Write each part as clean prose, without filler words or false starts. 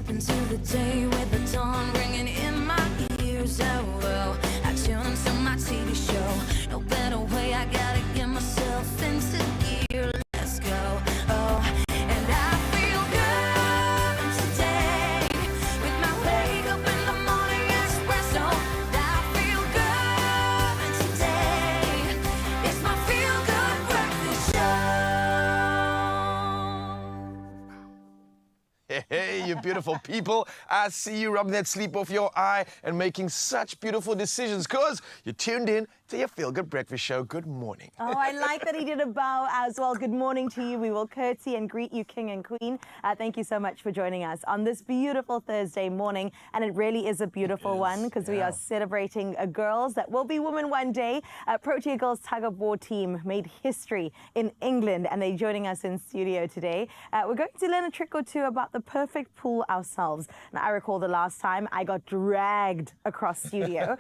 Step into the day with the dawn ringing in my ears. Oh, well, I tune into my TV show. No better way, I gotta get myself into gear. Let's go. Oh, and I feel good today with my wake up in the morning espresso. I feel good today. It's my feel good breakfast show. Hey, you beautiful people. I see you rubbing that sleep off your eye and making such beautiful decisions because you're tuned in to your Feel Good Breakfast Show. Good morning. Oh, I like that he did a bow as well. Good morning to you. We will curtsy and greet you, King and Queen. Thank you so much for joining us on this beautiful Thursday morning. And it really is a beautiful one because we are celebrating girls that will be women one day. Protea Girls Tug of War team made history in England and they're joining us in studio today. We're going to learn a trick or two about the perfect pool ourselves. And I recall the last time I got dragged across studio.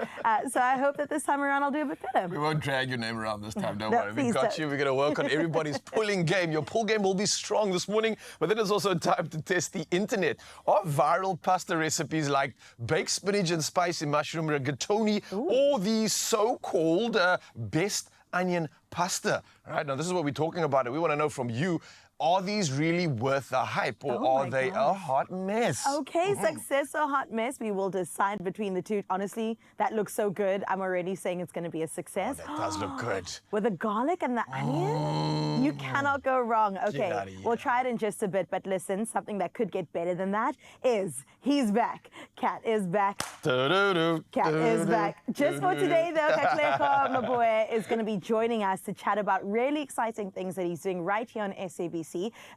So I hope that this time around I'll do a bit better. We won't drag your name around this time, don't No, worry. We please got don't. you. We're going to work on everybody's pulling game. Your pull game will be strong this morning, but then it's also time to test the internet. Are viral pasta recipes like baked spinach and spicy mushroom rigatoni or the so-called best onion pasta? All right, now this is what we're talking about, and we want to know from you, are these really worth the hype or are they a hot mess? Okay, success or hot mess, we will decide between the two. Honestly, that looks so good. I'm already saying it's going to be a success. That does look good. With the garlic and the onion, you cannot go wrong. Okay, outta here. we'll try it in just a bit, but listen, something that could get better than that is he's back. Cat is back. Cat is back. Just for today, though, Katleko, my boy, is going to be joining us to chat about really exciting things that he's doing right here on SABC.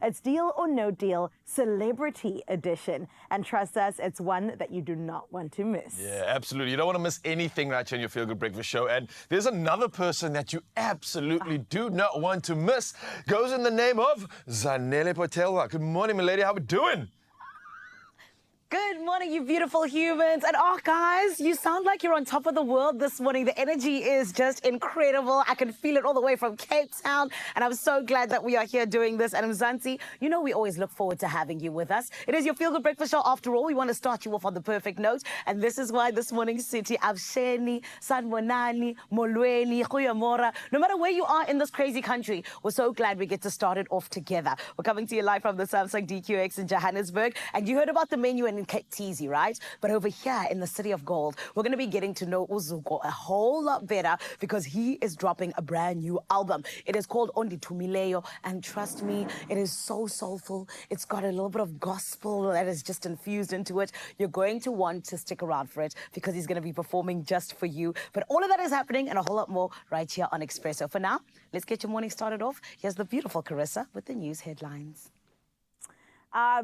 It's Deal or No Deal Celebrity Edition. And trust us, it's one that you do not want to miss. Yeah, absolutely. You don't want to miss anything right here on your Feel Good Breakfast Show. And there's another person that you absolutely do not want to miss. Goes in the name of Zanele Potelwa. Good morning, my lady. How we doing? Good morning, you beautiful humans. And oh, guys, you sound like you're on top of the world this morning. The energy is just incredible. I can feel it all the way from Cape Town. And I'm so glad that we are here doing this. And Mzansi, you know we always look forward to having you with us. It is your Feel Good Breakfast Show. After all, we want to start you off on the perfect note. And this is why this morning, City, Avsheni, Sanbonani, Molweni, Kuyamora, no matter where you are in this crazy country, we're so glad we get to start it off together. We're coming to you live from the Samsung DQX in Johannesburg. And you heard about the menu in Cape Teasy, right? But over here in the City of Gold, we're going to be getting to know Uzuko a whole lot better because he is dropping a brand new album. It is called Ondi Tumileyo, and trust me, it is so soulful. It's got a little bit of gospel that is just infused into it. You're going to want to stick around for it because he's going to be performing just for you. But all of that is happening and a whole lot more right here on Expresso. For now, let's get your morning started off. Here's the beautiful Carissa with the news headlines.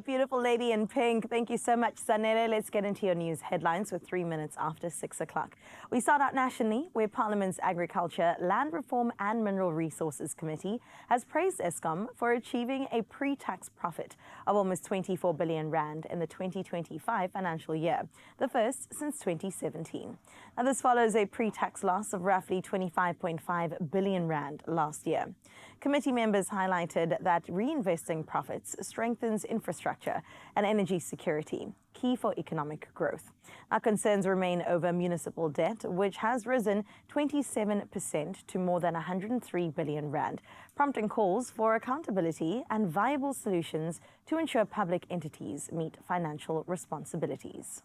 Beautiful lady in pink. Thank you so much, Zanele. Let's get into your news headlines with 3 minutes after 6 o'clock. We start out nationally, where Parliament's Agriculture, Land Reform and Mineral Resources Committee has praised Eskom for achieving a pre-tax profit of almost 24 billion rand in the 2025 financial year, the first since 2017. Now, this follows a pre-tax loss of roughly 25.5 billion rand last year. Committee members highlighted that reinvesting profits strengthens infrastructure and energy security, key for economic growth. Now, concerns remain over municipal debt, which has risen 27% to more than 103 billion rand, prompting calls for accountability and viable solutions to ensure public entities meet financial responsibilities.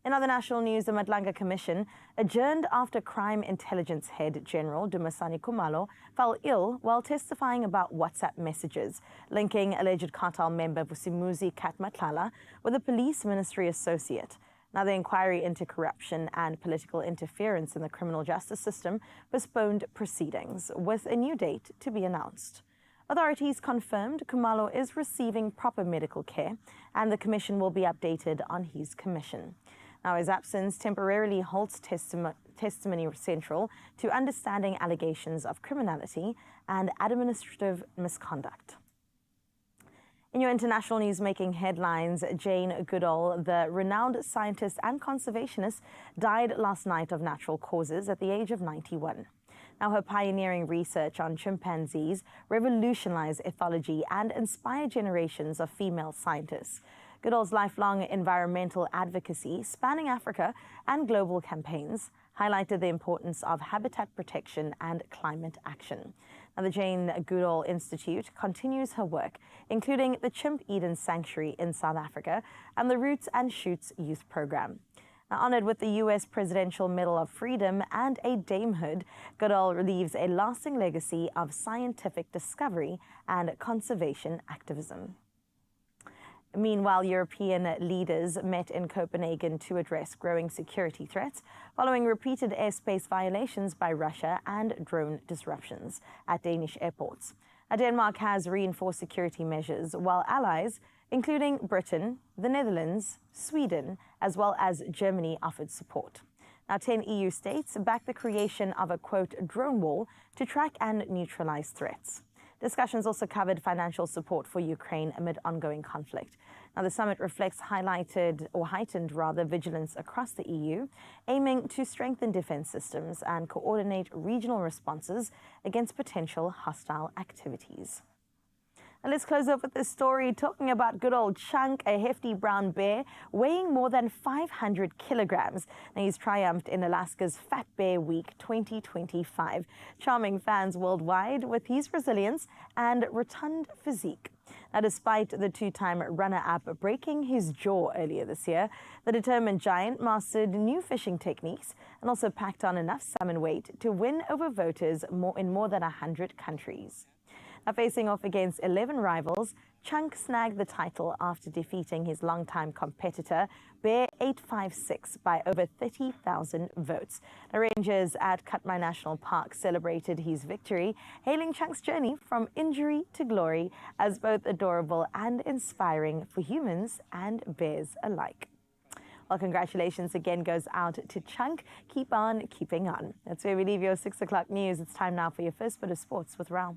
In other national news, the Madlanga Commission adjourned after Crime Intelligence Head General Dumisani Khumalo fell ill while testifying about WhatsApp messages linking alleged cartel member Vusimuzi Katmatlala with a police ministry associate. Now, the inquiry into corruption and political interference in the criminal justice system postponed proceedings, with a new date to be announced. Authorities confirmed Khumalo is receiving proper medical care, and the commission will be updated on his commission. Now, his absence temporarily halts testimony central to understanding allegations of criminality and administrative misconduct. In your international news making headlines, Jane Goodall, the renowned scientist and conservationist, died last night of natural causes at the age of 91. Now, her pioneering research on chimpanzees revolutionized ethology and inspired generations of female scientists. Goodall's lifelong environmental advocacy, spanning Africa and global campaigns, highlighted the importance of habitat protection and climate action. Now, the Jane Goodall Institute continues her work, including the Chimp Eden Sanctuary in South Africa and the Roots and Shoots Youth Program. Now, honored with the U.S. Presidential Medal of Freedom and a damehood, Goodall leaves a lasting legacy of scientific discovery and conservation activism. Meanwhile, European leaders met in Copenhagen to address growing security threats following repeated airspace violations by Russia and drone disruptions at Danish airports. Now, Denmark has reinforced security measures, while allies, including Britain, the Netherlands, Sweden, as well as Germany, offered support. Now, 10 EU states backed the creation of a, quote, drone wall to track and neutralize threats. Discussions also covered financial support for Ukraine amid ongoing conflict. Now, the summit reflects heightened vigilance across the EU, aiming to strengthen defense systems and coordinate regional responses against potential hostile activities. And let's close up with this story talking about good old Chunk, a hefty brown bear weighing more than 500 kilograms. Now, he's triumphed in Alaska's Fat Bear Week 2025, charming fans worldwide with his resilience and rotund physique. Now, despite the two-time runner-up breaking his jaw earlier this year, the determined giant mastered new fishing techniques and also packed on enough salmon weight to win over voters in more than 100 countries. Now, facing off against 11 rivals, Chunk snagged the title after defeating his longtime competitor, Bear 856, by over 30,000 votes. The rangers at Katmai National Park celebrated his victory, hailing Chunk's journey from injury to glory as both adorable and inspiring for humans and bears alike. Well, congratulations again goes out to Chunk. Keep on keeping on. That's where we leave your 6 o'clock news. It's time now for your first bit of sports with Raul.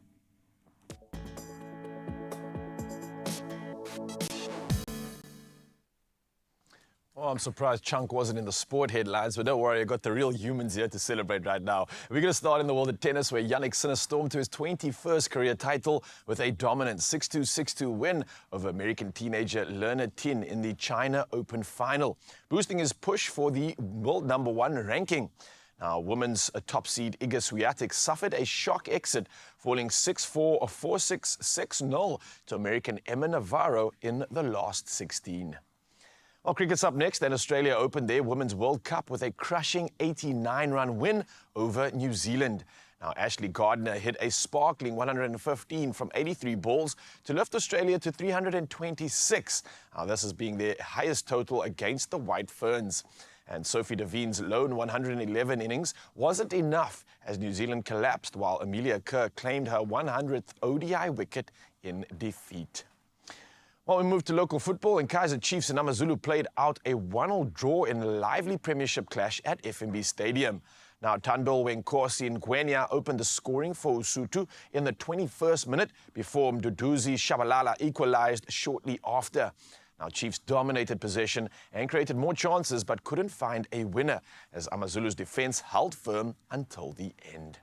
Oh, I'm surprised Chunk wasn't in the sport headlines, but don't worry, I got the real humans here to celebrate right now. We're going to start in the world of tennis, where Jannik Sinner stormed to his 21st career title with a dominant 6-2, 6-2 win over American teenager Lerner Tin in the China Open final, boosting his push for the world #1 ranking. Now, women's top seed Iga Swiatek suffered a shock exit, falling 6-4 or 4-6, 6-0 to American Emma Navarro in the last 16. Well, cricket's up next, and Australia opened their Women's World Cup with a crushing 89-run win over New Zealand. Now, Ashley Gardner hit a sparkling 115 from 83 balls to lift Australia to 326. Now, this is being their highest total against the White Ferns. And Sophie Devine's lone 111 innings wasn't enough as New Zealand collapsed, while Amelia Kerr claimed her 100th ODI wicket in defeat. Well, we move to local football, and Kaizer Chiefs and AmaZulu played out a 1-1 draw in a lively premiership clash at FNB Stadium. Now, Tandil Wenkosi Ngwenya opened the scoring for Usutu in the 21st minute before Mduduzi Shabalala equalized shortly after. Now, Chiefs dominated possession and created more chances but couldn't find a winner as AmaZulu's defense held firm until the end.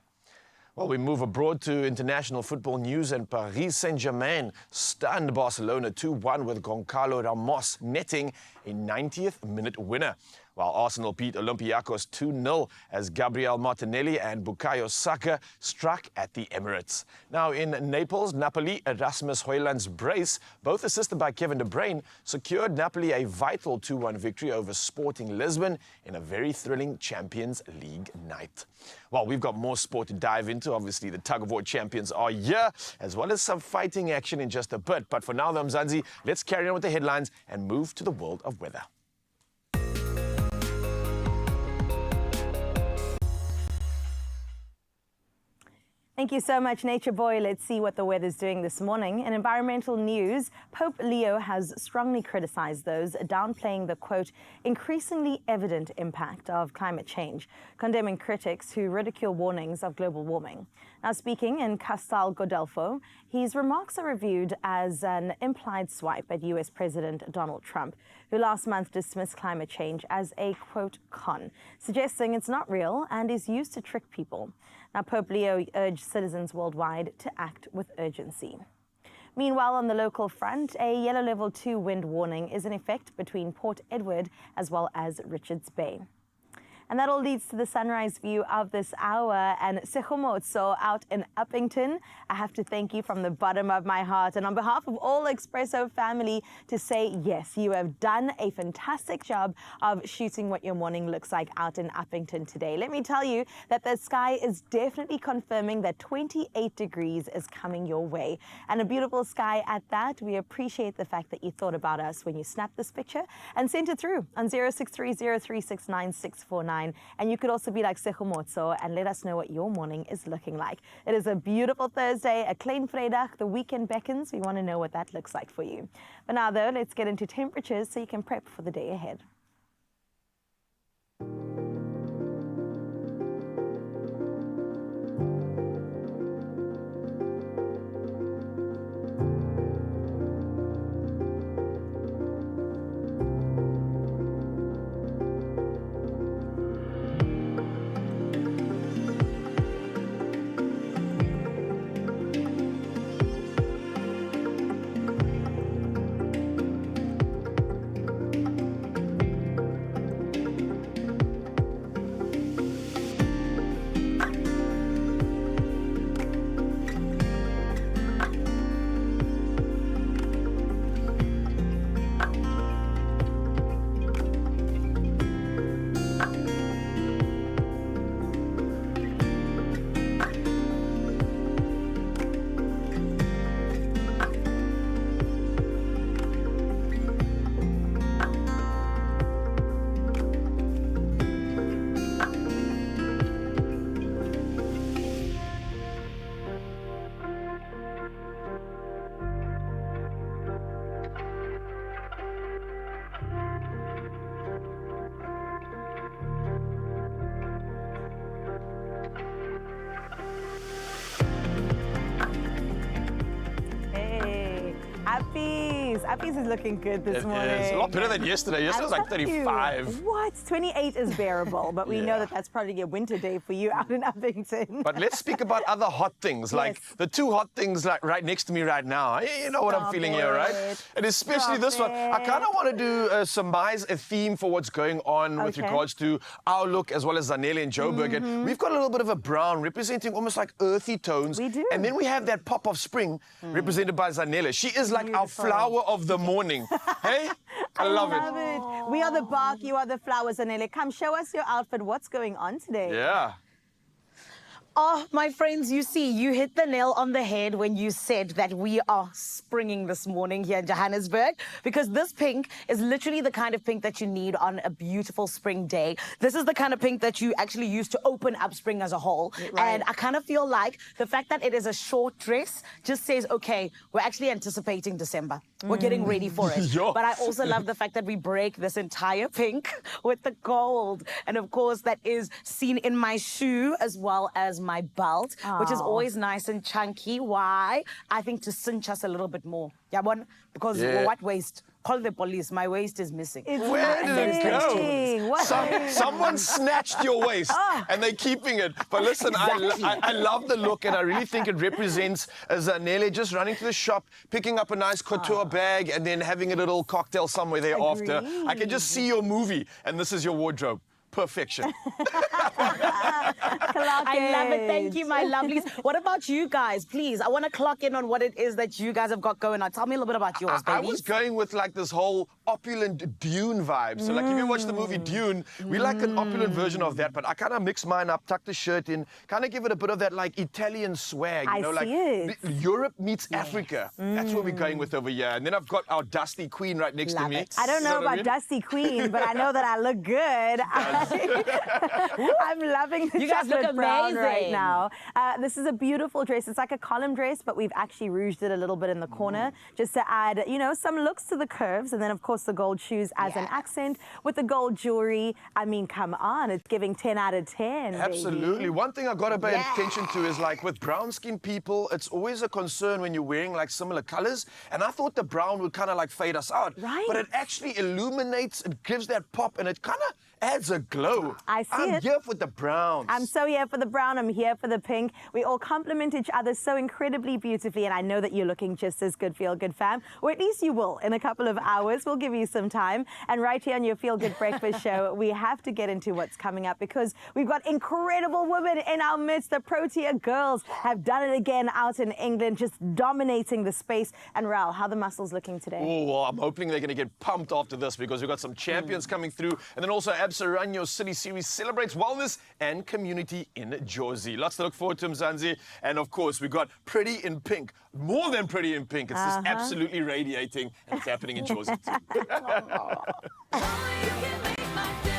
Well, we move abroad to international football news, and Paris Saint-Germain stunned Barcelona 2-1 with Goncalo Ramos netting a 90th minute winner, while Arsenal beat Olympiacos 2-0 as Gabriel Martinelli and Bukayo Saka struck at the Emirates. Now, in Naples, Napoli, Erasmus Højlund's brace, both assisted by Kevin De Bruyne, secured Napoli a vital 2-1 victory over Sporting Lisbon in a very thrilling Champions League night. Well, we've got more sport to dive into. Obviously, the tug-of-war champions are here, as well as some fighting action in just a bit. But for now, though, Mzansi, let's carry on with the headlines and move to the world of weather. Thank you so much, Nature Boy. Let's see what the weather's doing this morning. In environmental news, Pope Leo has strongly criticized those downplaying the, quote, increasingly evident impact of climate change, condemning critics who ridicule warnings of global warming. Now, speaking in Castel Gandolfo, his remarks are reviewed as an implied swipe at U.S. President Donald Trump, who last month dismissed climate change as a, quote, con, suggesting it's not real and is used to trick people. Now, Pope Leo urged citizens worldwide to act with urgency. Meanwhile, on the local front, a yellow level 2 wind warning is in effect between Port Edward as well as Richards Bay. And that all leads to the sunrise view of this hour. And Segomotso out in Uppington, I have to thank you from the bottom of my heart and on behalf of all Expresso family to say, yes, you have done a fantastic job of shooting what your morning looks like out in Uppington today. Let me tell you that the sky is definitely confirming that 28 degrees is coming your way. And a beautiful sky at that. We appreciate the fact that you thought about us when you snapped this picture and sent it through on 0630369649. And you could also be like Segomotso and let us know what your morning is looking like. It is a beautiful Thursday, a klein Vrydag, the weekend beckons. We want to know what that looks like for you. But now though, let's get into temperatures so you can prep for the day ahead. Appies is looking good this morning. It is. A lot better than yesterday. Yesterday was like 35. What? 28 is bearable, but we know that that's probably a winter day for you out in Uppington. But let's speak about other hot things, like the two hot things like right next to me right now. You know what I'm feeling here, right? And especially this one. I kind of want to do surmise a theme for what's going on with regards to our look as well as Zanele and Joburg. And we've got a little bit of a brown representing almost like earthy tones. We do. And then we have that pop of spring represented by Zanele. She is like our flower of the morning. Hey? I love it. We are the bark, you are the flowers, Zanele. Come show us your outfit. What's going on today? Yeah. Oh, my friends, you see, you hit the nail on the head when you said that we are springing this morning here in Johannesburg, because this pink is literally the kind of pink that you need on a beautiful spring day. This is the kind of pink that you actually use to open up spring as a whole. Right. And I kind of feel like the fact that it is a short dress just says, okay, we're actually anticipating December. We're getting ready for it. But I also love the fact that we break this entire pink with the gold. And of course, that is seen in my shoe as well as my belt, which is always nice and chunky. Why? I think to cinch us a little bit more. Yeah, because what waist? Call the police. My waist is missing. Where did it go? Someone snatched your waist and they're keeping it. But listen, I love the look and I really think it represents Zanele just running to the shop, picking up a nice couture bag and then having a little cocktail somewhere thereafter. I can just see your movie and this is your wardrobe. Perfection. I love it. Thank you, my lovelies. What about you guys? Please, I want to clock in on what it is that you guys have got going on. Tell me a little bit about yours, baby. I was going with like this whole opulent Dune vibe. So like if you watch the movie Dune, we like an opulent version of that. But I kind of mix mine up, tuck the shirt in, kind of give it a bit of that like Italian swag. You know, like Europe meets Africa. That's what we're going with over here. And then I've got our Dusty Queen right next to me. I don't know about Dusty Queen, but I know that I look good. I'm loving the chocolate brown right now. This is a beautiful dress. It's like a column dress, but we've actually rouged it a little bit in the corner just to add, you know, some looks to the curves. And then, of course, the gold shoes as an accent with the gold jewelry. I mean, come on, it's giving 10 out of 10. Absolutely. Baby. One thing I've got to pay attention to is like with brown skin people, it's always a concern when you're wearing like similar colors. And I thought the brown would kind of like fade us out. Right. But it actually illuminates, it gives that pop, and it kind of adds a glow. I see I'm it. here for the browns. I'm so here for the brown, I'm here for the pink. We all complement each other so incredibly beautifully, and I know that you're looking just as good, Feel Good fam, or at least you will in a couple of hours. We'll give you some time. And right here on your Feel Good Breakfast show, we have to get into what's coming up because we've got incredible women in our midst. The Protea girls have done it again out in England, just dominating the space. And Raul, how are the muscles looking today? Oh, well, I'm hoping they're going to get pumped after this because we've got some champions coming through. And then also Absa Ranyo City Series celebrates wellness and community in Jersey. Lots to look forward to, Mzansi. And of course, we've got Pretty in Pink. More than Pretty in Pink. It's just absolutely radiating. And it's happening in Jersey too. You can make my day.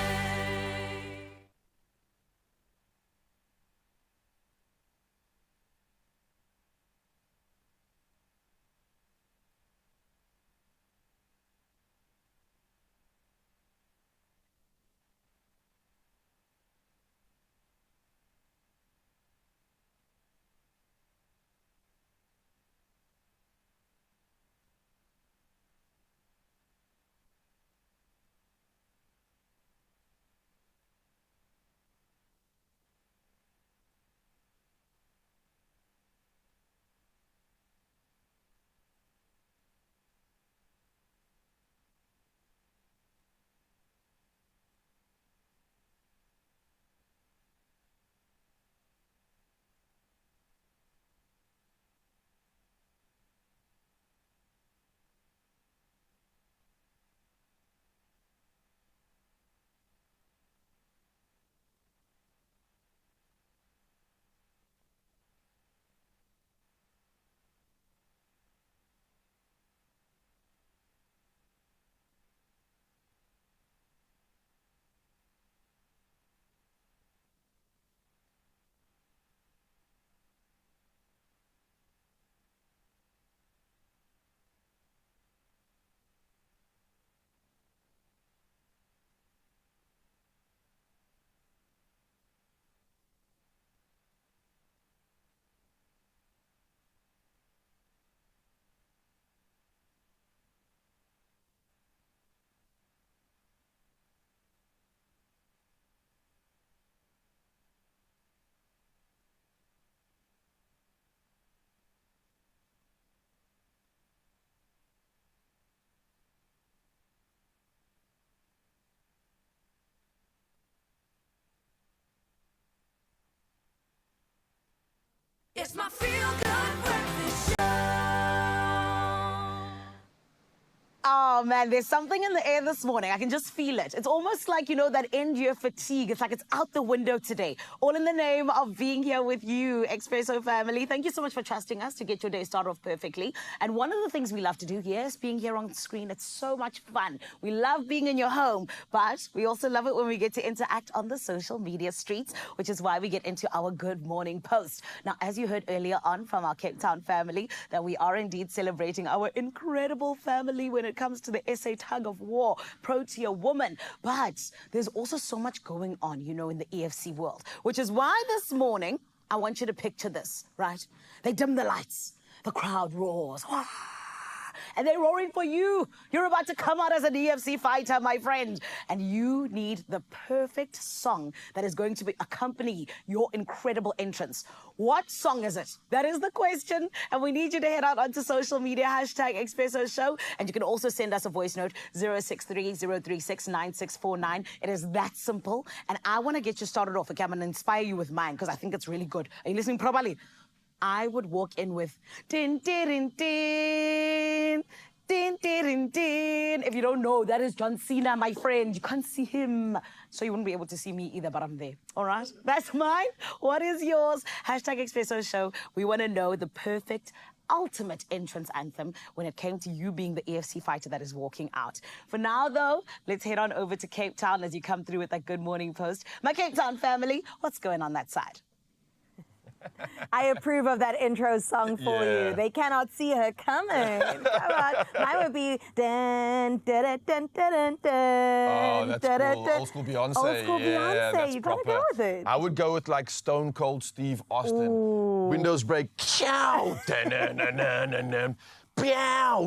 It's my Feel Good Breakfast show. Oh man, there's something in the air this morning. I can just feel it. It's almost like, you know, that end year fatigue. It's like it's out the window today. All in the name of being here with you, Expresso family. Thank you so much for trusting us to get your day started off perfectly. And one of the things we love to do here is being here on screen. It's so much fun. We love being in your home, but we also love it when we get to interact on the social media streets, which is why we get into our Good Morning Post. Now, as you heard earlier on from our Cape Town family, that we are indeed celebrating our incredible family when it comes to the SA tug of war, Protea woman. But there's also so much going on, you know, in the EFC world, which is why this morning, I want you to picture this, right? They dim the lights, the crowd roars, and they're roaring for you. You're about to come out as an EFC fighter, my friend. And you need the perfect song that is going to accompany your incredible entrance. What song is it? That is the question. And we need you to head out onto social media, hashtag Expresso Show. And you can also send us a voice note, 063-036-9649. It is that simple. And I want to get you started off. Okay, I'm going to inspire you with mine because I think it's really good. Are you listening properly? I would walk in with din din din din din din. If you don't know, that is John Cena, my friend. You can't see him, so you wouldn't be able to see me either, but I'm there. All right, that's mine. What is yours? Hashtag Expresso Show. We want to know the perfect ultimate entrance anthem when it came to you being the EFC fighter that is walking out. For now, though, let's head on over to Cape Town as you come through with that Good Morning Post. My Cape Town family, what's going on that side? I approve of that intro song for Yeah. you. They cannot see her coming. Come on. Mine would be dun, dun, dun, dun, dun, dun, Oh, that's dun, cool. dun. Old school Beyonce. Old school Yeah, Beyonce. that's You gotta proper. go with it. I would go with like Stone Cold Steve Austin. Windows break. Ciao. Dun-dun-dun-dun-dun. Pew!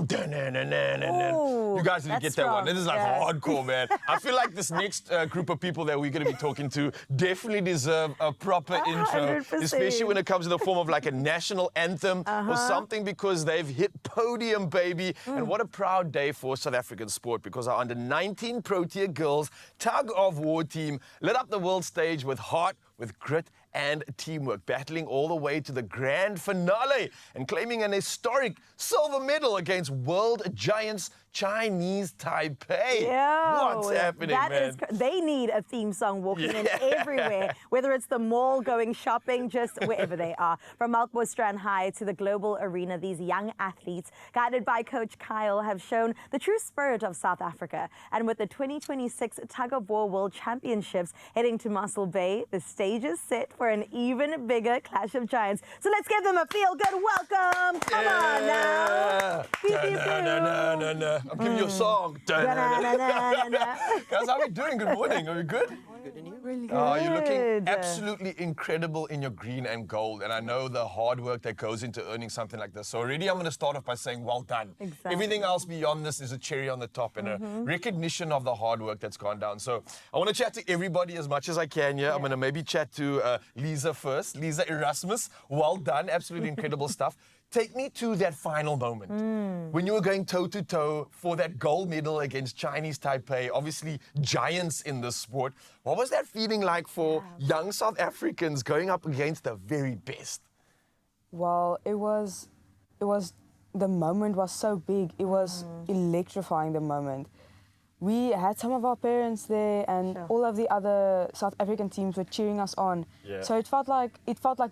Dun-dun-dun-dun-dun-dun. Ooh, You guys didn't that's get that one. strong. This is like Yeah. hardcore, man. I feel like this next group of people that we're going to be talking to definitely deserve a proper intro, 100%. especially when it comes to the form of like a national anthem or something, because they've hit podium, baby. And what a proud day for South African sport, because our under-19 Protea girls tug of war team lit up the world stage with heart, with grit and teamwork, battling all the way to the grand finale and claiming an historic silver medal against world giants Chinese Taipei. Yo, What's happening, that man? is they need a theme song walking in Yeah. everywhere, whether it's the mall, going shopping, just wherever they are. From Melkbos High to the global arena, these young athletes, guided by Coach Kyle, have shown the true spirit of South Africa. And with the 2026 Tug of War World Championships heading to Mossel Bay, the stage is set for an even bigger clash of giants. So let's give them a feel-good welcome. Come on now. Pew, pew, pew. Da-na-na-na-na-na. I'm giving you a song. Da-na-na-na. Da-na-na-na-na. Guys, how are we doing? Good morning. Are we good? Really Oh, you're looking good. absolutely incredible in your green and gold. And I know the hard work that goes into earning something like this. So already I'm going to start off by saying well done. Exactly. Everything else beyond this is a cherry on the top and a recognition of the hard work that's gone down. So I want to chat to everybody as much as I can here. I'm going to maybe chat to Lisa first. Lisa Erasmus, well done. Absolutely incredible stuff. Take me to that final moment when you were going toe-to-toe for that gold medal against Chinese Taipei, obviously giants in this sport. What was that feeling like for young South Africans going up against the very best? Well, the moment was so big. It was electrifying, the moment. We had some of our parents there, and all of the other South African teams were cheering us on. Yeah. So it felt like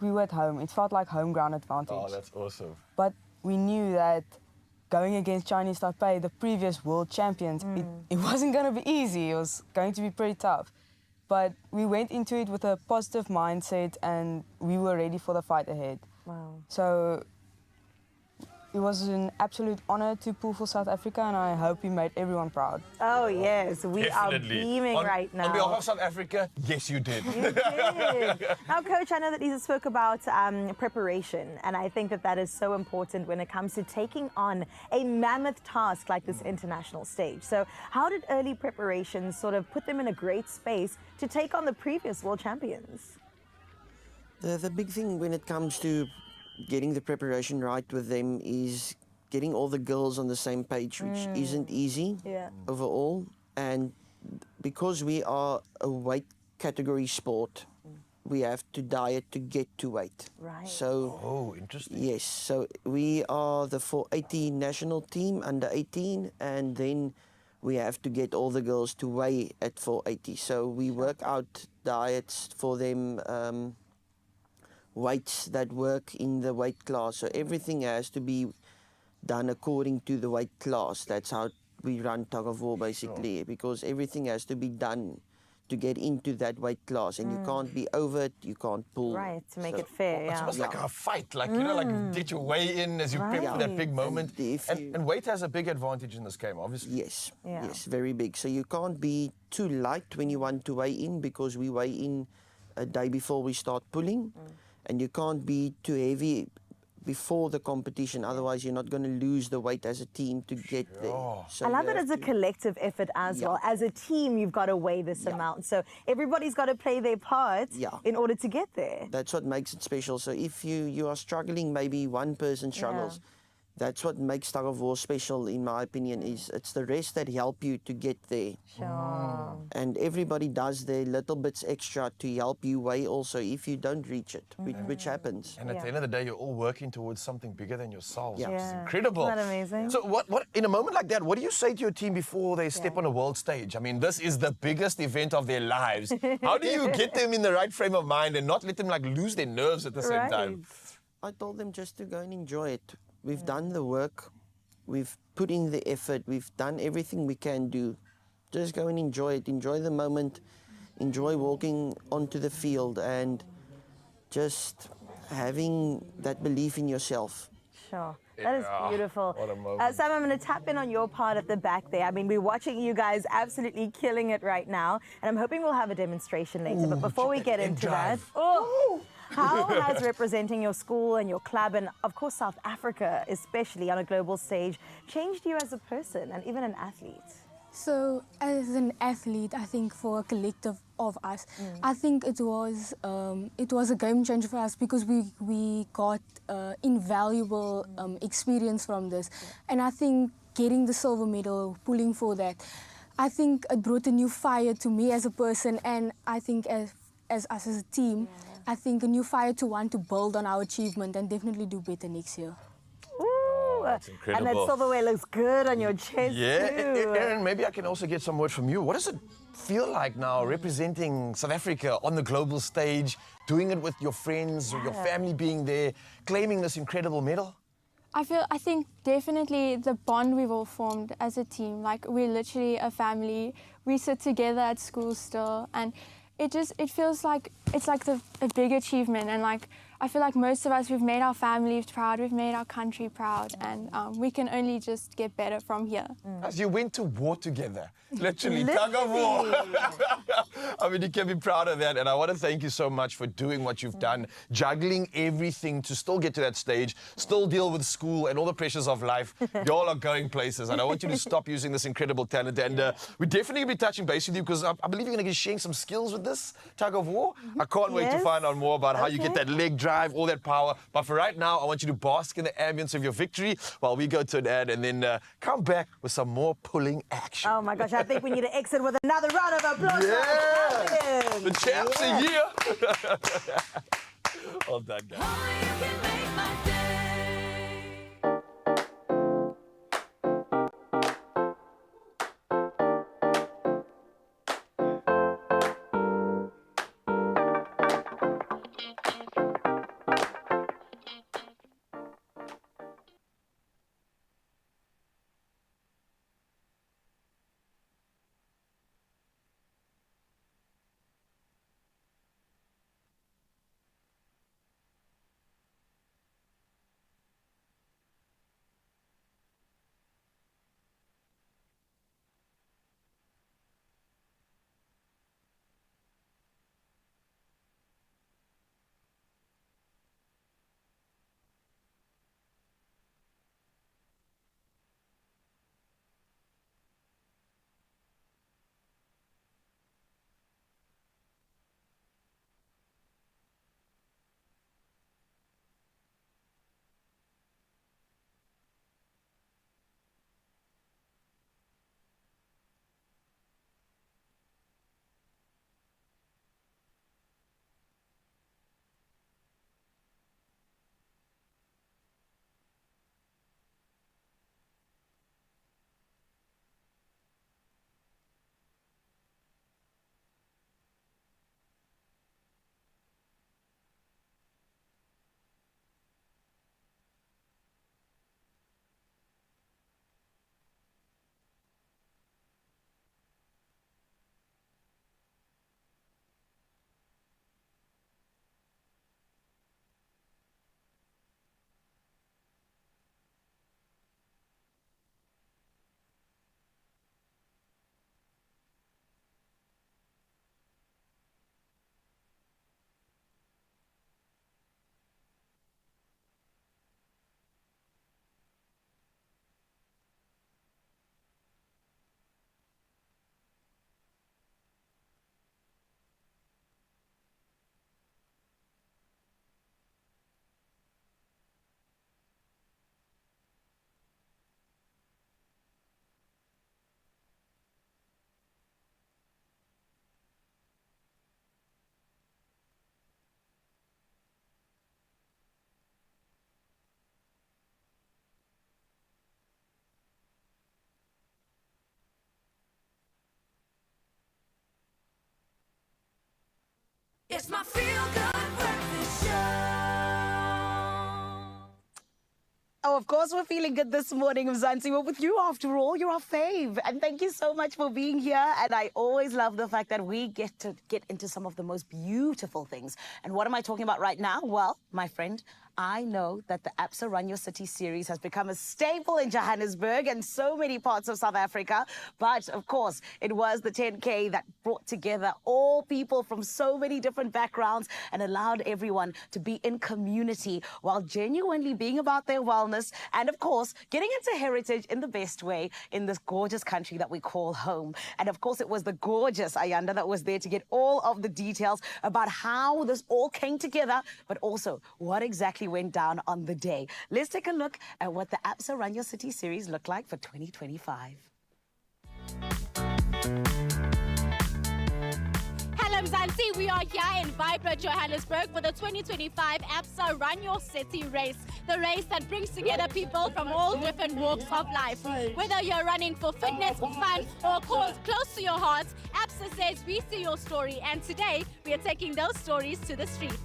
we were at home. It felt like home ground advantage. Oh, that's awesome. But we knew that going against Chinese Taipei, the previous world champions, it wasn't going to be easy. It was going to be pretty tough. But we went into it with a positive mindset, and we were ready for the fight ahead. Wow. So it was an absolute honor to pull for South Africa, and I hope we made everyone proud. Oh, yes. We are Definitely. beaming right now. On behalf of South Africa, yes, you did. You did. Now, Coach, I know that Lisa spoke about preparation, and I think that that is so important when it comes to taking on a mammoth task like this international stage. So how did early preparations sort of put them in a great space to take on the previous world champions? The big thing when it comes to getting the preparation right with them is getting all the girls on the same page, which isn't easy Yeah. overall. And because we are a weight category sport, we have to diet to get to weight. Right. So, Oh, interesting. yes, so we are the 480 national team under 18, and then we have to get all the girls to weigh at 480. So we work out diets for them, weights that work in the weight class. So everything has to be done according to the weight class. That's how we run tug of war, basically, because everything has to be done to get into that weight class, and you can't be over it, you can't pull. Right, to make So- it fair, It's yeah. almost like a fight, like, you know, like get your way in as you prep for that big Right. moment. And if you- And weight has a big advantage in this game, obviously. Yes, Yeah. yes, very big. So you can't be too light when you want to weigh in, because we weigh in a day before we start pulling, and you can't be too heavy before the competition, otherwise you're not going to lose the weight as a team to get there. So I love you that have it's a to- collective effort as Yeah. well. As a team, you've got to weigh this amount. So everybody's got to play their part Yeah. in order to get there. That's what makes it special. So if you are struggling, maybe one person struggles. That's what makes tug of war special, in my opinion, is it's the rest that help you to get there. Sure. And everybody does their little bits extra to help you weigh also if you don't reach it, which happens. And at the end of the day, you're all working towards something bigger than yourselves. Yeah. It's Yeah. incredible. Isn't that amazing? So what in a moment like that, what do you say to your team before they step on a world stage? I mean, this is the biggest event of their lives. How do you get them in the right frame of mind and not let them like lose their nerves at the same time? I told them just to go and enjoy it. We've done the work, we've put in the effort, we've done everything we can do. Just go and enjoy it, enjoy the moment, enjoy walking onto the field, and just having that belief in yourself. Sure. That is Yeah, beautiful. what a moment. Sam, I'm going to tap in on your part at the back there. I mean, we're watching you guys absolutely killing it right now, and I'm hoping we'll have a demonstration later. But before we get and into that, drive. oh, How has representing your school and your club and, of course, South Africa, especially on a global stage, changed you as a person and even an athlete? So, as an athlete, I think for a collective of us, I think it was a game changer for us because we got invaluable experience from this, and I think getting the silver medal, pulling for that, I think it brought a new fire to me as a person, and I think as us as a team, I think a new fire to want to build on our achievement and definitely do better next year. That's incredible. And that silverware looks good on your chest Yeah, too. Aaron, maybe I can also get some word from you. What does it feel like now representing South Africa on the global stage, doing it with your friends or your family being there, claiming this incredible medal? I think definitely the bond we've all formed as a team, like we're literally a family. We sit together at school still, and it feels like it's like a big achievement, and like I feel like most of us, we've made our families proud, we've made our country proud, and we can only just get better from here. As you went to war together, literally, tug of war. I mean, you can be proud of that, and I want to thank you so much for doing what you've done, juggling everything to still get to that stage, still deal with school and all the pressures of life. You all are going places, and I want you to stop using this incredible talent, and we're definitely going to be touching base with you because I believe you're going to be sharing some skills with this tug of war. I can't wait to find out more about how you get that leg drive, all that power. But for right now, I want you to bask in the ambience of your victory while we go to an ad and then come back with some more pulling action. Oh my gosh, I think we need to exit with another round of applause. Yeah! The champs are here! Well done, guys. Only you can make my day. It's my feel-good breakfast show. Oh, of course, we're feeling good this morning, Mzansi. We're with you after all. You're our fave. And thank you so much for being here. And I always love the fact that we get to get into some of the most beautiful things. And what am I talking about right now? Well, my friend, I know that the ABSA Run Your City series has become a staple in Johannesburg and so many parts of South Africa. But of course, it was the 10K that brought together all people from so many different backgrounds and allowed everyone to be in community while genuinely being about their wellness and, of course, getting into heritage in the best way in this gorgeous country that we call home. And of course, it was the gorgeous Ayanda that was there to get all of the details about how this all came together, but also what exactly went down on the day. Let's take a look at what the ABSA Run Your City series looked like for 2025. Hello Mzansi, we are here in vibrant Johannesburg for the 2025 ABSA Run Your City race. The race that brings together people from all different walks of life. Whether you're running for fitness, fun, or a cause close to your heart, ABSA says we see your story, and today we are taking those stories to the streets.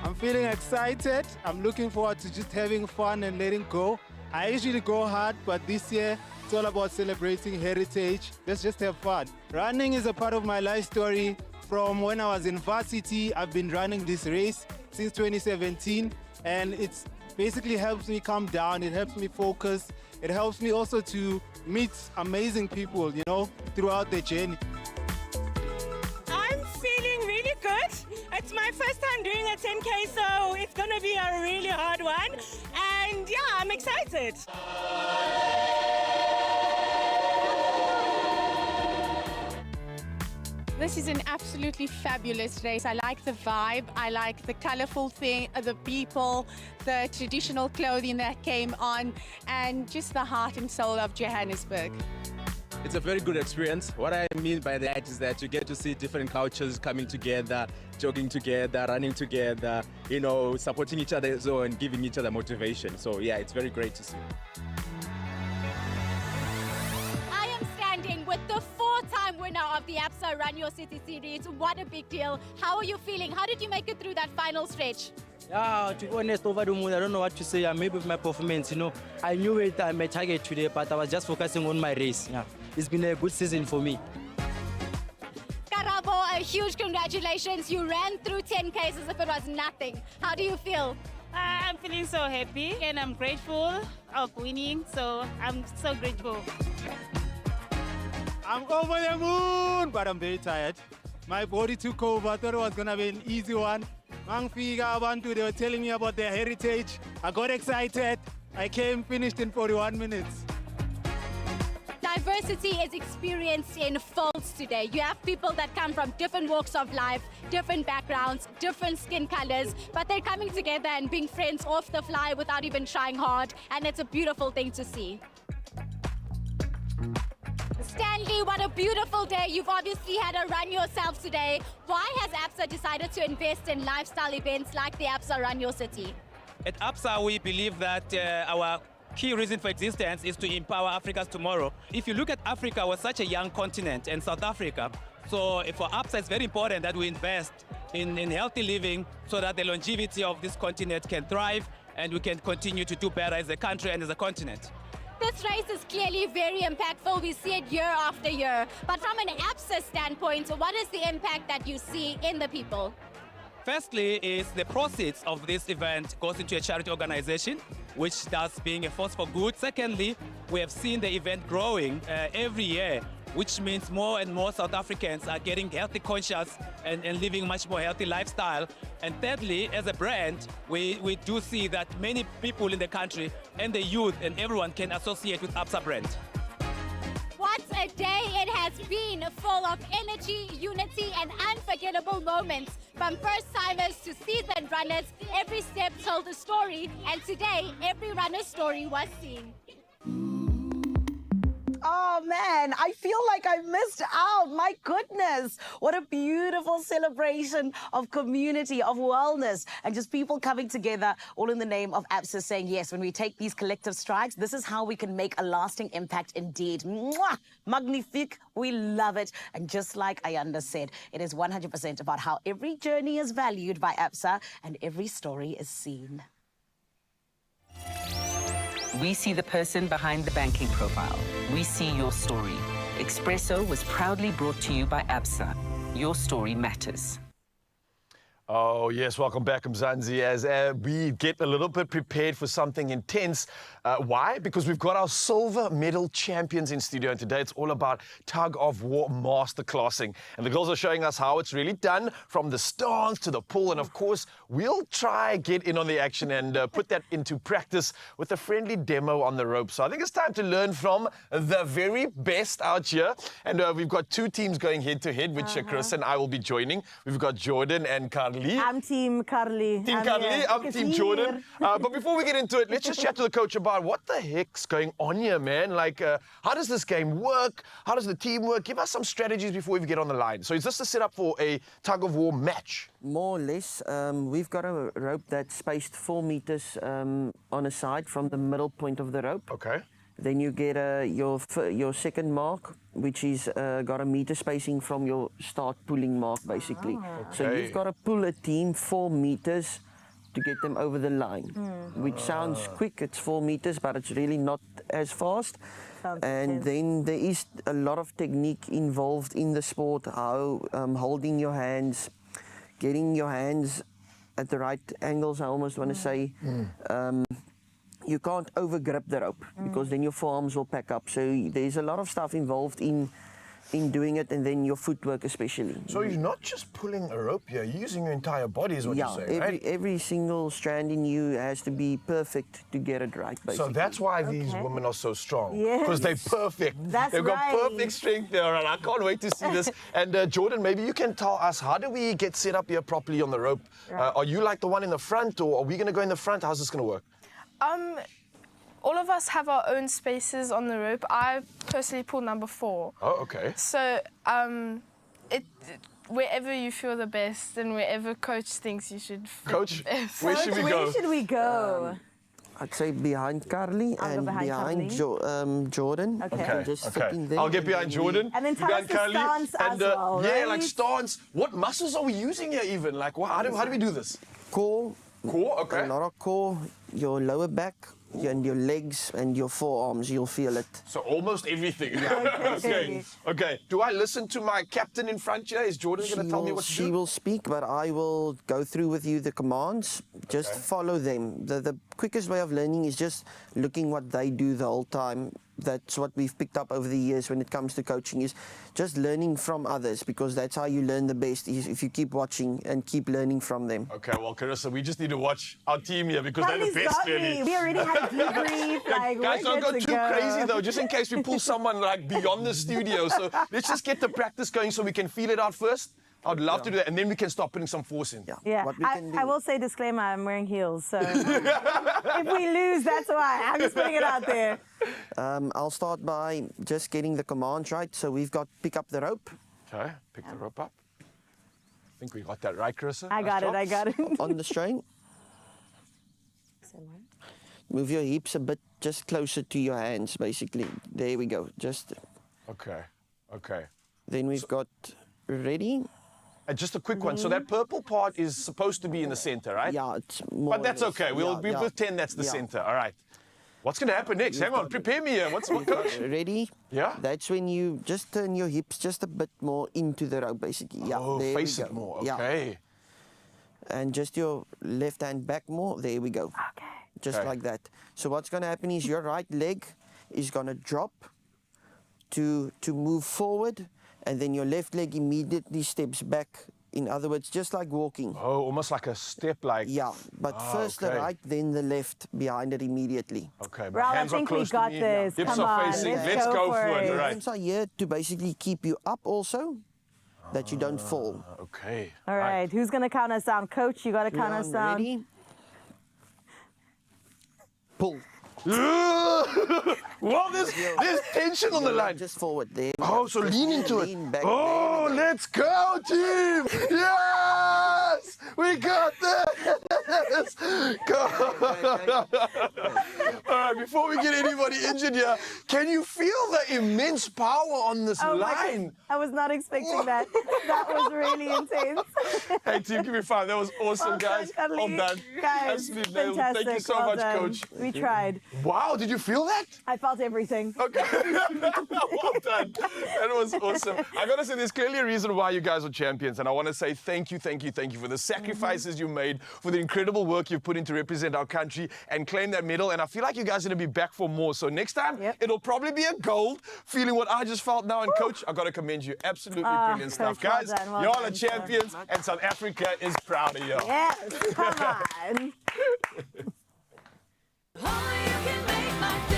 I'm feeling excited. I'm looking forward to just having fun and letting go. I usually go hard, but this year it's all about celebrating heritage. Let's just have fun. Running is a part of my life story. From when I was in varsity, I've been running this race since 2017, and it basically helps me calm down. It helps me focus. It helps me also to meet amazing people, you know, throughout the journey. I'm feeling really good. It's my first time doing a 10K, so it's going to be a really hard one. And yeah, I'm excited. This is an absolutely fabulous race. I like the vibe, I like the colorful thing, the people, the traditional clothing that came on, and just the heart and soul of Johannesburg. It's a very good experience. What I mean by that is that you get to see different cultures coming together, jogging together, running together, you know, supporting each other and giving each other motivation. So yeah, it's very great to see. I am standing with the four-time winner of the ABSA Run Your City series. What a big deal. How are you feeling? How did you make it through that final stretch? Yeah, to be honest, over the moon, I don't know what to say. I'm maybe with my performance, you know. I knew it, I my target today, but I was just focusing on my race. Yeah, it's been a good season for me. Karabo, a huge congratulations. You ran through 10Ks as if it was nothing. How do you feel? I'm feeling so happy and I'm grateful of winning, so I'm so grateful. I'm over the moon, but I'm very tired. My body took over. I thought it was going to be an easy one. They were telling me about their heritage. I got excited. I came, finished in 41 minutes. Diversity is experienced in folds today. You have people that come from different walks of life, different backgrounds, different skin colors, but they're coming together and being friends off the fly without even trying hard, and it's a beautiful thing to see. Stanley, what a beautiful day. You've obviously had a run yourself today. Why has ABSA decided to invest in lifestyle events like the ABSA Run Your City? At ABSA, we believe that our key reason for existence is to empower Africa's tomorrow. If you look at Africa, we're such a young continent, and South Africa. So for ABSA, it's very important that we invest in healthy living so that the longevity of this continent can thrive and we can continue to do better as a country and as a continent. This race is clearly very impactful. We see it year after year. But from an ABSA standpoint, what is the impact that you see in the people? Firstly, is the proceeds of this event goes into a charity organization, which does being a force for good. Secondly, we have seen the event growing every year, which means more and more South Africans are getting healthy conscious and living much more healthy lifestyle. And thirdly, as a brand, we do see that many people in the country and the youth and everyone can associate with ABSA brand. What a day it has been, full of energy, unity, and unforgettable moments. From first-timers to seasoned runners, every step told a story, and today, every runner's story was seen. Oh man, I feel like I missed out. My goodness. What a beautiful celebration of community, of wellness, and just people coming together, all in the name of ABSA, saying, yes, when we take these collective strides, this is how we can make a lasting impact indeed. Mwah! Magnifique. We love it. And just like Ayanda said, it is 100% about how every journey is valued by ABSA and every story is seen. We see the person behind the banking profile. We see your story. Expresso was proudly brought to you by ABSA. Your story matters. Oh, yes, welcome back, Mzansi, as we get a little bit prepared for something intense. Why? Because we've got our silver medal champions in studio, and today it's all about tug of war masterclassing. And the girls are showing us how it's really done, from the stance to the pull, and of course, we'll try get in on the action and put that into practice with a friendly demo on the rope. So I think it's time to learn from the very best out here. And we've got two teams going head-to-head, which Chris and I will be joining. We've got Jordan and Carly. I'm Team Carly. Team Carly, I'm Team Jordan. But before we get into it, let's just chat to the coach about what the heck's going on here, man. Like, how does this game work? How does the team work? Give us some strategies before we get on the line. So is this the setup for a tug-of-war match? More or less. We've got a rope that's spaced 4 meters on a side from the middle point of the rope. Okay. Then you get your second mark, which is got a meter spacing from your start pulling mark, basically. So you've got to pull a team 4 meters to get them over the line, which sounds quick. It's 4 meters, but it's really not as fast. And then there is a lot of technique involved in the sport, how holding your hands, getting your hands at the right angles, I almost want to say. You can't overgrip the rope because then your forearms will pack up. So there's a lot of stuff involved in doing it, and then your footwork especially. So you're not just pulling a rope here, you're using your entire body is what you're saying, right? Every single strand in you has to be perfect to get it right, basically. So that's why these women are so strong. Yes. Because they're perfect. That's They've got right. perfect strength there, and I can't wait to see this. And Jordan, maybe you can tell us, how do we get set up here properly on the rope? Are you like the one in the front, or are we going to go in the front? How's this going to work? All of us have our own spaces on the rope. I personally pull number 4. Oh, okay. So wherever you feel the best and wherever coach thinks you should fit Coach, the best. where should we go? Where should we go? I'd say behind Carly I'll go and behind Jordan. Okay. You can just fit in there. I'll get behind Jordan. And then tell us the stance as well, Yeah, right? like stance. What muscles are we using here even? Like, how do we do this? Core. Core, okay. A lot of core, your lower back, and your legs and your forearms, you'll feel it. So almost everything. Okay. Do I listen to my captain in front here? Is Jordan going to tell me what to do? She will speak, but I will go through with you the commands. Just follow them. The quickest way of learning is just looking what they do the whole time. That's what we've picked up over the years when it comes to coaching, is just learning from others, because that's how you learn the best, is if you keep watching and keep learning from them. Okay, well, Carissa, we just need to watch our team here because they're the Carly's best, got really. me. We already had a debrief. Like, Guys, we're don't go good to too go. crazy, though, just in case we pull someone like beyond the studio. So let's just get the practice going so we can feel it out first. I'd love to do that, and then we can start putting some force in. Yeah, I will say disclaimer, I'm wearing heels, so if we lose, that's why. I'm just putting it out there. I'll start by just getting the commands right. So we've got pick up the rope. Okay, pick the rope up. I think we got that right, Carissa. I got it. On the strain. Move your hips a bit just closer to your hands, basically. There we go. Just. Okay. Then we've got ready. Just a quick one. So that purple part is supposed to be in the center, right? Yeah, it's more. But that's okay. We'll pretend that's the center. All right. What's going to happen next? Hang on. Prepare me here. What's what, coach? Ready? Yeah. That's when you just turn your hips just a bit more into the rope, basically. Yeah. Oh, there face we go. it more. Yeah. Okay. And just your left hand back more. There we go. Okay. Just like that. So what's going to happen is your right leg is going to drop to move forward, and then your left leg immediately steps back. In other words, just like walking. Oh, almost like a step, like. Yeah, but first the right, then the left behind it immediately. Okay, my hands are close to me. I think we got this. Hips Come are on, facing. let's go for it. All right. Hands are here to basically keep you up also, that you don't fall. Okay. All right, who's going to count us down? Coach, you got to count us down. Ready? Pull. Well, there's tension on the line. Just forward there. Oh, so lean into it. Lean back. Oh, let's go, team! Yes! We got this! Go! All right, before we get anybody injured here, can you feel the immense power on this line? I was not expecting that. That was really intense. Hey, team, give me 5. That was awesome, guys. Well done. Guys, Absolutely nailed it. fantastic. Thank you so Well much, done. Coach. We tried. Wow, did you feel that? I felt everything. Okay. Well done. And was awesome. I got to say, there's clearly a reason why you guys are champions, and I want to say thank you for the sacrifices you made, for the incredible work you've put in to represent our country and claim that medal. And I feel like you guys are going to be back for more. So next time, it'll probably be a gold. Feeling what I just felt now, and Coach, I got to commend you. Absolutely brilliant stuff, guys. Well Y'all done, are champions, and South Africa is proud of you. Yes, come on. Only you can make my day.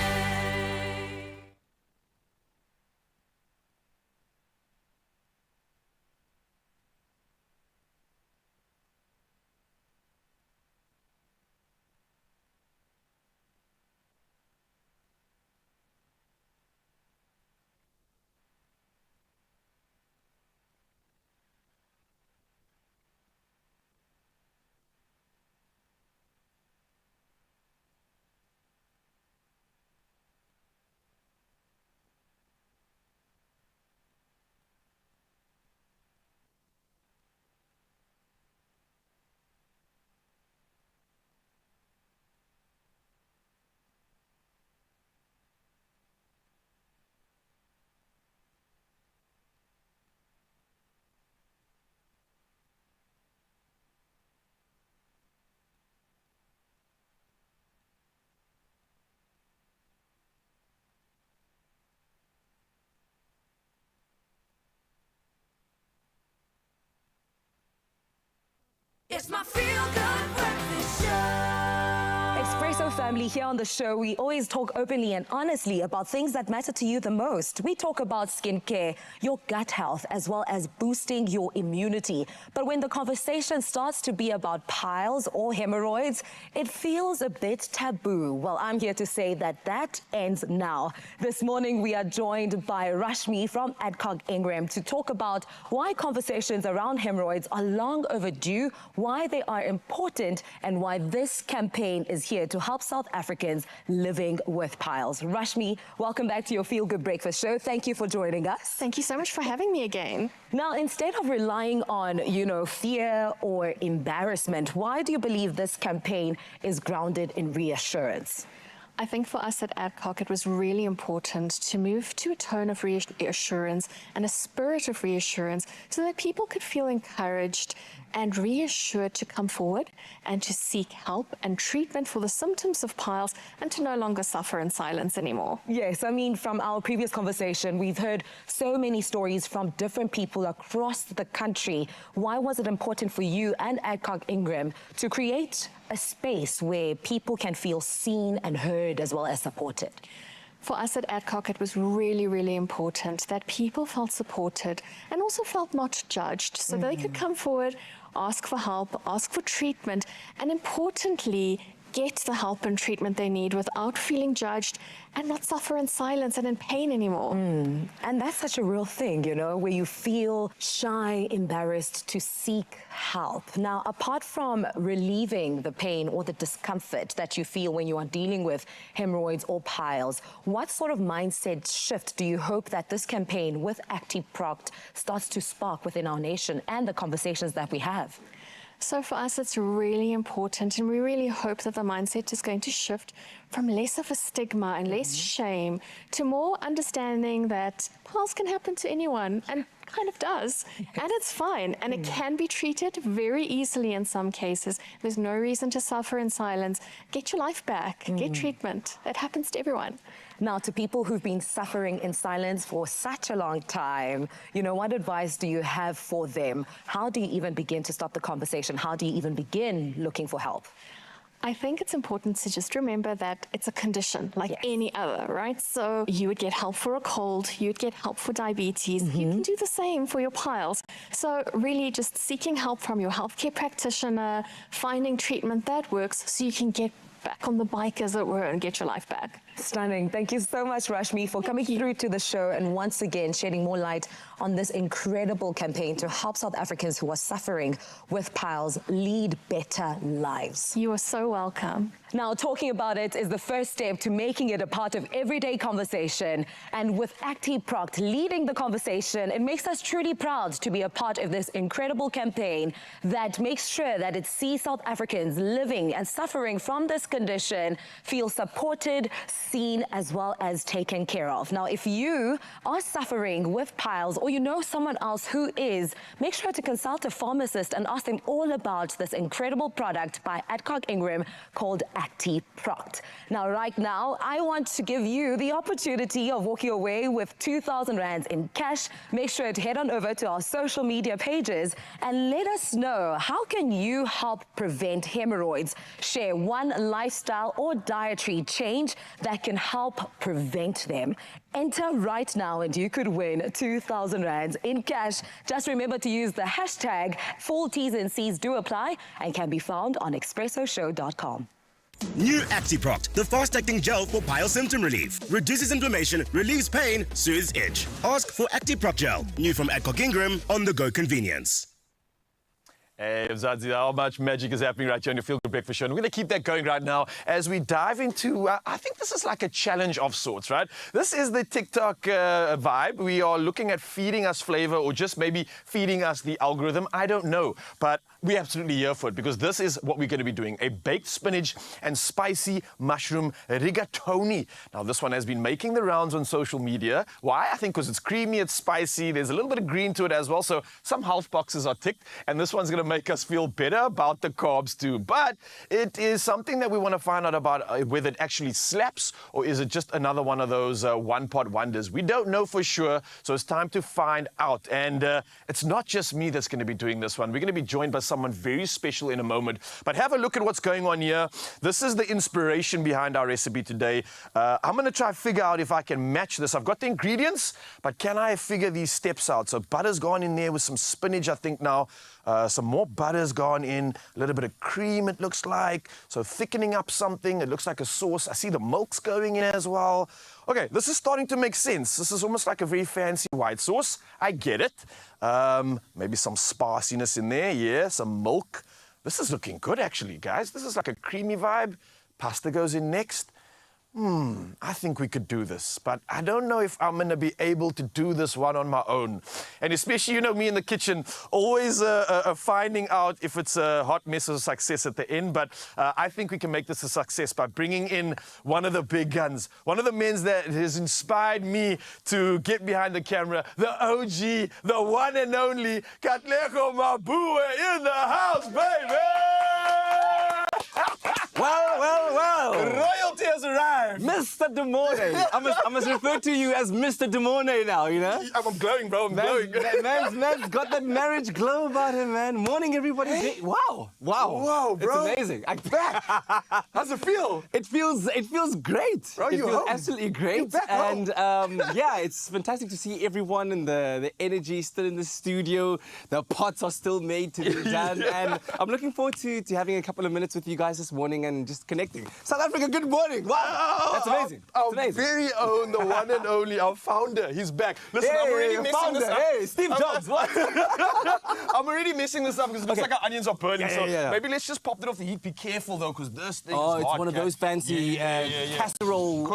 It's my feel-good breakfast show. Expresso family, here on the show, we always talk openly and honestly about things that matter to you the most. We talk about skincare, your gut health, as well as boosting your immunity. But when the conversation starts to be about piles or hemorrhoids, it feels a bit taboo. Well, I'm here to say that that ends now. This morning, we are joined by Rashmi from Adcock Ingram to talk about why conversations around hemorrhoids are long overdue, why they are important, and why this campaign is here to help South Africans living with piles. Rashmi, welcome back to your Feel Good Breakfast show. Thank you for joining us. Thank you so much for having me again. Now, instead of relying on, fear or embarrassment, why do you believe this campaign is grounded in reassurance? I think for us at Adcock, it was really important to move to a tone of reassurance and a spirit of reassurance so that people could feel encouraged and reassured to come forward and to seek help and treatment for the symptoms of piles and to no longer suffer in silence anymore. Yes, I mean, from our previous conversation, we've heard so many stories from different people across the country. Why was it important for you and Adcock Ingram to create a space where people can feel seen and heard as well as supported? For us at Adcock, it was really, really important that people felt supported and also felt not judged, so they could come forward, ask for help, ask for treatment, and importantly, get the help and treatment they need without feeling judged and not suffer in silence and in pain anymore. And that's such a real thing, where you feel shy, embarrassed to seek help. Now, apart from relieving the pain or the discomfort that you feel when you are dealing with hemorrhoids or piles, what sort of mindset shift do you hope that this campaign with ActiProct starts to spark within our nation and the conversations that we have? So for us, it's really important, and we really hope that the mindset is going to shift from less of a stigma and less shame to more understanding that piles can happen to anyone, and kind of does, and it's fine, and it can be treated very easily in some cases. There's no reason to suffer in silence. Get your life back, get treatment. It happens to everyone. Now, to people who've been suffering in silence for such a long time, what advice do you have for them? How do you even begin to start the conversation? How do you even begin looking for help? I think it's important to just remember that it's a condition like any other, right? So you would get help for a cold, you'd get help for diabetes, you can do the same for your piles. So really just seeking help from your healthcare practitioner, finding treatment that works so you can get back on the bike, as it were, and get your life back. Stunning. Thank you so much, Rashmi, for coming through to the show and once again shedding more light on this incredible campaign to help South Africans who are suffering with piles lead better lives. You are so welcome. Now, talking about it is the first step to making it a part of everyday conversation. And with ActiProct leading the conversation, it makes us truly proud to be a part of this incredible campaign that makes sure that it sees South Africans living and suffering from this condition feel supported, seen as well as taken care of. Now, if you are suffering with piles or you know someone else who is, make sure to consult a pharmacist and ask them all about this incredible product by Adcock Ingram called ActiProct. Now, right now, I want to give you the opportunity of walking away with 2,000 rands in cash. Make sure to head on over to our social media pages and let us know, how can you help prevent hemorrhoids? Share one lifestyle or dietary change that can help prevent them. Enter right now and you could win 2,000 rands in cash. Just remember to use the hashtag. Full T's and C's do apply and can be found on expressoshow.com. New ActiProct, the fast-acting gel for pile symptom relief. Reduces inflammation, relieves pain, soothes itch. Ask for ActiProct gel. New from Adcock Ingram, on-the-go convenience. Hey, Mzansi, how much magic is happening right here on your Feel Good Breakfast Show? And we're going to keep that going right now as we dive into, I think this is like a challenge of sorts, right? This is the TikTok vibe. We are looking at feeding us flavor or just maybe feeding us the algorithm. I don't know, but we're absolutely here for it because this is what we're going to be doing. A baked spinach and spicy mushroom rigatoni. Now, this one has been making the rounds on social media. Why? I think because it's creamy, it's spicy, there's a little bit of green to it as well, so some health boxes are ticked, and this one's going to make us feel better about the carbs too. But it is something that we want to find out about whether it actually slaps or is it just another one of those one-pot wonders. We don't know for sure, so it's time to find out. And it's not just me that's going to be doing this one. We're going to be joined by someone very special in a moment. But have a look at what's going on here. This is the inspiration behind our recipe today. I'm going to try to figure out if I can match this. I've got the ingredients, but can I figure these steps out? So butter's gone in there with some spinach, I think now. Some more butter's gone in, a little bit of cream it looks like. So thickening up something, it looks like a sauce. I see the milk's going in as well. Okay, this is starting to make sense. This is almost like a very fancy white sauce. I get it. Maybe some spiciness in there, yeah, some milk. This is looking good actually, guys. This is like a creamy vibe. Pasta goes in next. I think we could do this, but I don't know if I'm going to be able to do this one on my own. And especially, you know, me in the kitchen, always finding out if it's a hot mess or a success at the end. But I think we can make this a success by bringing in one of the big guns, one of the men that has inspired me to get behind the camera, the OG, the one and only Katlego Mabue in the house, baby! Well. Royalty has arrived. Mr. Demone. I must refer to you as Mr. Demone now, you know? I'm glowing, bro. I'm glowing. Man's got that marriage glow about him, man. Morning, everybody. Hey. Wow, bro. It's amazing. I'm back. How's it feel? It feels great. Bro, it feels home. absolutely great. You're back and yeah, it's fantastic to see everyone and the energy still in the studio. The pots are still made to be done. And I'm looking forward to having a couple of minutes with you guys this morning and just connecting. South Africa, good morning. Wow. That's amazing. Our very own, the one and only, our founder. He's back. Listen, I'm already messing this up. Hey, Steve Jobs. What? I'm already messing this up because it looks like our onions are burning. Maybe let's just pop it off the heat. Be careful though, because this thing is hot. Oh, it's one of those fancy casserole.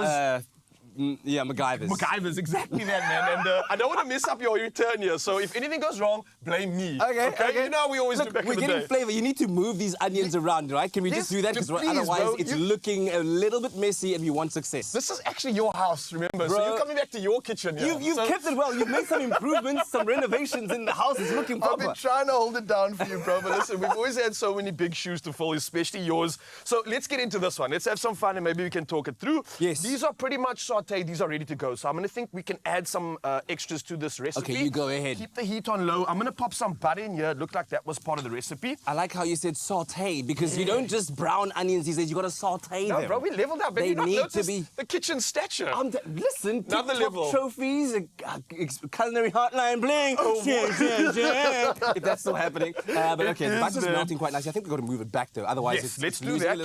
MacGyvers. MacGyvers, exactly that, man. And I don't want to mess up your return here. So if anything goes wrong, blame me. Okay. You know how we always do back in the day. We're getting flavor. You need to move these onions around, right? Can we just do that? Because otherwise it's looking a little bit messy and we want success. This is actually your house, remember? Bro, so you're coming back to your kitchen here. You've kept it well. You've made some improvements, some renovations in the house. It's looking proper. I've been trying to hold it down for you, bro. But listen, we've always had so many big shoes to fill, especially yours. So let's get into this one. Let's have some fun and maybe we can talk it through. Yes. These are pretty much sauteed. These are ready to go. So I'm going to think we can add some extras to this recipe. Okay, you go ahead. Keep the heat on low. I'm going to pop some butter in here. It looked like that was part of the recipe. I like how you said saute because you don't just brown onions these days. You got to saute them. No, bro, we leveled up. They need to be the kitchen stature. Listen, another level. Trophies, culinary hotline bling. If that's still happening. But okay, the butter's melting quite nicely. I think we've got to move it back though. Otherwise, let's do that.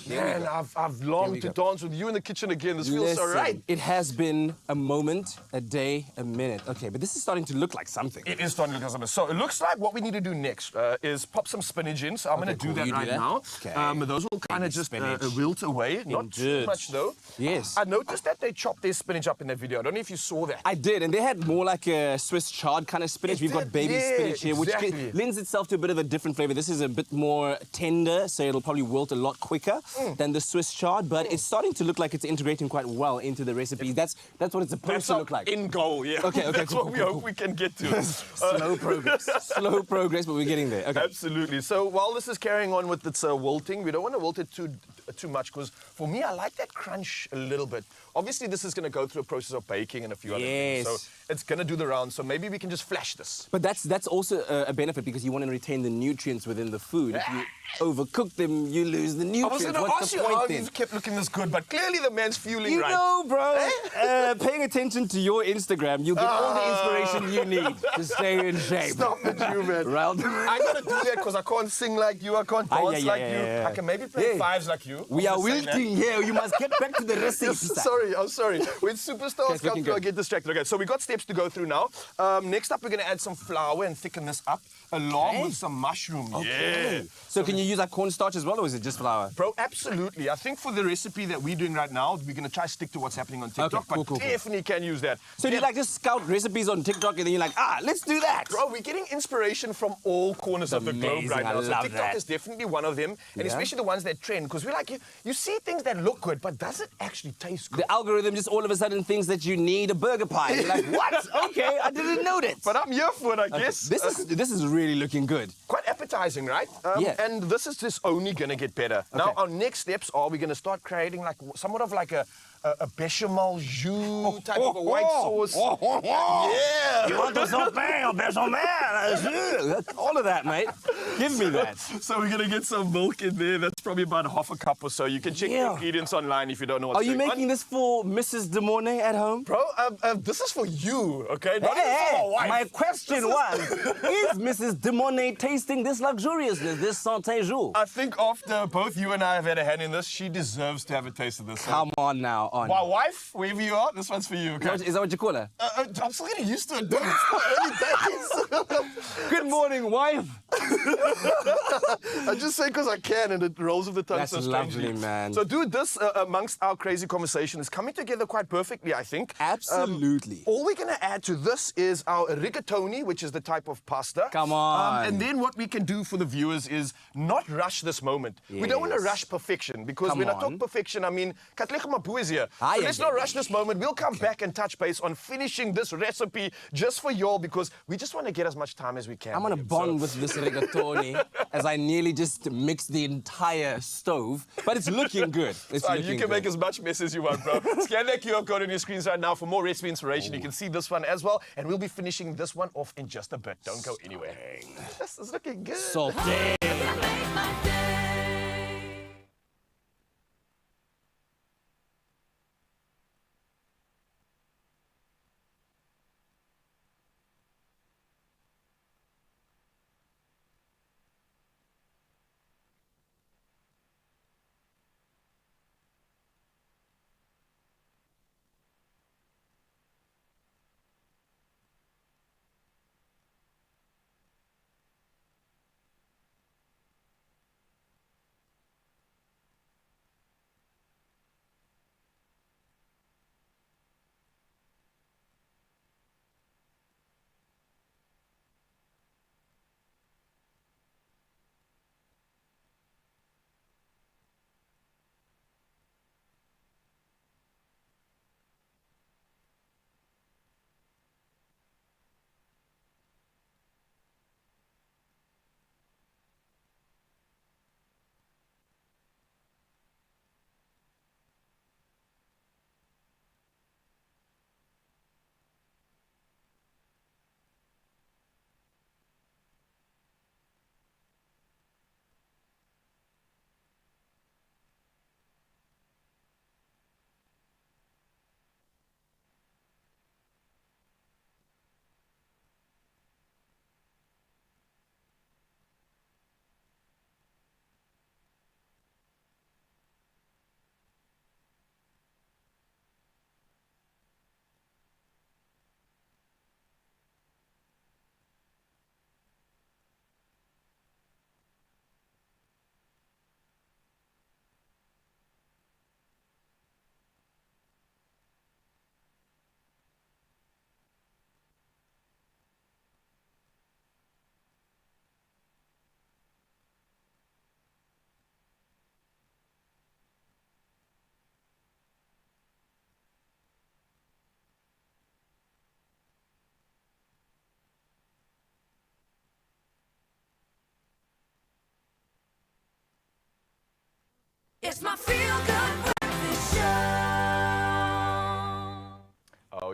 Man, I've longed to dance with you in the kitchen again. This feels so right. It has been a moment, a day, a minute. Okay, but this is starting to look like something. It is starting to look like something. So it looks like what we need to do next is pop some spinach in. So I'm going to do cool. that You do right that? now. Okay. Those will kind of just wilt away. Not too much though. Yes. I noticed that they chopped their spinach up in that video. I don't know if you saw that. I did, and they had more like a Swiss chard kind of spinach. We've got baby spinach here, which lends itself to a bit of a different flavor. This is a bit more tender, so it'll probably wilt a lot quicker than the Swiss chard, but it's starting to look like it's integrating quite well into the recipe. That's what it's supposed to look like. In goal, yeah. Okay, That's cool, what we cool, hope cool. we can get to. Slow progress. Slow progress, but we're getting there. Okay. Absolutely. So while this is carrying on with its wilting, we don't want to wilt it too much because for me, I like that crunch a little bit. Obviously, this is going to go through a process of baking and a few other things. So it's going to do the round. So maybe we can just flash this. But that's also a benefit because you want to retain the nutrients within the food. If you overcook them, you lose the nutrients. I was going to What's ask the you point how then? you kept looking this good, but clearly the man's fueling right. You know, bro, paying attention to your Instagram, you'll get all the inspiration you need to stay in shape. Stop it, you man. I got to do that because I can't sing like you, I can't dance like you. I can maybe play fives like you. We are wilting here. You must get back to the recipe. I'm sorry. When superstars come through, I get distracted. Okay, so we got steps to go through now. Next up, we're going to add some flour and thicken this up along with some mushroom. Okay. Yeah. So can you use like cornstarch as well, or is it just flour? Bro, absolutely. I think for the recipe that we're doing right now, we're going to try to stick to what's happening on TikTok, Okay, but definitely can use that. So do you like just scout recipes on TikTok and then you're like, let's do that? Bro, we're getting inspiration from all corners of the globe right now. So TikTok is definitely one of them, and especially the ones that trend, because we're like, you see things that look good, but does it actually taste good? The algorithm just all of a sudden thinks that you need a burger pie. You're like, what? Okay, I didn't know that. But I'm here for it, I guess. This is really looking good. Quite appetizing, right? And this is just only going to get better. Now, our next steps are we're going to start creating like somewhat of like a bechamel jus type of a white sauce. Yeah! You want some bechamel? All of that, mate. Give me that. So we're going to get some milk in there. That's probably about half a cup or so. You can check the ingredients online if you don't know what's Are you going making this for Mrs. De Mornay at home? Bro, this is for you, okay? Not even for my wife. My question was, is Mrs. De Mornay tasting this luxuriousness, this santé jour? I think after both you and I have had a hand in this, she deserves to have a taste of this. Come on now. My wife, wherever you are, this one's for you, okay? Is that what you call her? I'm still getting used to it, dude. It's still early days. Good morning, wife. I just say because I can, and it rolls off the tongue That's so strangely. lovely, man. So, dude, this, amongst our crazy conversation, is coming together quite perfectly, I think. Absolutely. All we're going to add to this is our rigatoni, which is the type of pasta. Come on. And then what we can do for the viewers is not rush this moment. We don't want to rush perfection, because when I talk perfection, I mean, Katlego Mapu is here. So let's not rush this moment. We'll come back and touch base on finishing this recipe just for y'all, because we just want to get as much time as we can. I'm going to bond with this rigatoni as I nearly just mixed the entire stove. But it's looking good. You can make as much mess as you want, bro. Scan that QR code on your screens right now for more recipe inspiration. You can see this one as well. And we'll be finishing this one off in just a bit. Don't go anywhere. This is looking good. Salty.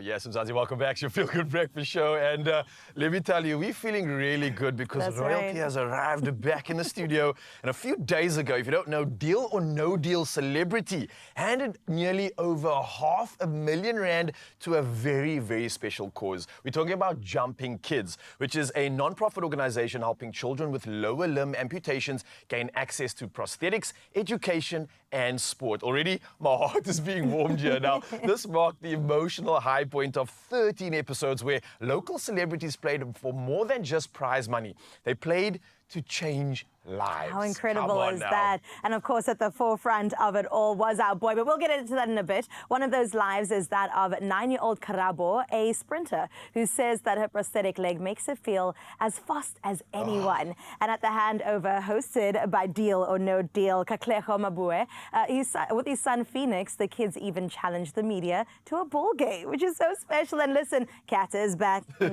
yes, Mzazi, welcome back to your Feel Good Breakfast Show. And let me tell you, we're feeling really good because That's royalty right. has arrived back in the studio. And a few days ago, if you don't know, Deal or No Deal Celebrity handed nearly over R500,000 to a very, very special cause. We're talking about Jumping Kids, which is a non-profit organization helping children with lower limb amputations gain access to prosthetics, education, and sport. Already, my heart is being warmed here. Now, this marked the emotional high point of 13 episodes where local celebrities played for more than just prize money. They played to change lives. How incredible Come on is now. that? And of course, at the forefront of it all was our boy, but we'll get into that in a bit. One of those lives is that of 9-year-old Karabo, a sprinter, who says that her prosthetic leg makes her feel as fast as anyone. And at the handover hosted by Deal or No Deal, Kakleho Mabue, with his son Phoenix, the kids even challenged the media to a ball game, which is so special. And listen, Kat is back. Kat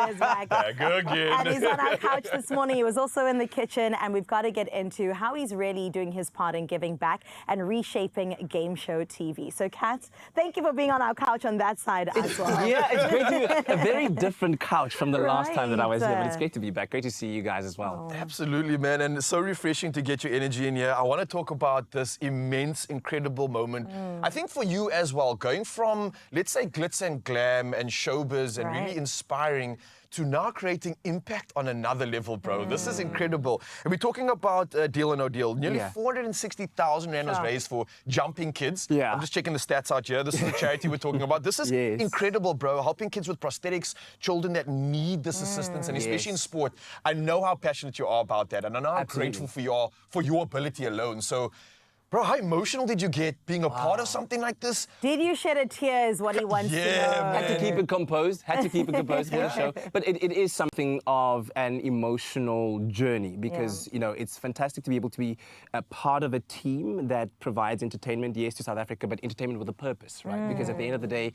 is back. Back again. And he's on our couch this morning. He was also in the kitchen, and we've got to get into how he's really doing his part in giving back and reshaping game show TV. So, Kat, thank you for being on our couch on that side as well. Yeah, it's great to be a very different couch from the last time that I was here, but it's Right. great to be back. Great to see you guys as well. Absolutely, man, and it's so refreshing to get your energy in here. I want to talk about this immense, incredible moment. I think for you as well, going from, let's say, glitz and glam and showbiz and really Right. inspiring to now creating impact on another level, bro. This is incredible. And we're talking about Deal or No Deal. Nearly 460,000 Rand was Sure. raised for Jumping Kids. Yeah. I'm just checking the stats out here. This is the charity we're talking about. This is Yes. incredible, bro. Helping kids with prosthetics, children that need this assistance, and especially in sport. I know how passionate you are about that, and I know how Absolutely. grateful for your ability alone. So, bro, how emotional did you get being a part of something like this? Did you shed a tear is what he wants to know. Had to keep it composed. Had to keep it composed for the show. But it is something of an emotional journey because, you know, it's fantastic to be able to be a part of a team that provides entertainment, yes, to South Africa, but entertainment with a purpose, right? Because at the end of the day,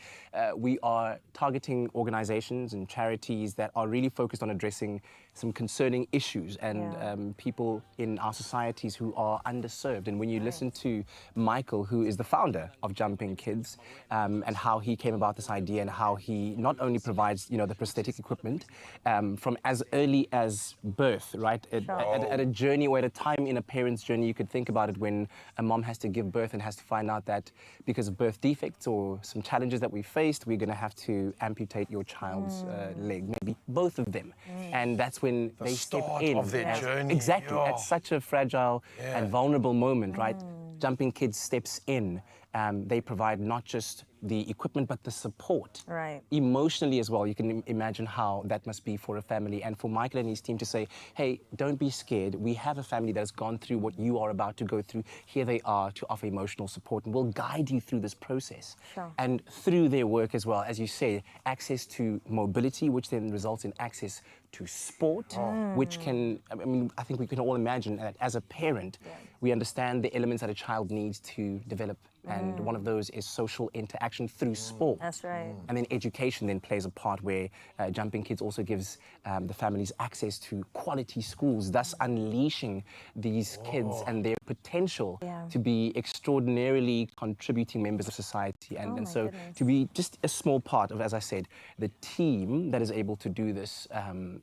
we are targeting organizations and charities that are really focused on addressing some concerning issues and people in our societies who are underserved. And when you listen to Michael, who is the founder of Jumping Kids, and how he came about this idea and how he not only provides, you know, the prosthetic equipment from as early as birth, right? At a journey or at a time in a parent's journey, you could think about it when a mom has to give birth and has to find out that because of birth defects or some challenges that we faced, we're going to have to amputate your child's leg, maybe both of them. And that's when they step start in. of their journey. Exactly. Yeah. At such a fragile and vulnerable moment, right? Jumping Kids steps in. They provide not just the equipment, but the support. Right. Emotionally as well. You can imagine how that must be for a family. And for Michael and his team to say, hey, don't be scared. We have a family that has gone through what you are about to go through. Here they are to offer emotional support, and we'll guide you through this process. Sure. And through their work as well, as you say, access to mobility, which then results in access to sport, which can, I mean, I think we can all imagine that as a parent, we understand the elements that a child needs to develop. And one of those is social interaction through sport. That's right. And then education then plays a part where Jumping Kids also gives the families access to quality schools, thus unleashing these kids and their potential to be extraordinarily contributing members of society. And so to be just a small part of, as I said, the team that is able to do this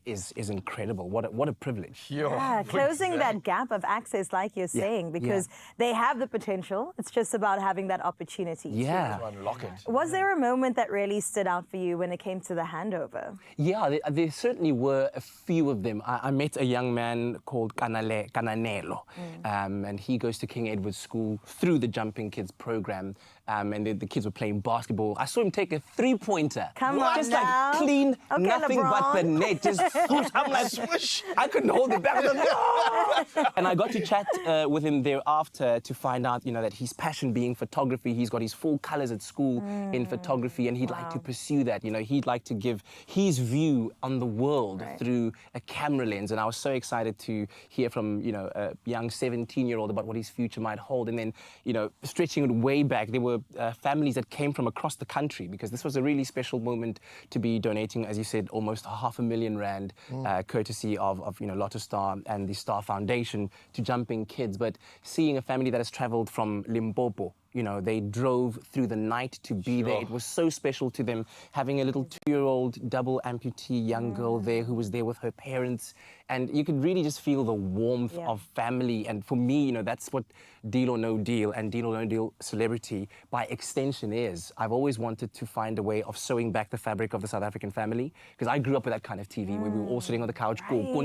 is incredible. What a privilege. Yeah, closing that gap of access, like you're saying, because they have the potential. It's just about having that opportunity. Yeah. To unlock it. Was there a moment that really stood out for you when it came to the handover? Yeah, there certainly were a few of them. I met a young man called Kananelo, and he goes to King Edward's School through the Jumping Kids program, and the kids were playing basketball. I saw him take a three-pointer. Come on just now. like clean, Okay, nothing but the LeBron. net. Just swoosh. I'm like, swish. I couldn't hold it back. I was like, no! And I got to chat with him thereafter to find out, you know, that his passion being photography, he's got his full colors at school in photography, and he'd like to pursue that. You know, he'd like to give his view on the world through a camera lens. And I was so excited to hear from, you know, a young 17-year-old about what his future might hold. And then, you know, stretching it way back, there were families that came from across the country, because this was a really special moment to be donating, as you said, almost R500,000 courtesy of you know, Lotto Star and the Star Foundation to Jumping Kids. But seeing a family that has traveled from Limpopo they drove through the night to be there. It was so special to them, having a little 2-year-old double amputee young girl there who was there with her parents. And you could really just feel the warmth of family. And for me, that's what Deal or No Deal and Deal or No Deal Celebrity by extension is. I've always wanted to find a way of sewing back the fabric of the South African family, because I grew up with that kind of TV where we were all sitting on the couch, and we were all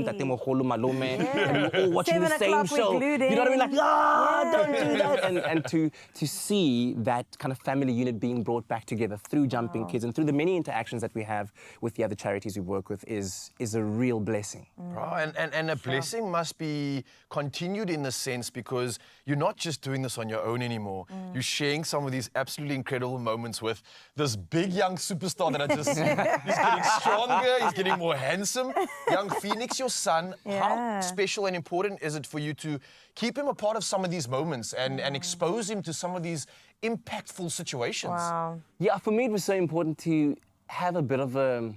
watching the same show. You know what I mean? Like, don't do that. And to see that kind of family unit being brought back together through Jumping Kids and through the many interactions that we have with the other charities we work with is a real blessing. And a blessing must be continued in the sense, because you're not just doing this on your own anymore. You're sharing some of these absolutely incredible moments with this big young superstar that he's getting stronger, he's getting more handsome. Young Phoenix, your son, how special and important is it for you to keep him a part of some of these moments and expose him to some of these impactful situations? Wow. Yeah, for me it was so important to have a bit of a,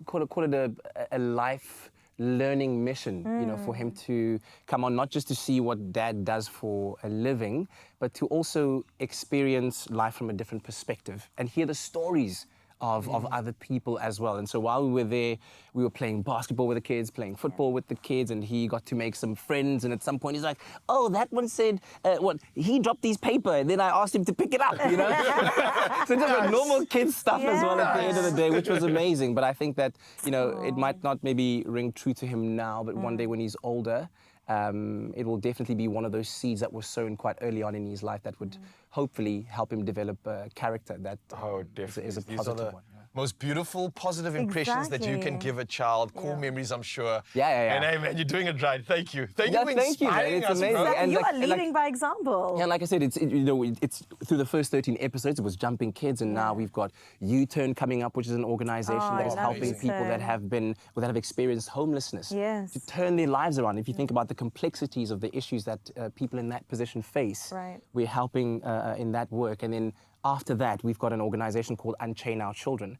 call it a life learning mission, for him to come on, not just to see what Dad does for a living, but to also experience life from a different perspective and hear the stories of other people as well. And so while we were there, we were playing basketball with the kids, playing football with the kids, and he got to make some friends. And at some point he's like, oh, that one said, he dropped his paper, and then I asked him to pick it up, So just like normal kid stuff as well at the end of the day, which was amazing. But I think that, it might not maybe ring true to him now, but one day when he's older, it will definitely be one of those seeds that was sown quite early on in his life that would hopefully help him develop a character that is a positive one. Most beautiful, positive impressions that you can give a child. Cool memories, I'm sure. Yeah. And hey, man, you're doing it right. Thank you. Thank you for thank you, man. inspiring It's us, amazing. bro. And You are leading by example. Yeah, like I said, it's through the first 13 episodes, it was Jumping Kids, and now we've got U-Turn coming up, which is an organization that is helping people that have experienced homelessness to turn their lives around. If you think about the complexities of the issues that people in that position face, we're helping in that work. And then after that, we've got an organization called Unchain Our Children,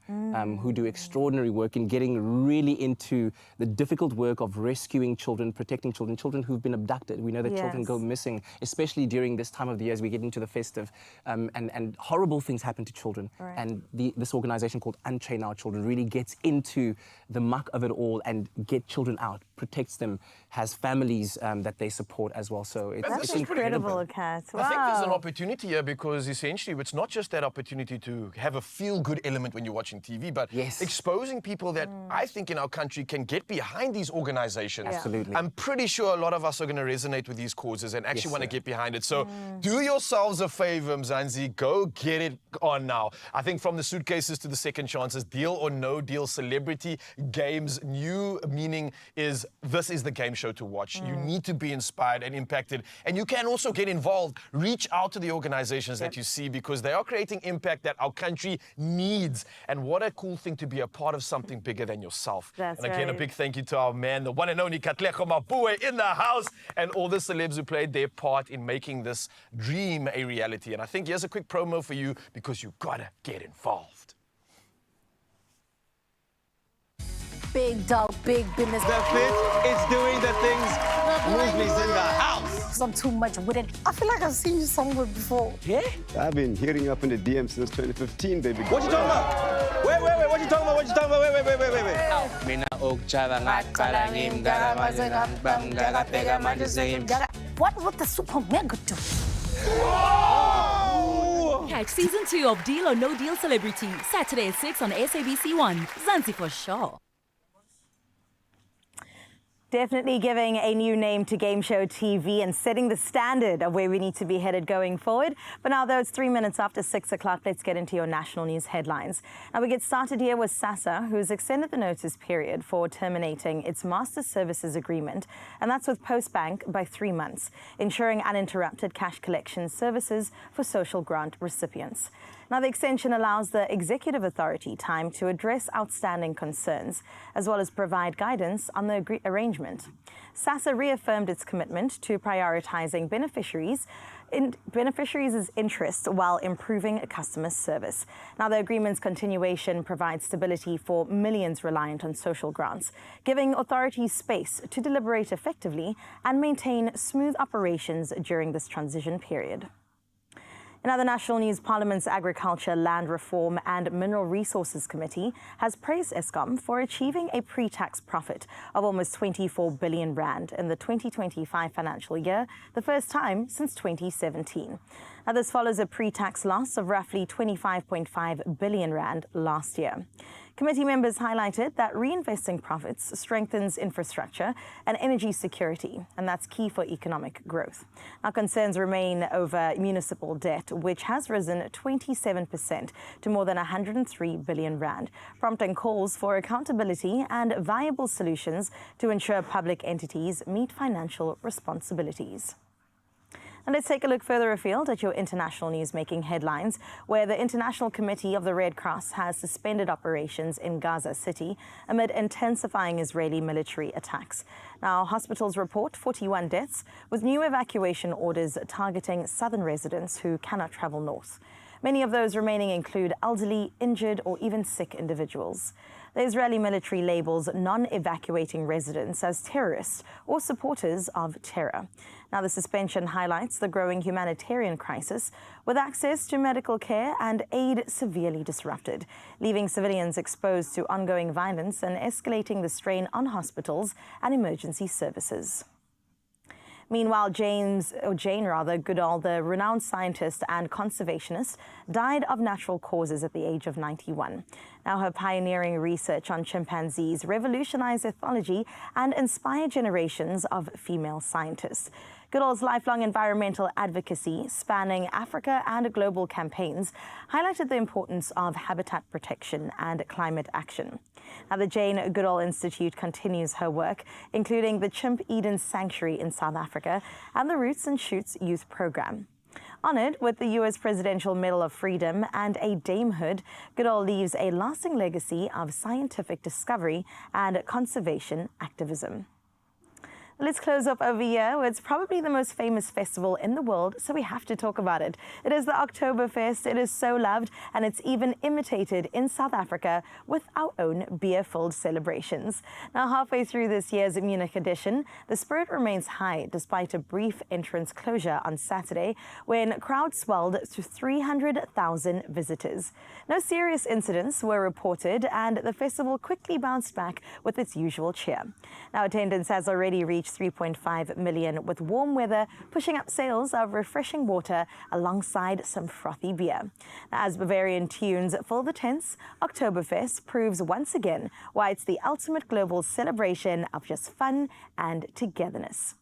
who do extraordinary work in getting really into the difficult work of rescuing children, protecting children who've been abducted. We know that children go missing, especially during this time of the year as we get into the festive, and horrible things happen to children. And this organization called Unchain Our Children really gets into the muck of it all and get children out, protects them, has families that they support as well. So it's incredible, Kat. Wow. I think there's an opportunity here, because essentially it's not just that opportunity to have a feel-good element when you're watching TV, but exposing people that I think in our country can get behind these organizations. Absolutely. I'm pretty sure a lot of us are going to resonate with these causes and actually want to get behind it. So do yourselves a favor, Mzansi. Go get it on now. I think from the suitcases to the second chances, Deal or No Deal Celebrity Games, new meaning is this is the game show to watch. You need to be inspired and impacted. And you can also get involved. Reach out to the organizations that you see, because they are creating impact that our country needs. And what a cool thing to be a part of something bigger than yourself. That's and again, right. a big thank you to our man, the one and only Katlego Mapue in the house, and all the celebs who played their part in making this dream a reality. And I think here's a quick promo for you, because you gotta get involved. Big dog, big business. The fit is doing the things. Movies in the house. I'm too much with it. I feel like I've seen you somewhere before. Yeah? I've been hitting you up in the DM since 2015, baby. What you talking about? Wait, what you talking about? What you talking about? Wait. Mina ukjaba ngaqala ngimdala manje ngibamdala bheka manje sengim. What would the super mega do? Catch season 2 of Deal or No Deal Celebrity, Saturday at 6 on SABC1. Zanzi for sure. Definitely giving a new name to game show TV and setting the standard of where we need to be headed going forward. But now, though, it's 3 minutes after 6 o'clock, let's get into your national news headlines. Now, we get started here with SASSA, who has extended the notice period for terminating its master services agreement, and that's with Postbank by 3 months, ensuring uninterrupted cash collection services for social grant recipients. Now, the extension allows the executive authority time to address outstanding concerns, as well as provide guidance on the arrangement. SASSA reaffirmed its commitment to prioritizing beneficiaries' interests while improving customer service. Now, the agreement's continuation provides stability for millions reliant on social grants, giving authorities space to deliberate effectively and maintain smooth operations during this transition period. In other national news, Parliament's Agriculture, Land Reform and Mineral Resources Committee has praised Eskom for achieving a pre-tax profit of almost 24 billion rand in the 2025 financial year, the first time since 2017. Now, this follows a pre-tax loss of roughly 25.5 billion rand last year. Committee members highlighted that reinvesting profits strengthens infrastructure and energy security, and that's key for economic growth. Now, concerns remain over municipal debt, which has risen 27% to more than 103 billion rand, prompting calls for accountability and viable solutions to ensure public entities meet financial responsibilities. And let's take a look further afield at your international news making headlines, where the International Committee of the Red Cross has suspended operations in Gaza City amid intensifying Israeli military attacks. Now, hospitals report 41 deaths, with new evacuation orders targeting southern residents who cannot travel north. Many of those remaining include elderly, injured, or even sick individuals. The Israeli military labels non-evacuating residents as terrorists or supporters of terror. Now, the suspension highlights the growing humanitarian crisis, with access to medical care and aid severely disrupted, leaving civilians exposed to ongoing violence and escalating the strain on hospitals and emergency services. Meanwhile, Jane Goodall, the renowned scientist and conservationist, died of natural causes at the age of 91. Now, her pioneering research on chimpanzees revolutionized ethology and inspired generations of female scientists. Goodall's lifelong environmental advocacy, spanning Africa and global campaigns, highlighted the importance of habitat protection and climate action. Now, the Jane Goodall Institute continues her work, including the Chimp Eden Sanctuary in South Africa and the Roots and Shoots Youth Program. Honored with the U.S. Presidential Medal of Freedom and a damehood, Goodall leaves a lasting legacy of scientific discovery and conservation activism. Let's close up over here. It's probably the most famous festival in the world, so we have to talk about it. It is the Oktoberfest. It is so loved, and it's even imitated in South Africa with our own beer-filled celebrations. Now, halfway through this year's Munich edition, the spirit remains high despite a brief entrance closure on Saturday when crowds swelled to 300,000 visitors. No serious incidents were reported, and the festival quickly bounced back with its usual cheer. Now, attendance has already reached 3.5 million, with warm weather pushing up sales of refreshing water alongside some frothy beer. Now, as Bavarian tunes fill the tents, Oktoberfest proves once again why it's the ultimate global celebration of just fun and togetherness.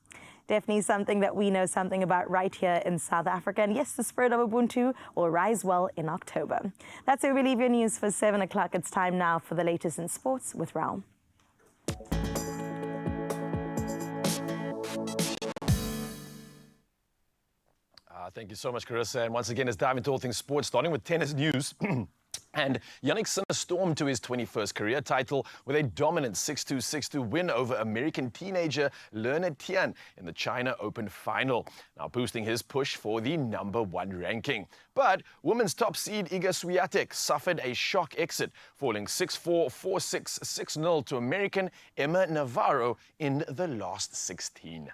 Definitely something that we know something about right here in South Africa. And yes, the spirit of Ubuntu will rise well in October. That's where we leave your news for 7 o'clock. It's time now for the latest in sports with Raul. Thank you so much, Carissa. And once again, it's time into all things sports, starting with tennis news. And Jannik Sinner stormed to his 21st career title with a dominant 6-2, 6-2 win over American teenager Leonard Tian in the China Open final, now boosting his push for the #1 ranking. But women's top seed Iga Swiatek suffered a shock exit, falling 6-4, 4-6, 6-0 to American Emma Navarro in the last 16.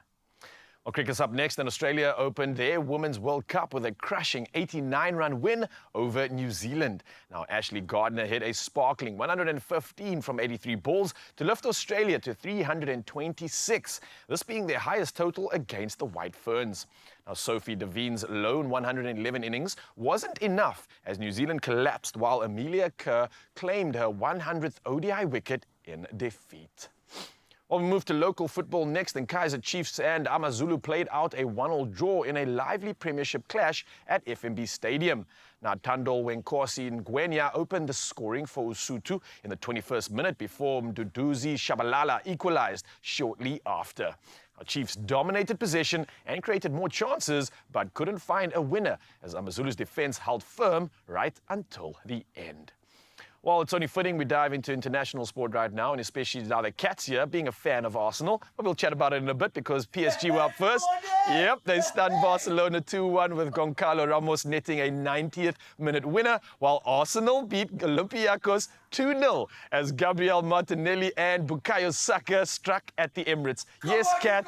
Well, cricket's up next, and Australia opened their Women's World Cup with a crushing 89-run win over New Zealand. Now, Ashley Gardner hit a sparkling 115 from 83 balls to lift Australia to 326, this being their highest total against the White Ferns. Now, Sophie Devine's lone 111 innings wasn't enough as New Zealand collapsed while Amelia Kerr claimed her 100th ODI wicket in defeat. Well, we move to local football next, and Kaizer Chiefs and AmaZulu played out a 1-1 draw in a lively premiership clash at FNB Stadium. Now, Tandol Wenkosi Ngwenya opened the scoring for Usutu in the 21st minute before Mduduzi Shabalala equalized shortly after. Our Chiefs dominated possession and created more chances, but couldn't find a winner as AmaZulu's defense held firm right until the end. Well, it's only fitting we dive into international sport right now, and especially now that Kat's here, being a fan of Arsenal. But we'll chat about it in a bit because PSG were up first. Yep, they stunned Barcelona 2-1 with Goncalo Ramos netting a 90th minute winner, while Arsenal beat Olympiacos 2-0 as Gabriel Martinelli and Bukayo Saka struck at the Emirates. Yes, Kat.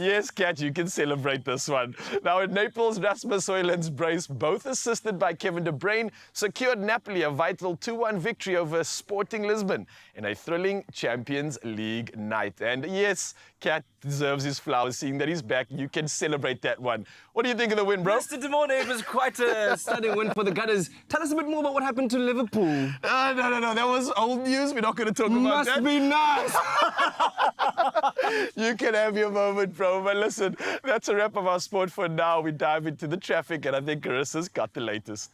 Yes, Kat, you can celebrate this one. Now in Naples, Rasmus Højlund's brace, both assisted by Kevin De Bruyne, secured Napoli a vital 2-1 victory over Sporting Lisbon in a thrilling Champions League night. And yes, Kat deserves his flowers, seeing that he's back. You can celebrate that one. What do you think of the win, bro? Mr. Demone, it was quite a stunning win for the Gunners. Tell us a bit more about what happened to Liverpool. No. That was old news. We're not going to talk about that. Must be nice. You can have your moment, bro. But listen, that's a wrap of our sport for now. We dive into the traffic, and I think Carissa's got the latest.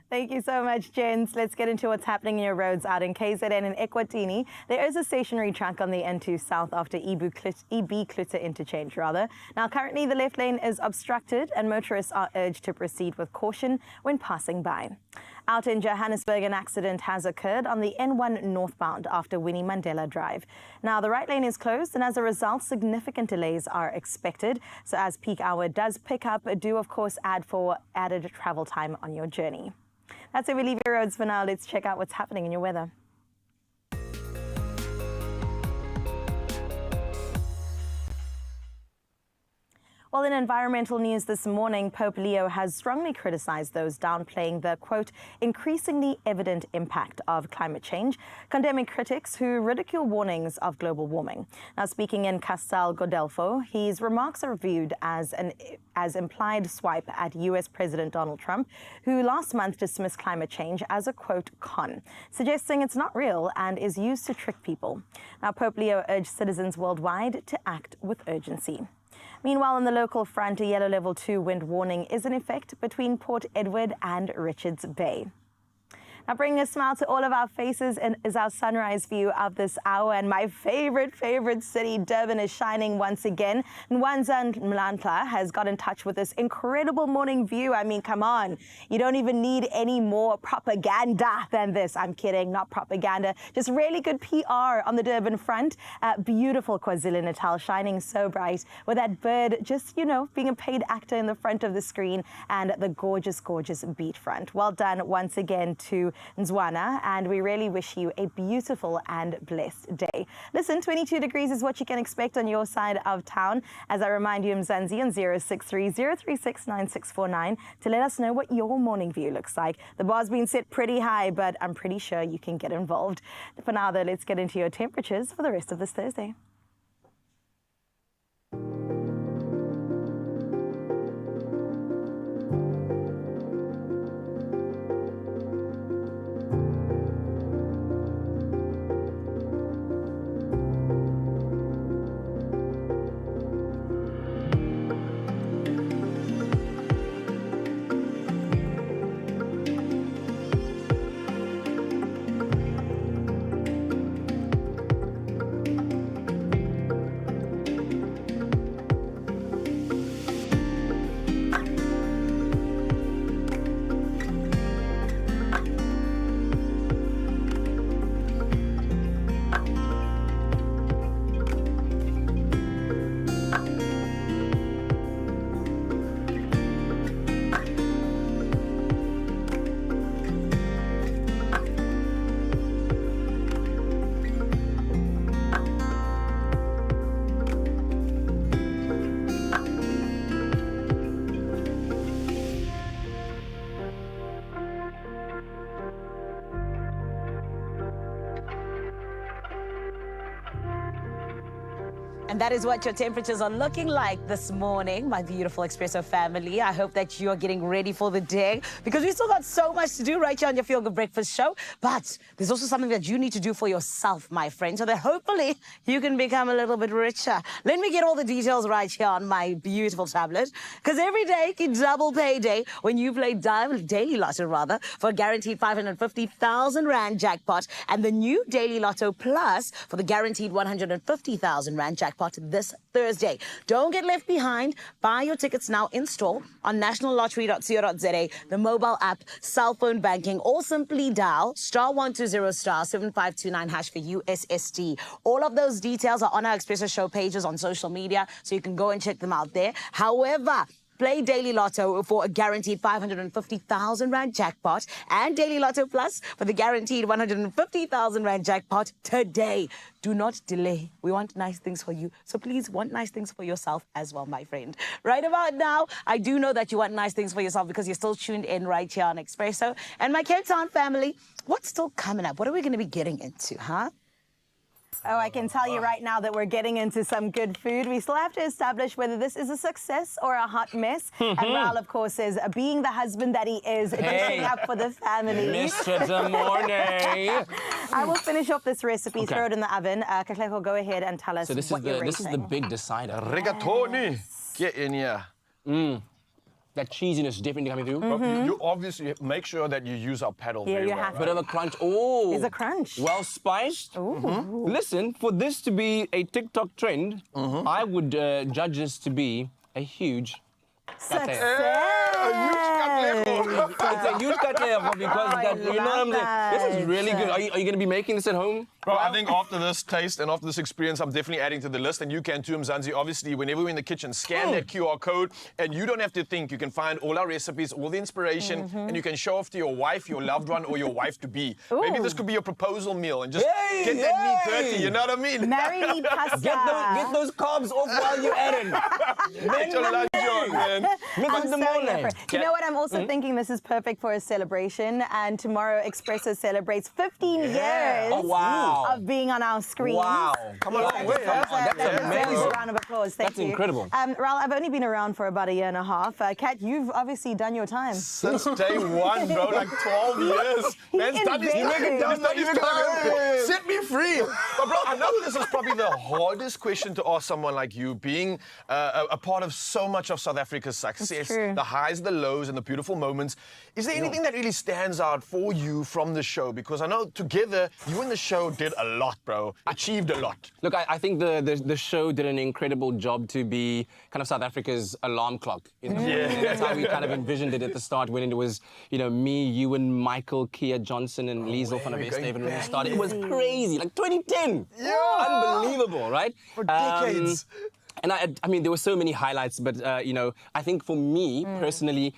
Thank you so much, gents. Let's get into what's happening in your roads out in KZN and Ekwatini. There is a stationary track on the N2 South after EB Klutter interchange, rather. Now, currently, the left lane is obstructed and motorists are urged to proceed with caution when passing by. Out in Johannesburg, an accident has occurred on the N1 northbound after Winnie Mandela Drive. Now, the right lane is closed, and as a result, significant delays are expected. So as peak hour does pick up, do, of course, add for added travel time on your journey. That's it. We leave your roads for now. Let's check out what's happening in your weather. Well, in environmental news this morning, Pope Leo has strongly criticized those downplaying the, quote, increasingly evident impact of climate change, condemning critics who ridicule warnings of global warming. Now, speaking in Castel Gandolfo, his remarks are viewed as implied swipe at U.S. President Donald Trump, who last month dismissed climate change as a, quote, con, suggesting it's not real and is used to trick people. Now, Pope Leo urged citizens worldwide to act with urgency. Meanwhile, on the local front, a yellow level 2 wind warning is in effect between Port Edward and Richards Bay. Now, bringing a smile to all of our faces is our sunrise view of this hour. And my favorite city, Durban, is shining once again. Nwanza Mlantla has got in touch with this incredible morning view. I mean, come on. You don't even need any more propaganda than this. I'm kidding, not propaganda. Just really good PR on the Durban front. Beautiful KwaZulu-Natal, shining so bright with that bird just, you know, being a paid actor in the front of the screen and the gorgeous, gorgeous beachfront. Well done once again to Nzwana, and we really wish you a beautiful and blessed day. Listen, 22 degrees is what you can expect on your side of town. As I remind you, Mzansi on 063-036-9649 to let us know what your morning view looks like. The bar's been set pretty high, but I'm pretty sure you can get involved. For now, though, let's get into your temperatures for the rest of this Thursday. And that is what your temperatures are looking like this morning, my beautiful Expresso family. I hope that you are getting ready for the day because we still got so much to do right here on your Feel Good Breakfast show. But there's also something that you need to do for yourself, my friend, so that hopefully you can become a little bit richer. Let me get all the details right here on my beautiful tablet, because every day is double payday when you play Daily Lotto, rather, for a guaranteed 550,000 Rand jackpot, and the new Daily Lotto Plus for the guaranteed 150,000 Rand jackpot this Thursday. Don't get left behind. Buy your tickets now in store on nationallottery.co.za, the mobile app, cell phone banking, or simply dial *120*7529# for USSD. All of those details are on our Expresso show pages on social media, so you can go and check them out there. However, Play Daily Lotto for a guaranteed 550,000 Rand jackpot and Daily Lotto Plus for the guaranteed 150,000 Rand jackpot today. Do not delay. We want nice things for you. So please want nice things for yourself as well, my friend. Right about now, I do know that you want nice things for yourself because you're still tuned in right here on Expresso. And my Cape Town family, what's still coming up? What are we going to be getting into, huh? Oh, I can tell you right now that we're getting into some good food. We still have to establish whether this is a success or a hot mess. And Raul, of course, is being the husband that he is, dishing up for the family. Mr. Demorne. I will finish off this recipe, Okay. throw it in the oven. Katlego, go ahead and tell us So this what you're is the rating. big decider. Rigatoni. Get in here. That cheesiness definitely coming through. You obviously make sure that you use our paddle Yeah, very you well. have Bit of a crunch. Oh, There's a crunch. well spiced. Ooh. Listen, for this to be a TikTok trend, I would judge this to be a huge It's a huge katlego because that, you know what I'm saying? This is really good. Are you going to be making this at home? Bro, I think after this taste and after this experience, I'm definitely adding to the list, and you can too, Mzansi. Obviously, whenever we're in the kitchen, scan that QR code, and you don't have to think. You can find all our recipes, all the inspiration, and you can show off to your wife, your loved one, or your wife-to-be. Maybe this could be your proposal meal, and just get that meat dirty, you know what I mean? Marry me pasta. Get those carbs off while you're at it. Get your lunch on, man. I'm so here for it. You know what? I'm also thinking this is perfect for a celebration, and tomorrow Expresso celebrates 15 years Oh, wow. of being on our screen. Wow. Come on, wait. That's amazing. A round of applause. Thank That's you. incredible. Raul, I've only been around for about a year and a half. Kat, you've obviously done your time. Since day one, bro, like 12 years. Man's done his time. Set me free. But bro, I know this is probably the hardest question to ask someone like you, being a part of so much of South Africa's success, true. the highs, the lows, and the beautiful moments. Is there anything that really stands out for you from the show? Because I know together, you and the show did a lot, bro. Achieved a lot. Look, I think the show did an incredible job to be kind of South Africa's alarm clock. You know? That's how we kind of envisioned it at the start when it was, you know, me, you and Michael, Kia Johnson and Liesl van der Westhaven when we started. It was crazy, like 2010. Yeah. Unbelievable, right? For decades. And I mean, there were so many highlights, but, you know, I think for me personally,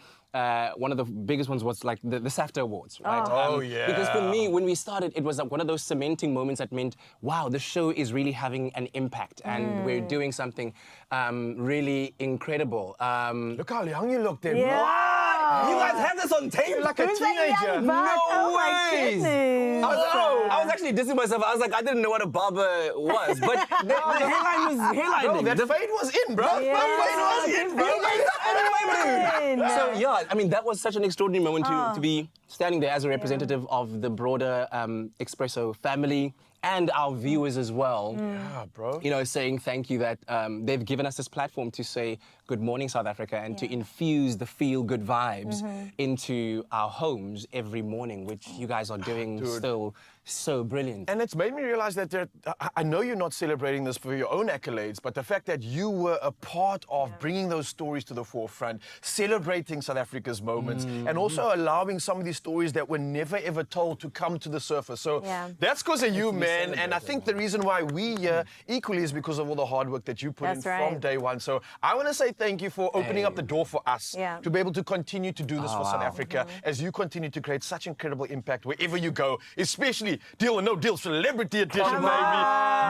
one of the biggest ones was like the SAFTA Awards, right? Oh, yeah. Because for me, when we started, it was like one of those cementing moments that meant, wow, the show is really having an impact and we're doing something really incredible. Look how young you look then, Yeah. bro. You guys have this on tape? Like a Who's that teenager. young buck? No Oh my ways. goodness. I was actually dissing myself. I was like, I didn't know what a barber was, but the hairline was hairlining. Bro, that fade was in, bro. Yeah. That fade was in, bro. So yeah, I mean that was such an extraordinary moment to be standing there as a representative of the broader Expresso family and our viewers as well. Yeah, bro. You know, saying thank you that they've given us this platform to say good morning South Africa and to infuse the feel-good vibes into our homes every morning, which you guys are doing still so brilliant. And it's made me realize that I know you're not celebrating this for your own accolades, but the fact that you were a part of bringing those stories to the forefront, celebrating South Africa's moments, and also allowing some of these stories that were never ever told to come to the surface. So that's because of you, man. And I think the reason why we here equally is because of all the hard work that you put in from day one. So I want to say thank you for opening up the door for us to be able to continue to do this for South Africa as you continue to create such incredible impact wherever you go, especially Deal or No Deal Celebrity Edition, baby.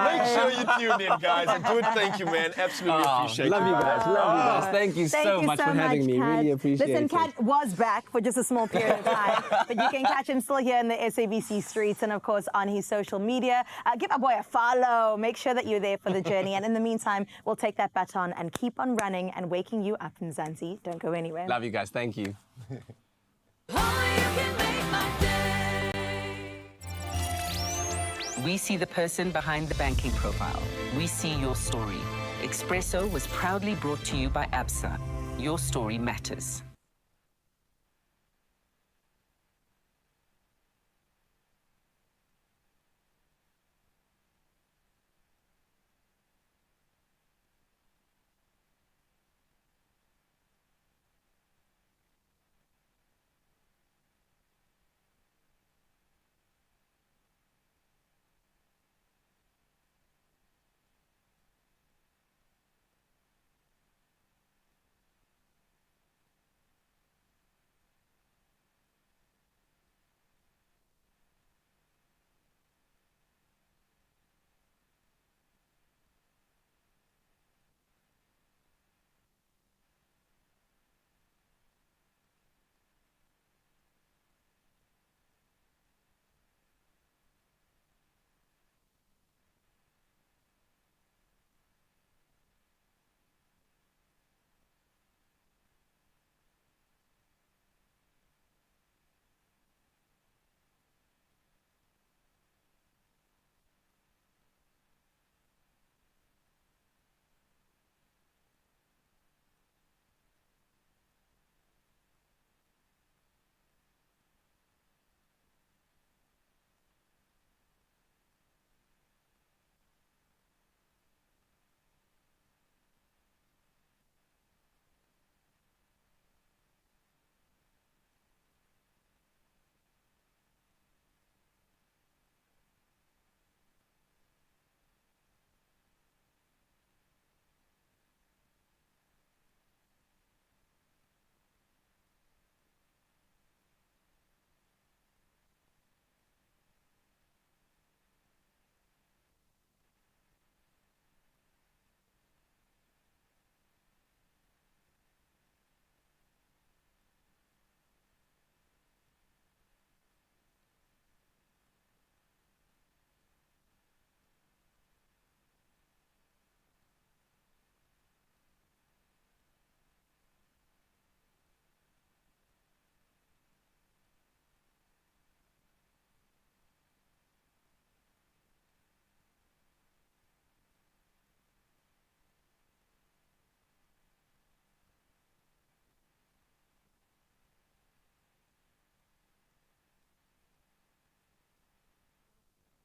Make sure you tune in, guys. And good, thank you, man. Absolutely appreciate Love it. you guys. Love you guys. Thank you so much for having me. Kat. Really appreciate Listen, it. Kat was back for just a small period of time, but you can catch him still here in the SABC streets and, of course, on his social media. Give my boy a follow. Make sure that you're there for the journey. And in the meantime, we'll take that baton and keep on running and waking you up in Zanzi. Don't go anywhere. Love you guys. Thank you. We see the person behind the banking profile. We see your story. Expresso was proudly brought to you by ABSA. Your story matters.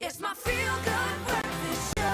It's my feel-good breakfast show.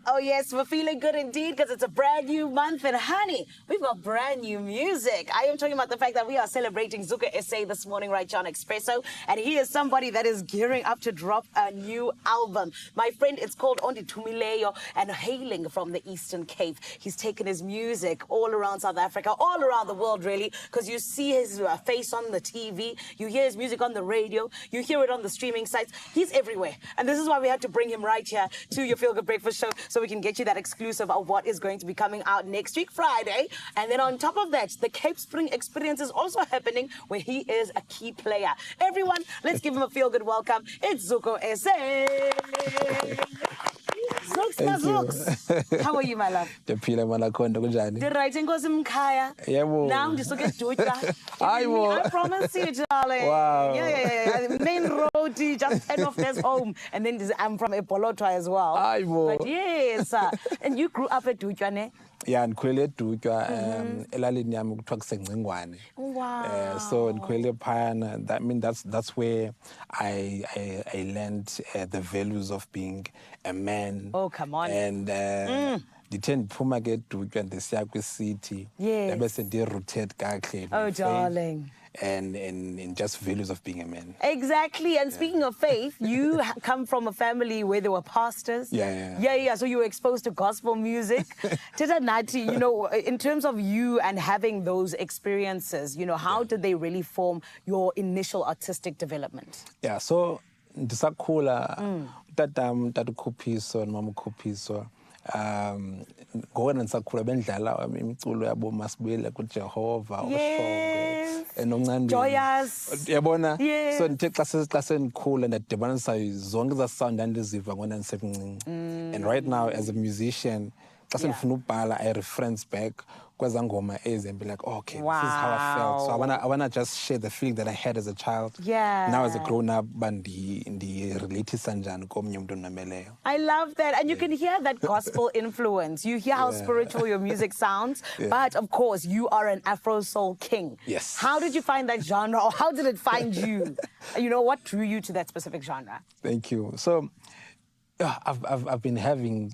Oh yes, we're feeling good indeed because it's a brand new month. And honey, we've got brand new music. I am talking about the fact that we are celebrating Zuka SA this morning right here on Expresso. And he is somebody that is gearing up to drop a new album. My friend, it's called Ondi Tumileyo, and hailing from the Eastern Cape. He's taken his music all around South Africa, all around the world really, because you see his face on the TV, you hear his music on the radio, you hear it on the streaming sites. He's everywhere. And this is why we had to bring him right here to your Feel Good Breakfast show, so we can get you that exclusive of what is going to be coming out next week, Friday. And then on top of that, the Cape Spring experience is also happening, where he is a key player. Everyone, let's give him a feel-good welcome. It's Zuko SA. Zooks, my Zooks. How are you, my love? Ndiphila mana khonto kunjani? Right, Nkosi Mkhaya. Yebo. Now ndisuke eDutya. Hayibo. I promise you, darling. Wow. Yeah. Main road, just head off this home. And then I'm from Epolotwa as well. Hayibo. But yes, and you grew up eDutya, ne? Yeah, ndikhwele eDutya elalini yami kuthiwa kuseNgcingwane. Wow. So ndikhwele phayana. That mean that's where I learned the values of being a man. Oh, come on. And ndithe ndiphuma ke eDutya ndisiya kwi-city. Yes. Bese ndi-rooted kakuhle. Oh, darling. And just values of being a man. Exactly. And speaking of faith, you come from a family where there were pastors. Yeah. So you were exposed to gospel music. Teta Nati, you know, in terms of you and having those experiences, you know, how did they really form your initial artistic development? Yeah, so ndisakhula tata uKhuphiso nomama uKhuphiso ngoku ndisakhula bendlala imiculo yabo Masibuyele kuJehova uShongwe enoncandini Joyous. yabona Yes. so ndithe xa sendikhula ndadibanisa zonke za sound ndandiziva ngoku ndisemncinci and right now as a musician xa sendifuna ubhala I reference back kweza ngoma ezi and be like, okay, this is how I felt. So I wanna just share the feeling that I had as a child. Yeah. Now as a grown up, ndi-relatisa njani komnye umuntu ondimameleyo. I love that. And you can hear that gospel influence. You hear how spiritual your music sounds. But of course, you are an Afro soul king. Yes. How did you find that genre, or how did it find you? You know, what drew you to that specific genre? Thank you. So I've been having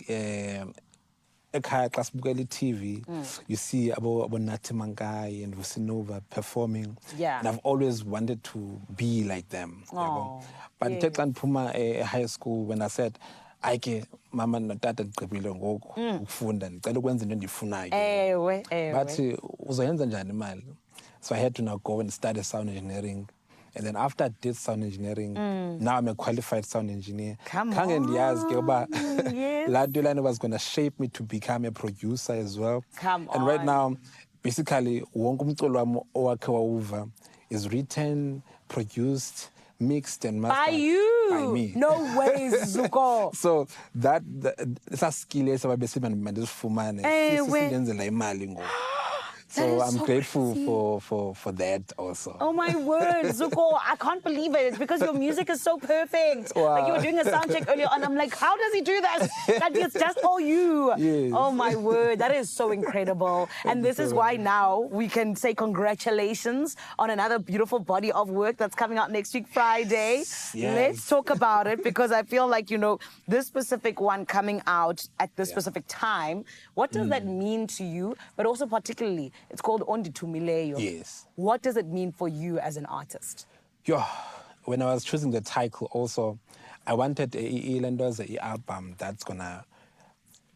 ekhaya xa sibukela TV, you see abo Nathi Mankai and Vusinova performing. Yeah. And I've always wanted to be like them. Oh, but xa ndiphuma high school, when I said, ayike mama notata ndigqibile ngoku ukufunda ndicela ukwenza into endiyifunayo. Ewe. But uzoyenza njani imali? So I had to now go and study sound engineering. And then after I did sound engineering, now I'm a qualified sound engineer. Come Khange ndiyazi ke uba Yes. laa nto lana was going to shape me to become a producer as well. Come And right on. now, basically, wonke umculo wami owakhe wawuva is written, produced, mixed and mastered By you? by me. No way, Zuko. So that skill esababesiba mandisifumane sisindenzela imali ngoku. So I'm grateful for that also. Oh my word, Zuko, I can't believe it. It's because your music is so perfect. Wow. Like you were doing a sound check earlier on. I'm like, how does he do that? That it's just all you. Yes. Oh my word, that is so incredible. And this is why now we can say congratulations on another beautiful body of work that's coming out next week, Friday. Yes. Let's talk about it, because I feel like, you know, this specific one coming out at this specific time, what does that mean to you? But also particularly, it's called Ondi Tumileyo. Yes. What does it mean for you as an artist? When I was choosing the title also, I wanted an album that's gonna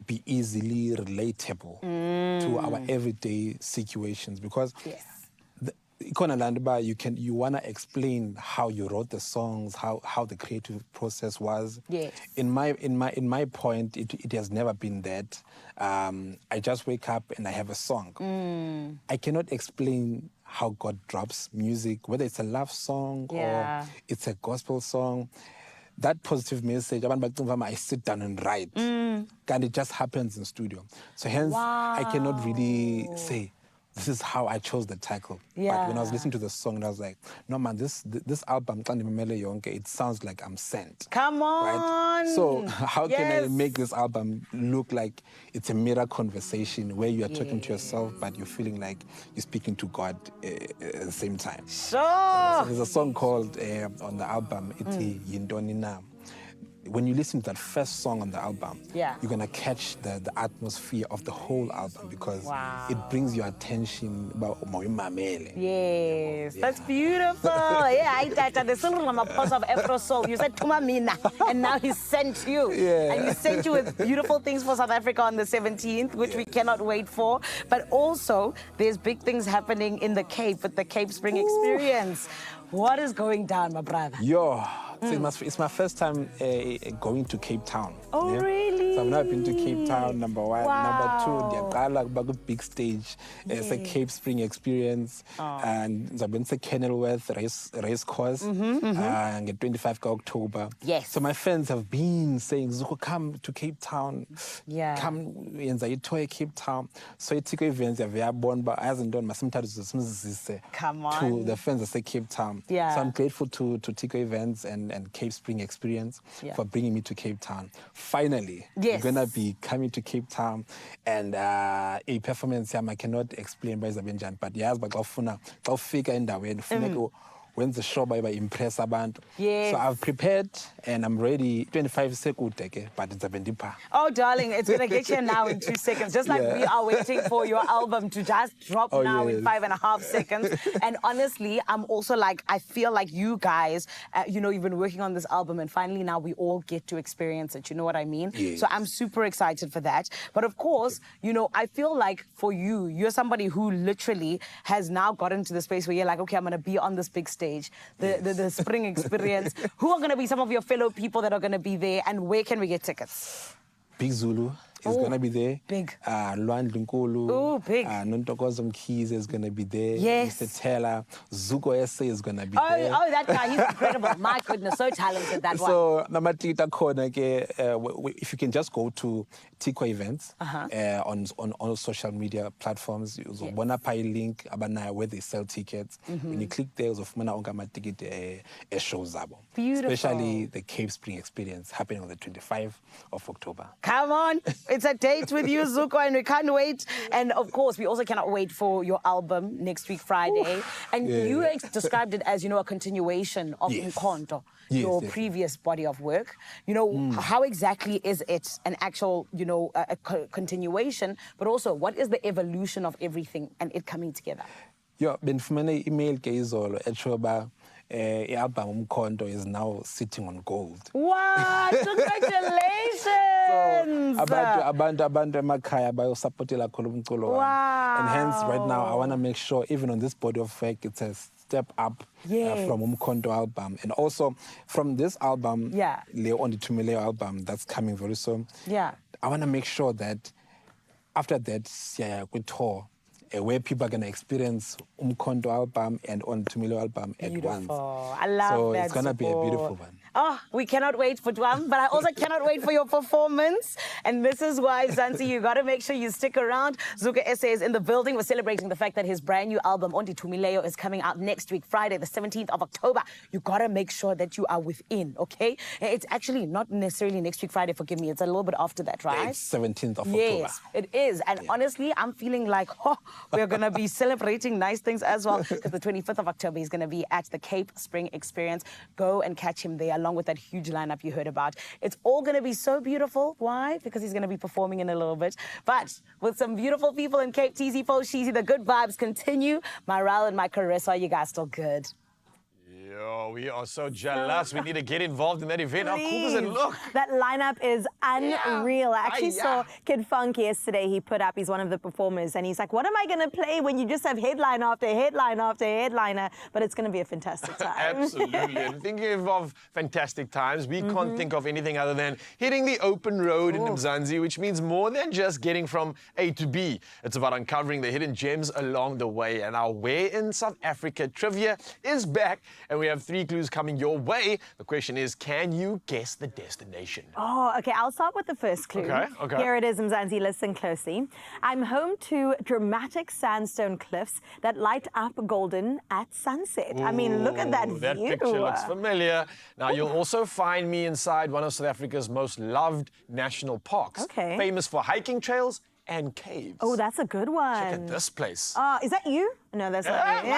be easily relatable to our everyday situations, because you wanna explain how you wrote the songs, how the creative process was. Yes. In my point, it has never been that. I just wake up and I have a song. I cannot explain how God drops music, whether it's a love song or it's a gospel song. That positive message, I sit down and write. And it just happens in studio. So hence, I cannot really say, this is how I chose the title. Yeah. But when I was listening to the song, I was like, no man, this album, it sounds like I'm sent. Come on. Right? So how can I Yes. make this album look like it's a mirror conversation where you are talking to yourself, but you're feeling like you're speaking to God at the same time? Sure. So there's a song called on the album, Iti Yintoni Na. When you listen to that first song on the album, Yeah. you're gonna catch the atmosphere of the whole album because it brings your attention about Yes, that's beautiful. Yeah, I thought the song from a post of Afro Soul. You said Tuma Mina, and now he sent you. Yeah. And he sent you with beautiful things for South Africa on the 17th, which we cannot wait for. But also, there's big things happening in the Cape with the Cape Spring Experience. What is going down, my brother? Yo, so it's my first time going to Cape Town. Oh, really? So I've now been to Cape Town, number one. Wow. Number two, big stage. It's a Cape Spring Experience. And I've been to Kenilworth race course. And 25 October. Yes. So my friends have been saying, Zuko, come to Cape Town. Yeah. Come in the Cape Town. So it's events have been born, but I hasn't done my Come on. to the friends that say Cape Town. Yeah. So I'm grateful to Tico Events and Cape Spring Experience for bringing me to Cape Town. Finally, Yes. we're going to be coming to Cape Town and a performance I cannot explain by Zabenjan, but yes, but I'll figure in that way. When the show by impress abantu. Yes. So I've prepared and I'm ready. 25 seconds, but it's a bendipa. Oh, darling, it's going to get here now in 2 seconds. Just like we are waiting for your album to just drop now in 5.5 seconds. And honestly, I'm also like, I feel like you guys, you've been working on this album and finally now we all get to experience it. You know what I mean? Yes. So I'm super excited for that. But of course, I feel like for you, you're somebody who literally has now gotten to the space where you're like, okay, I'm going to be on this big stage. The Spring Experience. Who are going to be some of your fellow people that are going to be there, and where can we get tickets? Big Zulu is going to be there. Big. Luan Lunkulu. Oh, big. Nontokozum Keys is going to be there. Yes. Mr. Taylor. Zuko SA is going to be there. Oh, that guy, he's incredible. My goodness, so talented, that one. So, if you can just go to Tico Events on all social media platforms, you will find a link where they sell tickets. When you click there, you'll find a ticket shows up. Beautiful. Especially the Cape Spring Experience happening on the 25th of October. Come on, it's a date with you, Zuko, and we can't wait. And of course, we also cannot wait for your album next week, Friday. And you described it as, a continuation of Mkhonto, your previous body of work. How exactly is it an actual, a continuation, but also what is the evolution of everything and it coming together? Yeah, benifumene email ke izolo echo ba i-album Mkhonto is now sitting on gold. Wow, congratulations! Abantu emakhaya bayosupportela khona umculo wami. Wow. And hence right now I want to make sure even on this body of work it's a step up from Mkhonto album, and also from this album, Leo on the Tumileo album that's coming very soon. Yeah. I want to make sure that after that, we tour where people are going to experience Mkhonto album and on Tumileo album at once. I love so that. So it's going to be a beautiful one. Oh, we cannot wait for Dwam, but I also cannot wait for your performance. And this is why, Zanzi, you got to make sure you stick around. Zuka SA is in the building. We're celebrating the fact that his brand new album, Ondi Tumileo, is coming out next week, Friday, the 17th of October. You got to make sure that you are within, okay? It's actually not necessarily next week, Friday, forgive me. It's a little bit after that, right? It's 17th of October. Yes, it is. And honestly, I'm feeling like, we're going to be celebrating nice things as well, because the 25th of October, he's going to be at the Cape Spring Experience. Go and catch him there, along with that huge lineup you heard about. It's all going to be so beautiful. Why? Because he's going to be performing in a little bit. But with some beautiful people in Cape, TZ, Sheezy, the good vibes continue. Myral and my Carissa, you guys still good? Yo, we are so jealous. We need to get involved in that event. How cool does it look? That lineup is unreal. I actually saw Kid Funk yesterday. He put up, he's one of the performers, and he's like, what am I going to play when you just have headline after headline after headliner? But it's going to be a fantastic time. Absolutely. And thinking of fantastic times, we can't think of anything other than hitting the open road in Mzansi, which means more than just getting from A to B. It's about uncovering the hidden gems along the way. And our Where in South Africa trivia is back. And we have 3 clues coming your way. The question is, can you guess the destination? Oh, okay. I'll start with the first clue. Okay. Here it is, Mzansi. Listen closely. I'm home to dramatic sandstone cliffs that light up golden at sunset. I mean, look at that view. That picture looks familiar. Now, you'll also find me inside one of South Africa's most loved national parks. Okay. Famous for hiking trails and caves. Oh, that's a good one. Check out this place. Is that you? No, that's not me.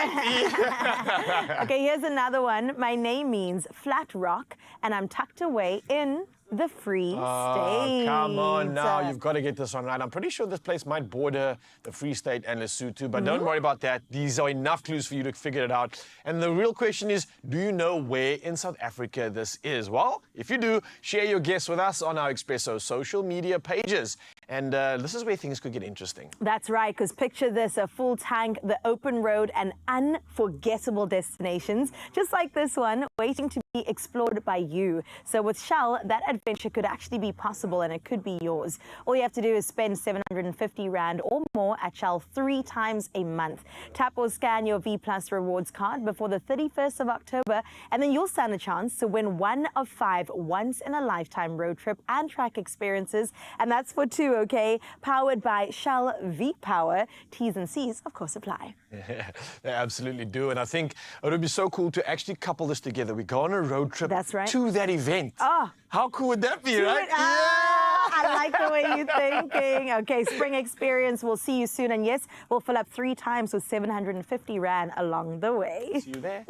Okay, here's another one. My name means flat rock, and I'm tucked away in the Free State. Come on now, you've got to get this one right. I'm pretty sure this place might border the Free State and Lesotho, but don't worry about that. These are enough clues for you to figure it out. And the real question is, do you know where in South Africa this is? Well, if you do, share your guess with us on our Expresso social media pages. And this is where things could get interesting. That's right, because picture this, a full tank, the open road, and unforgettable destinations, just like this one, waiting to be explored by you. So with Shell, that adventure could actually be possible and it could be yours. All you have to do is spend 750 Rand or more at Shell 3 times a month. Tap or scan your V Plus rewards card before the 31st of October, and then you'll stand a chance to win 1 of 5 once-in-a-lifetime road trip and track experiences, and that's for 2, okay? Powered by Shell V-Power. T's and C's, of course, apply. Yeah, they absolutely do. And I think it would be so cool to actually couple this together. We go on a road trip to that event. Oh. How cool would that be, right? I like the way you're thinking. Okay, spring experience. We'll see you soon. And yes, we'll fill up 3 times with 750 Rand along the way. See you there.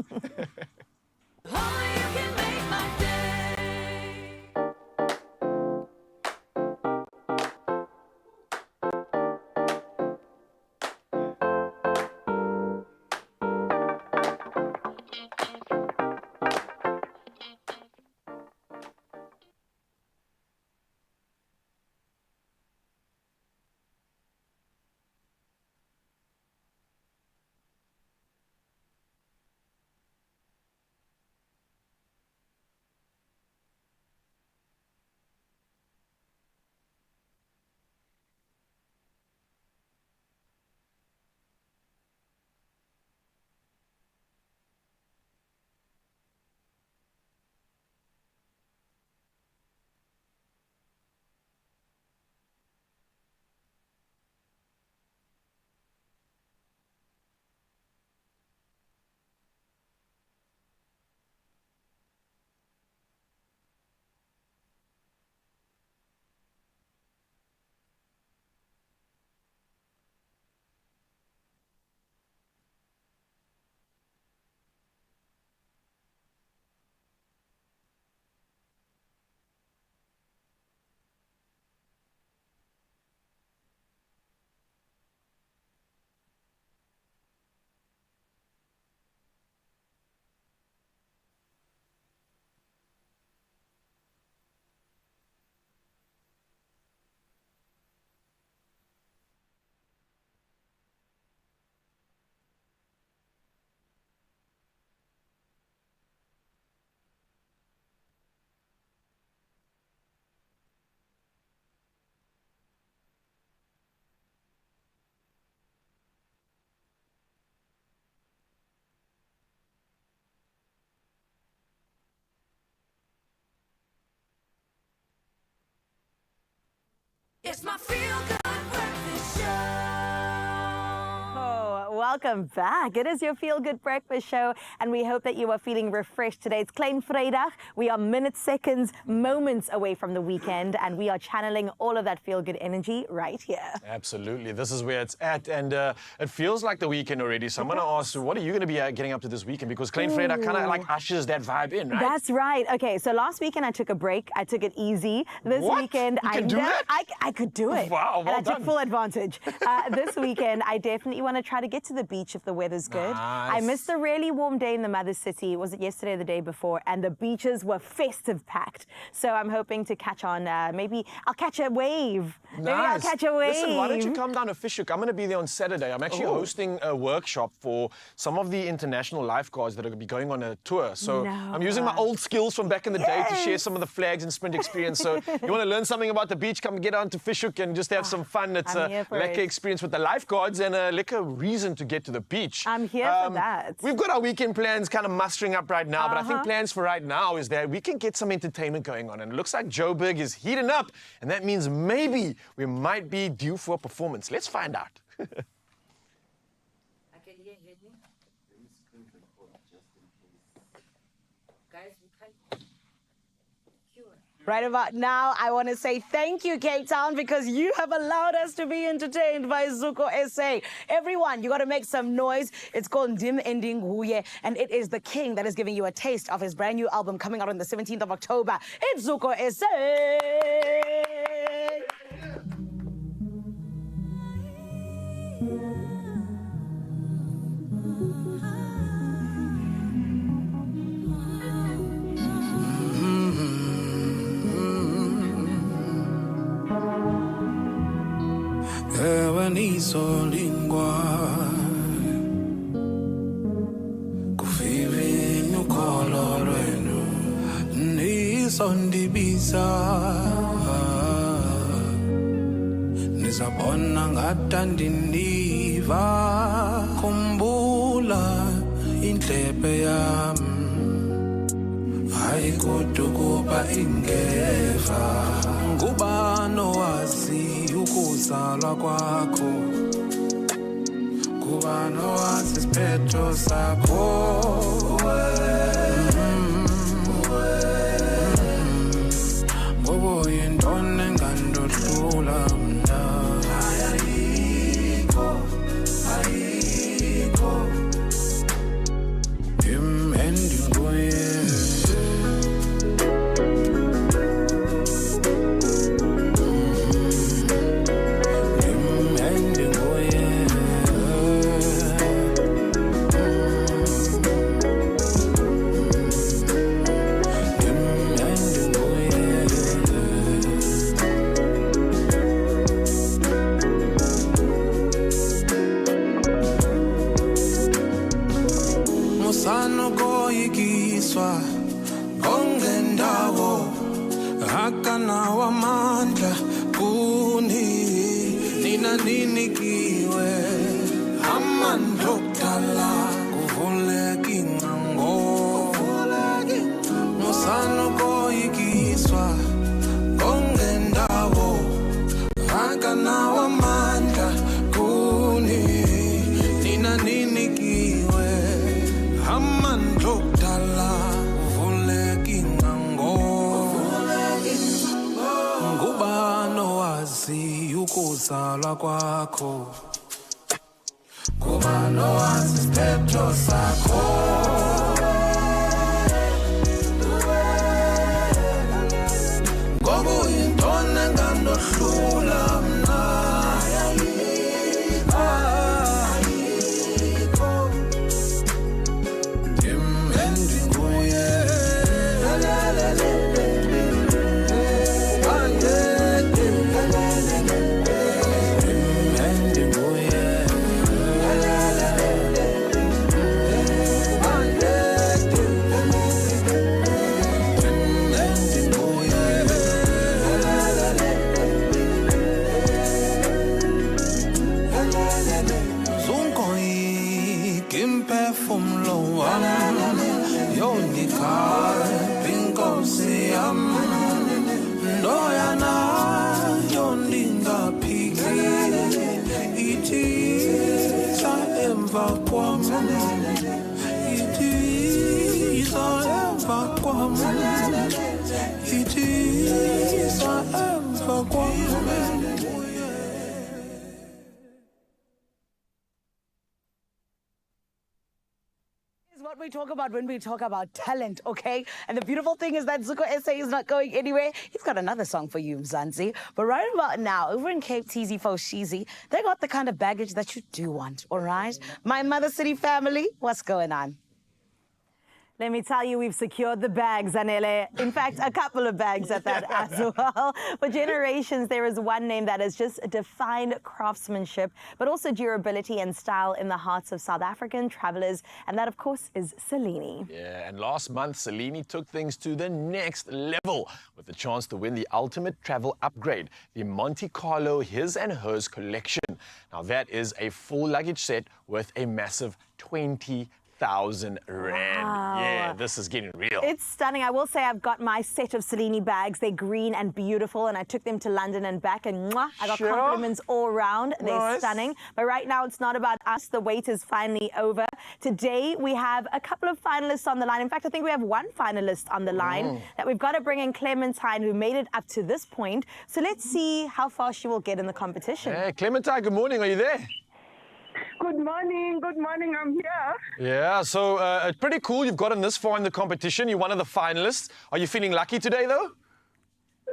It's my feel-good breakfast show. Oh, welcome back. It is your Feel Good Breakfast Show, and we hope that you are feeling refreshed today. It's Klein Vrydag. We are minutes, seconds, moments away from the weekend, and we are channeling all of that feel-good energy right here. Absolutely. This is where it's at, and it feels like the weekend already. So I'm going to ask you, what are you going to be getting up to this weekend? Because Klein Vrydag kind of like ushers that vibe in, right? That's right. Okay, so last weekend I took a break. I took it easy. This weekend You can do that? I could do it. Wow, well and I took done. full advantage. This weekend I definitely want to try to get to the beach if the weather's good. I missed a really warm day in the mother city. Was it yesterday or the day before? And the beaches were festive packed. So I'm hoping to catch on. Maybe I'll catch a wave. Maybe I'll catch a wave. Listen, why don't you come down to Fishhook? I'm going to be there on Saturday. I'm actually hosting a workshop for some of the international lifeguards that are going to be going on a tour. So I'm using my old skills from back in the day to share some of the flags and sprint experience. So you want to learn something about the beach, come get on to Fishhook and just have some fun. It's a lekker experience with the lifeguards and a lekker reason to get get to the beach. I'm here for that. We've got our weekend plans kind of mustering up right now, but I think plans for right now is that we can get some entertainment going on. And it looks like Joburg is heating up, and that means maybe we might be due for a performance. Let's find out. Right about now, I want to say thank you, Cape Town, because you have allowed us to be entertained by Zuko SA. Everyone, you got to make some noise. It's called Dim Ending Huye, and it is the king that is giving you a taste of his brand new album coming out on the 17th of October. It's Zuko SA. Solingwa kufivini ukolo lwenu nisondibisa nizabona ngatandiniva khumbula indlebe yami ayikudukuba ingeva ngubano wazi ukuzalwa kwakho kubano wazi isiphetho sakho ngoba yintoni engandohlula mna ayikho imendinguye ongendawo akanawa mandla kuni nina ninikiwe amandokala kuvuleki ngango musano koyikiswa ongendawo akanawa mandla kuni nina ninikiwe amandokala ngubano wazi ukuzalwa kwakho ngubano wazi isiphetho sakho ngoba uyintoni engandohlula mna What we talk about when we talk about talent, okay? And the beautiful thing is that Zuko SA is not going anywhere. He's got another song for you, Mzansi. But right about now, over in Cape TZ for Shizi, they got the kind of baggage that you do want, all right? My Mother City family, what's going on? Let me tell you, we've secured the bags, Anele. In fact, a couple of bags at that as well. For generations, there is one name that has just defined craftsmanship, but also durability and style in the hearts of South African travelers. And that, of course, is Seleni. Yeah, and last month, Seleni took things to the next level with the chance to win the ultimate travel upgrade, the Monte Carlo His and Hers collection. Now, that is a full luggage set worth a massive 20,000 rand. Wow. Yeah, this is getting real. It's stunning. I will say I've got my set of Seleni bags. They're green and beautiful, and I took them to London and back, and mwah, I got compliments all around. They're Nice. stunning. But right now, it's not about us. The wait is finally over. Today, we have a couple of finalists on the line. In fact, I think we have one finalist on the line that we've got to bring in, Clementine, who made it up to this point. So let's see how far she will get in the competition. Hey, Clementine, good morning. Are you there? Good morning, I'm here. Yeah, so it's pretty cool. You've gotten this far in the competition. You're one of the finalists. Are you feeling lucky today, though?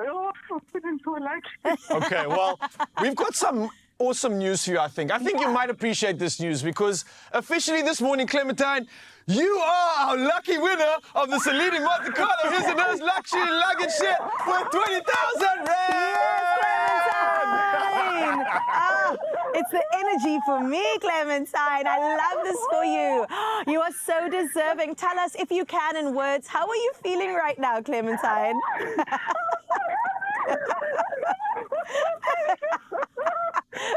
Oh, I'm feeling so lucky. Okay, well, we've got some awesome news for you, I think. I think you might appreciate this news because officially this morning, Clementine, you are our lucky winner of the Seleni Monte Carlo His and Hers luxury luggage set for 20,000 rand! It's the energy for me, Clementine. I love this for you. You are so deserving. Tell us, if you can, in words, how are you feeling right now, Clementine?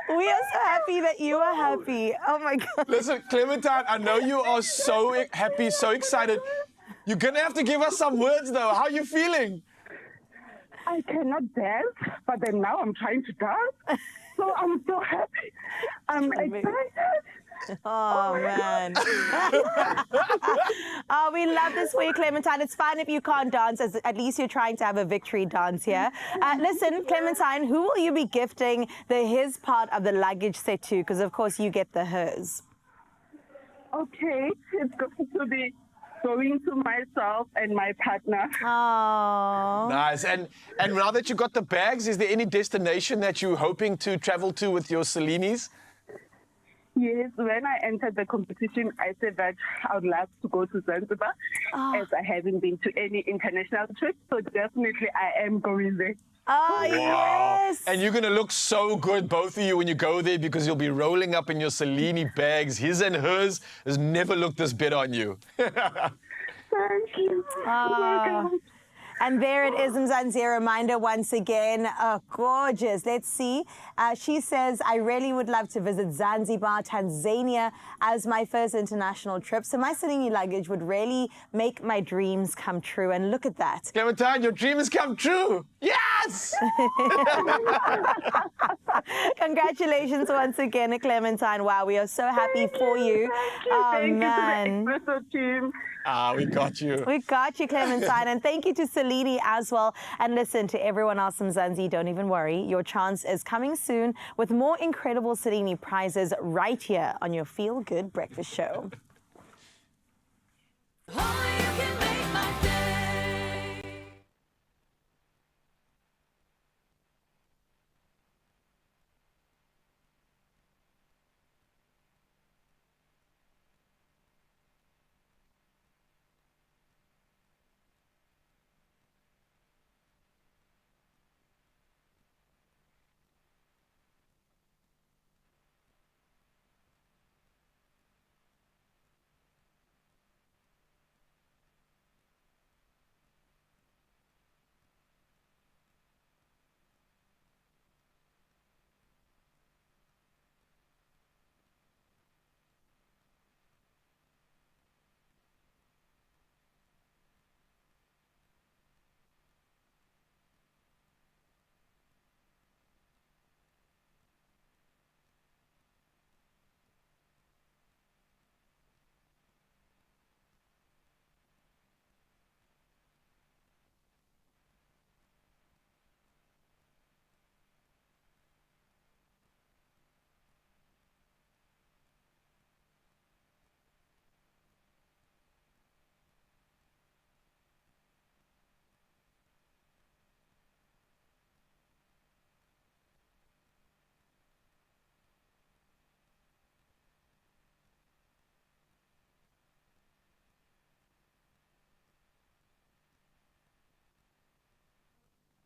We are so happy that you are happy. Oh my God. Listen, Clementine, I know you are so happy, so excited. You're going to have to give us some words, though. How are you feeling? I cannot dance, but then now I'm trying to dance. So I'm so happy. I'm excited. Oh, man. Oh, we love this for you, Clementine. It's fine if you can't dance, as at least you're trying to have a victory dance here. Listen, Clementine, who will you be gifting the his part of the luggage set to? Because, of course, you get the hers. Okay, it's going to be going to myself and my partner. Oh. Nice. And now that you got the bags, is there any destination that you're hoping to travel to with your Selenis? Yes, when I entered the competition, I said that I would love to go to Zanzibar, as I haven't been to any international trip. So definitely I am going there. Oh, yes. And you're going to look so good, both of you, when you go there because you'll be rolling up in your Seleni bags. His and hers has never looked this better on you. Thank you. Oh my God. And there it is, Mzansi, a reminder once again. Oh, gorgeous. Let's see. She says, I really would love to visit Zanzibar, Tanzania as my first international trip. So my Seleni luggage would really make my dreams come true. And look at that. Clementine, your dreams come true. Yes! Congratulations once again, Clementine. Wow, we are so happy for you. Oh, Thank man. you to the Expresso team. We got you. We got you, Clementine. And thank you to Seleni as well. And listen, to everyone else in Zanzi, don't even worry. Your chance is coming soon with more incredible Seleni prizes right here on your Feel Good Breakfast Show.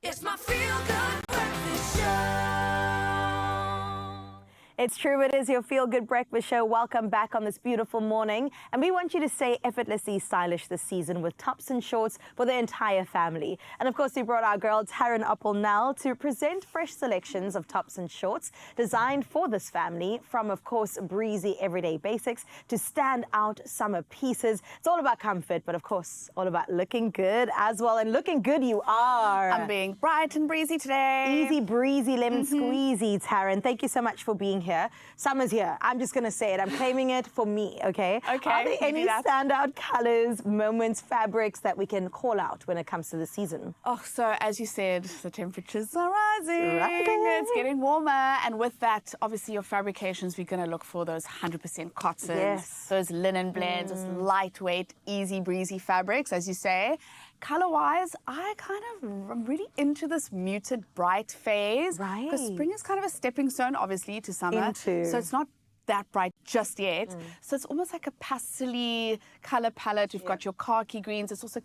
It's my feel-good breakfast show. It's true, it is your feel-good breakfast show. Welcome back on this beautiful morning. And we want you to stay effortlessly stylish this season with tops and shorts for the entire family. And of course, we brought our girl Taryn Uppel to present fresh selections of tops and shorts designed for this family, from, of course, breezy everyday basics to stand out summer pieces. It's all about comfort, but of course, all about looking good as well. And looking good you are. I'm being bright and breezy today. Easy breezy lemon squeezy, Taryn. Thank you so much for being here. Summer's here. I'm just going to say it. I'm claiming it for me, okay? Okay, Are there you do any that. standout colors, moments, fabrics that we can call out when it comes to the season? Oh, so as you said, the temperatures are rising. It's getting warmer. And with that, obviously your fabrications, we're going to look for those 100% cottons, Yes. those linen blends, those lightweight, easy breezy fabrics, as you say. Color-wise, I'm really into this muted bright phase. Right. Because spring is kind of a stepping stone, obviously, to summer. Into. So it's not that bright just yet. So it's almost like a pastel-y color palette. You've got your khaki greens. It's also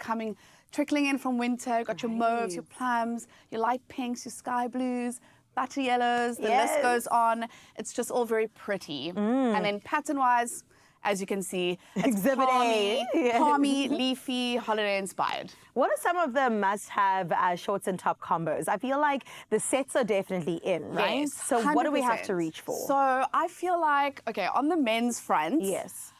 trickling in from winter. You've got your mauves, your plums, your light pinks, your sky blues, butter yellows. The list goes on. It's just all very pretty. And then pattern-wise, as you can see, it's Exhibit A. palmy, leafy, holiday inspired. What are some of the must-have shorts and top combos? I feel like the sets are definitely in, right? Yes, So what do we have 100%. to reach for? So I feel like, okay, on the men's front, yes,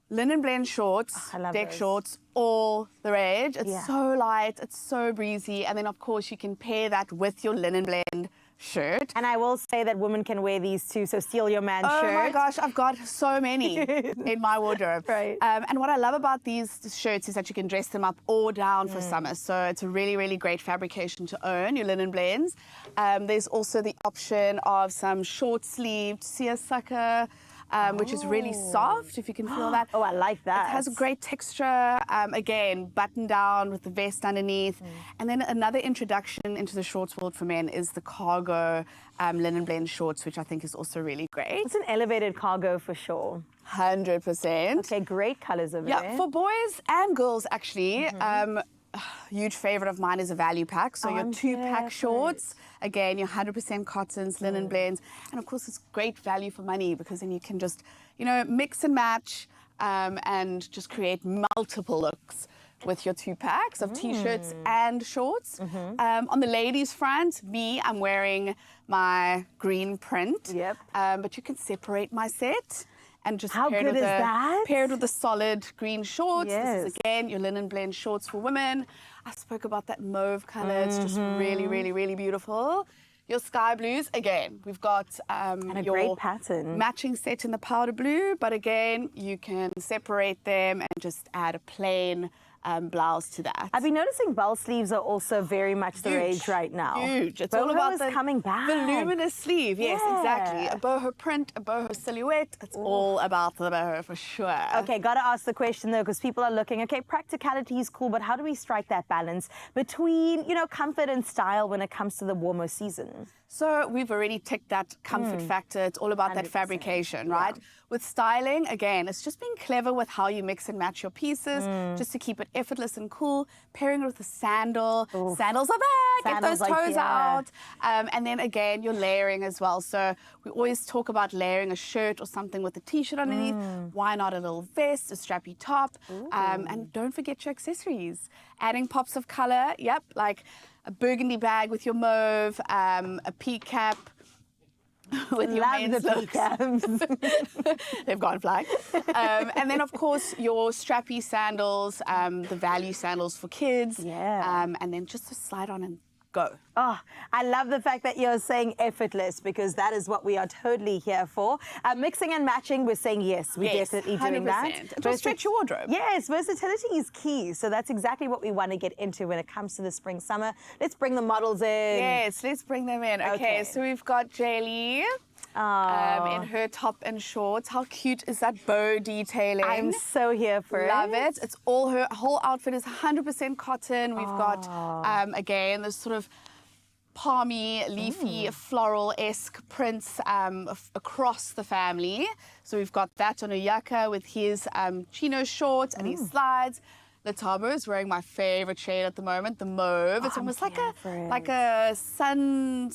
linen blend shorts, deck those. shorts, all the rage. It's Yeah. so light, it's so breezy, and then of course you can pair that with your linen blend shirt. And I will say that women can wear these too, so steal your man's Oh shirt. my gosh, I've got so many in my wardrobe. Right. And what I love about these shirts is that you can dress them up or down for summer. So it's a really, really great fabrication to own, your linen blends. There's also the option of some short-sleeved seersucker, which is really soft, if you can feel that. Oh, I like that. It has a great texture, again, button down with the vest underneath. And then another introduction into the shorts world for men is the cargo linen blend shorts, which I think is also really great. It's an elevated cargo for sure. 100%. Okay, great colors over there. Yeah, for boys and girls, actually. Huge favorite of mine is a value pack. So your 2-pack shorts, again, your 100% cottons, linen blends, and of course it's great value for money because then you can just, mix and match and just create multiple looks with your 2-packs of t-shirts and shorts. On the ladies' front, I'm wearing my green print. Yep. But you can separate my set. And just How good is that? Paired with the solid green shorts. Yes. This is, again, your linen blend shorts for women. I spoke about that mauve color. It's just really, really, really beautiful. Your sky blues, again, we've got and a your great pattern. matching set in the powder blue, but again, you can separate them and just add a plain blouse to that. I've been noticing bell sleeves are also very much the rage right now. Huge. It's Boho all about is the coming back. voluminous sleeve. Yes, exactly. Yeah. A boho print, a boho silhouette. It's all about the boho for sure. Okay, got to ask the question though, because people are looking, okay, practicality is cool, but how do we strike that balance between, comfort and style when it comes to the warmer season? So we've already ticked that comfort factor. It's all about that 100%. fabrication, right? With styling, again, it's just being clever with how you mix and match your pieces, just to keep it effortless and cool. Pairing it with a sandal. Sandals are back. Sandals Get are those toes here. out. And then again, you're layering as well. So we always talk about layering a shirt or something with a t-shirt underneath. Why not a little vest, a strappy top? And don't forget your accessories. Adding pops of color. Yep, like a burgundy bag with your mauve, a peak cap with your Love men's the looks. peacocks. They've gone flying. And then, of course, your strappy sandals, the value sandals for kids. Yeah. And then just to slide on and go. Oh, I love the fact that you're saying effortless, because that is what we are totally here for. Mixing and matching, we're saying yes, we're definitely doing that. 100%. It will stretch your wardrobe. Yes, versatility is key. So that's exactly what we want to get into when it comes to the spring, summer. Let's bring the models in. Yes, let's bring them in. Okay, so we've got Jaylee. In her top and shorts. How cute is that bow detailing? I'm so here for Love it. it. It's all her whole outfit is 100% cotton. We've got again this sort of palmy, leafy, floral-esque prints across the family. So we've got that on a yucca with his chino shorts and his slides. Letabo is wearing my favorite shade at the moment, the mauve. It's almost like a sunken,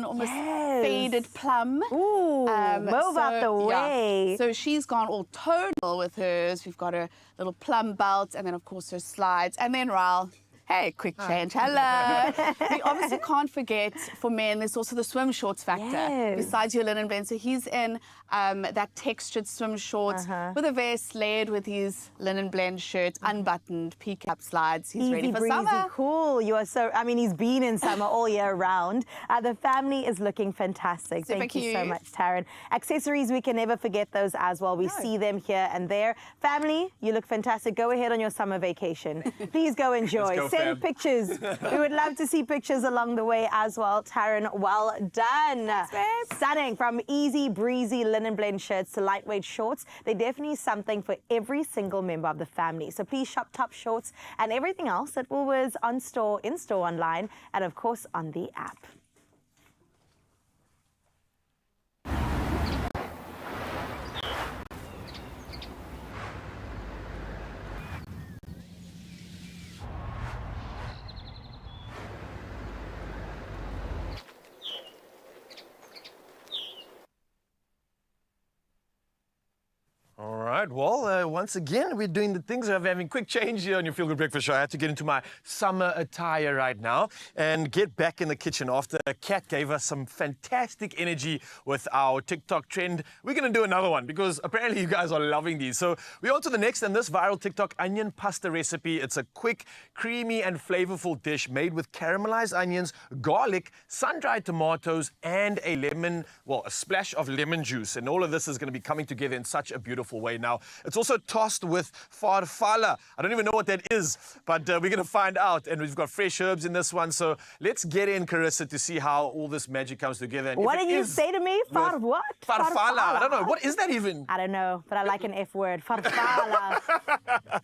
almost faded plum. Ooh, mauve out the way. So she's gone all tonal with hers. We've got her little plum belt, and then of course her slides, and then Raul. Hey, quick change. Hello. We obviously can't forget, for men, there's also the swim shorts factor. Besides your linen blend. So he's in that textured swim shorts with a vest layered with his linen blend shirt, unbuttoned, peak-up slides. He's ready for breezy, summer. Cool. You are so, I mean, he's been in summer all year round. The family is looking fantastic. Super Thank you cute. so much, Taryn. Accessories, we can never forget those as well. We see them here and there. Family, you look fantastic. Go ahead on your summer vacation. Please go enjoy. Let's go, Send fam. pictures. We would love to see pictures along the way as well. Taryn, well done. Stunning. From easy, breezy linen blend shirts to lightweight shorts, they're definitely something for every single member of the family. So please shop Top Shorts and everything else at Woolworths on store, in-store, online, and of course on the app. All right, well, once again, we're doing the things of having quick change here on your Feel Good Breakfast Show. I had to get into my summer attire right now and get back in the kitchen after Kat gave us some fantastic energy with our TikTok trend. We're going to do another one because apparently you guys are loving these. So we're on to the next, and this viral TikTok onion pasta recipe. It's a quick, creamy and flavorful dish made with caramelized onions, garlic, sun-dried tomatoes, and a splash of lemon juice. And all of this is going to be coming together in such a beautiful way. Now, it's also tossed with farfalla. I don't even know what that is, but we're going to find out. And we've got fresh herbs in this one. So let's get in, Carissa, to see how all this magic comes together. And what did you say to me? What? Farfalla. I don't know. What is that even? I don't know, but I like an F word. Farfalla.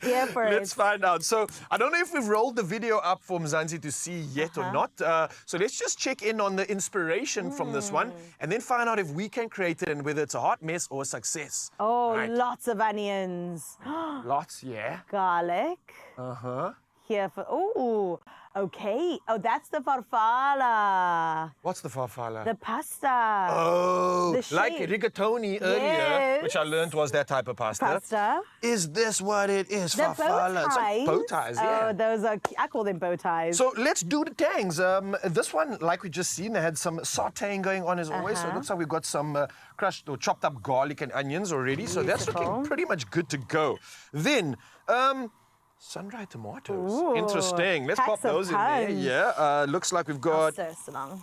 Here for Let's find out. So I don't know if we've rolled the video up for Mzansi to see yet or not. So let's just check in on the inspiration from this one and then find out if we can create it and whether it's a hot mess or a success. Oh, Right. lots of onions. Lots, yeah. Garlic. Uh-huh. Here for, oh, okay. Oh, that's the farfalla. What's the farfalla? The pasta. Oh, The like shape. rigatoni earlier, Yes. which I learned was that type of pasta. Pasta. Is this what it is? The bow Farfalla. It's like ties. bow ties, yeah. Oh, those are, I call them bow ties. So let's do the tangs. This one, like we just seen, they had some sauteing going on as always. So it looks like we've got some crushed or chopped up garlic and onions already. So that's looking pretty much good to go. Then, sun-dried tomatoes. Ooh, Interesting. Let's packs pop of those in there. puns. Yeah. Looks like we've got along.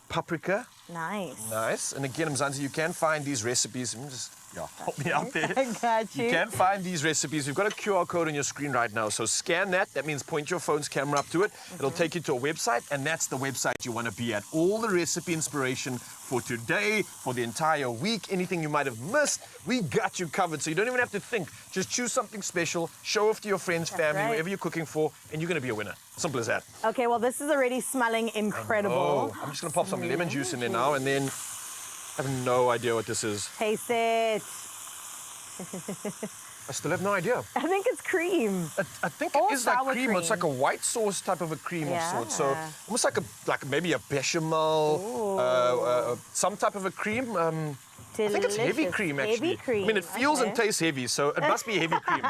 paprika. Nice. Nice. And again, Mzansi, you can find these recipes. Just help me out there. I got you. You can find these recipes. We've got a QR code on your screen right now. So scan that. That means point your phone's camera up to it. It'll take you to a website, and that's the website you want to be at. All the recipe inspiration for today, for the entire week, anything you might have missed, we got you covered. So you don't even have to think. Just choose something special, show off to your friends, family, right. whoever you're cooking for, and you're going to be a winner. Simple as that. Okay, well, this is already smelling incredible. Oh, I'm just going to pop some lemon juice in there now, and then I have no idea what this is. Taste it. I still have no idea. I think it's cream. I think it is like sour cream. It's like a white sauce type of a cream of sorts. So almost like maybe a bechamel, some type of a cream. I think it's heavy Delicious. cream, actually. Heavy cream, I mean, it feels and okay. tastes heavy, so it must be heavy cream.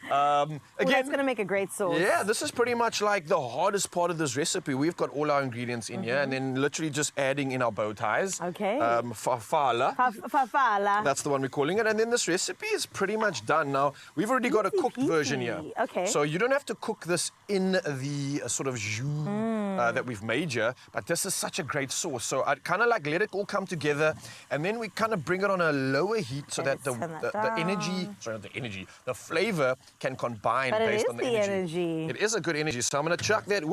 Well, that's going to make a great sauce. Yeah, this is pretty much like the hardest part of this recipe. We've got all our ingredients in here, and then literally just adding in our bow ties. Okay. Farfalla. Farfalla. That's the one we're calling it. And then this recipe is pretty much done. Now, we've already got a cooked version here. Okay. So you don't have to cook this in the sort of jus that we've made here, but this is such a great sauce. So I'd kind of like let it all come together, and then we kind of bring it on a lower heat so that the flavor can combine But it based is on the the energy. It is a good energy. So I'm going to chuck that,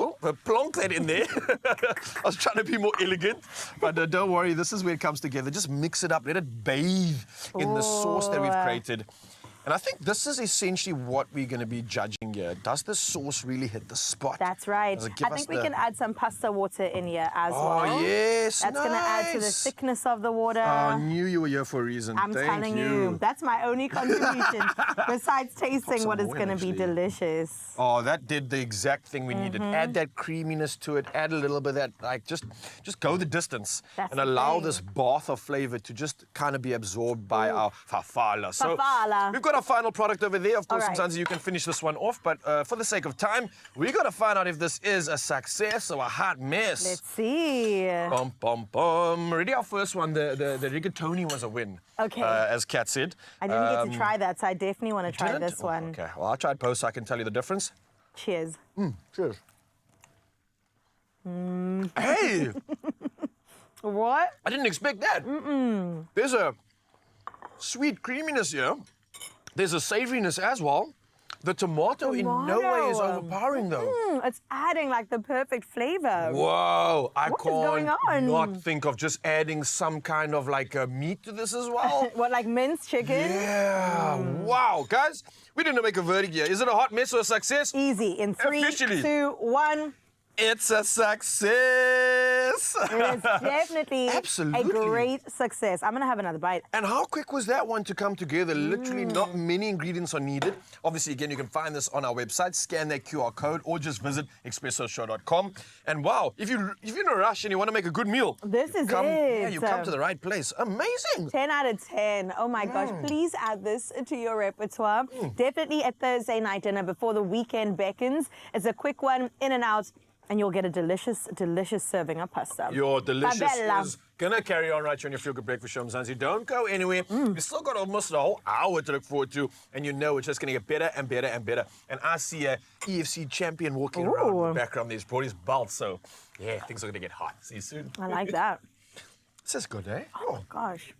plonk that in there. I was trying to be more elegant, but don't worry, this is where it comes together. Just mix it up, let it bathe in the sauce that we've created. And I think this is essentially what we're going to be judging here. Does the sauce really hit the spot? That's right. Does it give I us think we the- can add some pasta water in here as well. Oh, yes, That's going to add to the nice. thickness of the water. I knew you were here for a reason. I'm Thank telling you, that's my only contribution besides tasting some what is more going to in, be actually. delicious. Oh, that did the exact thing we needed. Mhm. Add that creaminess to it. Add a little bit of that, like just go the distance That's and the allow thing. this bath of flavor to just kind of be absorbed by our fafala. So Fafala. we've got our final product over there. Of course, All right. Mzansi, you can finish this one off. But for the sake of time, we got to find out if this is a success or a hot mess. Let's see. Bum, bum, bum. Already our first one, the rigatoni was a win. Okay. As Kat said. I didn't get to try that, so I definitely want to try didn't? this one. Okay, well, I'll try it post so I can tell you the difference. Cheers. Cheers. Mm. Hey! What? I didn't expect that. There's a sweet creaminess here. There's a savoriness as well. The tomato in no way is overpowering, though. It's adding like the perfect flavor. Whoa! I What is going on? can't not think of just adding some kind of like meat to this as well. What, like minced chicken? Yeah. Wow, guys, we didn't make a verdict here. Is it a hot mess or a success? Easy. In 3, Officially. 2, 1. It's a success. It is definitely Absolutely. a great success. I'm going to have another bite. And how quick was that one to come together? Literally not many ingredients are needed. Obviously, again, you can find this on our website. Scan that QR code or just visit expressoshow.com. And wow, if you're in a rush and you want to make a good meal, This is come, it. Yeah, you come to the right place. Amazing. 10 out of 10. Oh my gosh. Please add this to your repertoire. Definitely a Thursday night dinner before the weekend beckons. It's a quick one, in and out, and you'll get a delicious, delicious serving of pasta. Your delicious Favela. is gonna carry on right here on your Feel Good Breakfast Show, Mzansi. Don't go anywhere. We've still got almost a whole hour to look forward to, and you know it's just gonna get better and better and better. And I see a EFC champion walking around in the background. There's brought his belt, so yeah, things are gonna get hot. See you soon. I like that. This is good, eh? Oh gosh.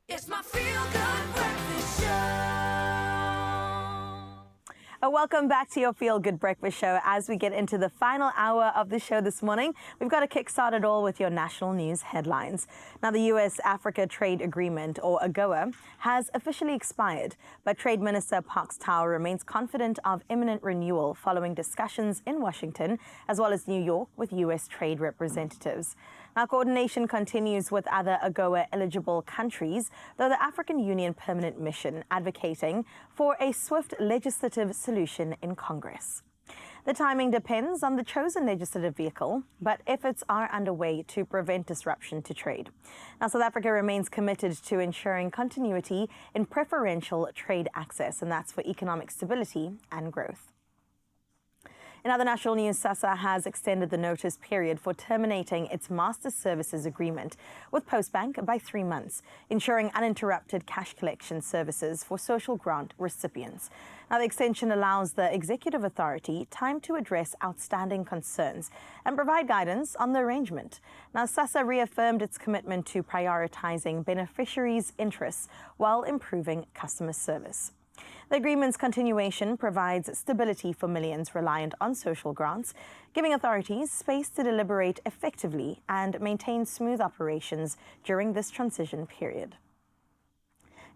It's my Feel Good Breakfast Show. Welcome back to your Feel Good Breakfast Show. As we get into the final hour of the show this morning, we've got to kickstart it all with your national news headlines. Now, the U.S.-Africa Trade Agreement, or AGOA, has officially expired, but Trade Minister Parks Tau remains confident of imminent renewal following discussions in Washington, as well as New York, with U.S. trade representatives. Now, coordination continues with other AGOA-eligible countries, though the African Union Permanent Mission advocating for a swift legislative solution in Congress. The timing depends on the chosen legislative vehicle, but efforts are underway to prevent disruption to trade. Now, South Africa remains committed to ensuring continuity in preferential trade access, and that's for economic stability and growth. In other national news, SASSA has extended the notice period for terminating its master services agreement with Postbank by 3 months, ensuring uninterrupted cash collection services for social grant recipients. Now, the extension allows the executive authority time to address outstanding concerns and provide guidance on the arrangement. Now, SASSA reaffirmed its commitment to prioritizing beneficiaries' interests while improving customer service. The agreement's continuation provides stability for millions reliant on social grants, giving authorities space to deliberate effectively and maintain smooth operations during this transition period.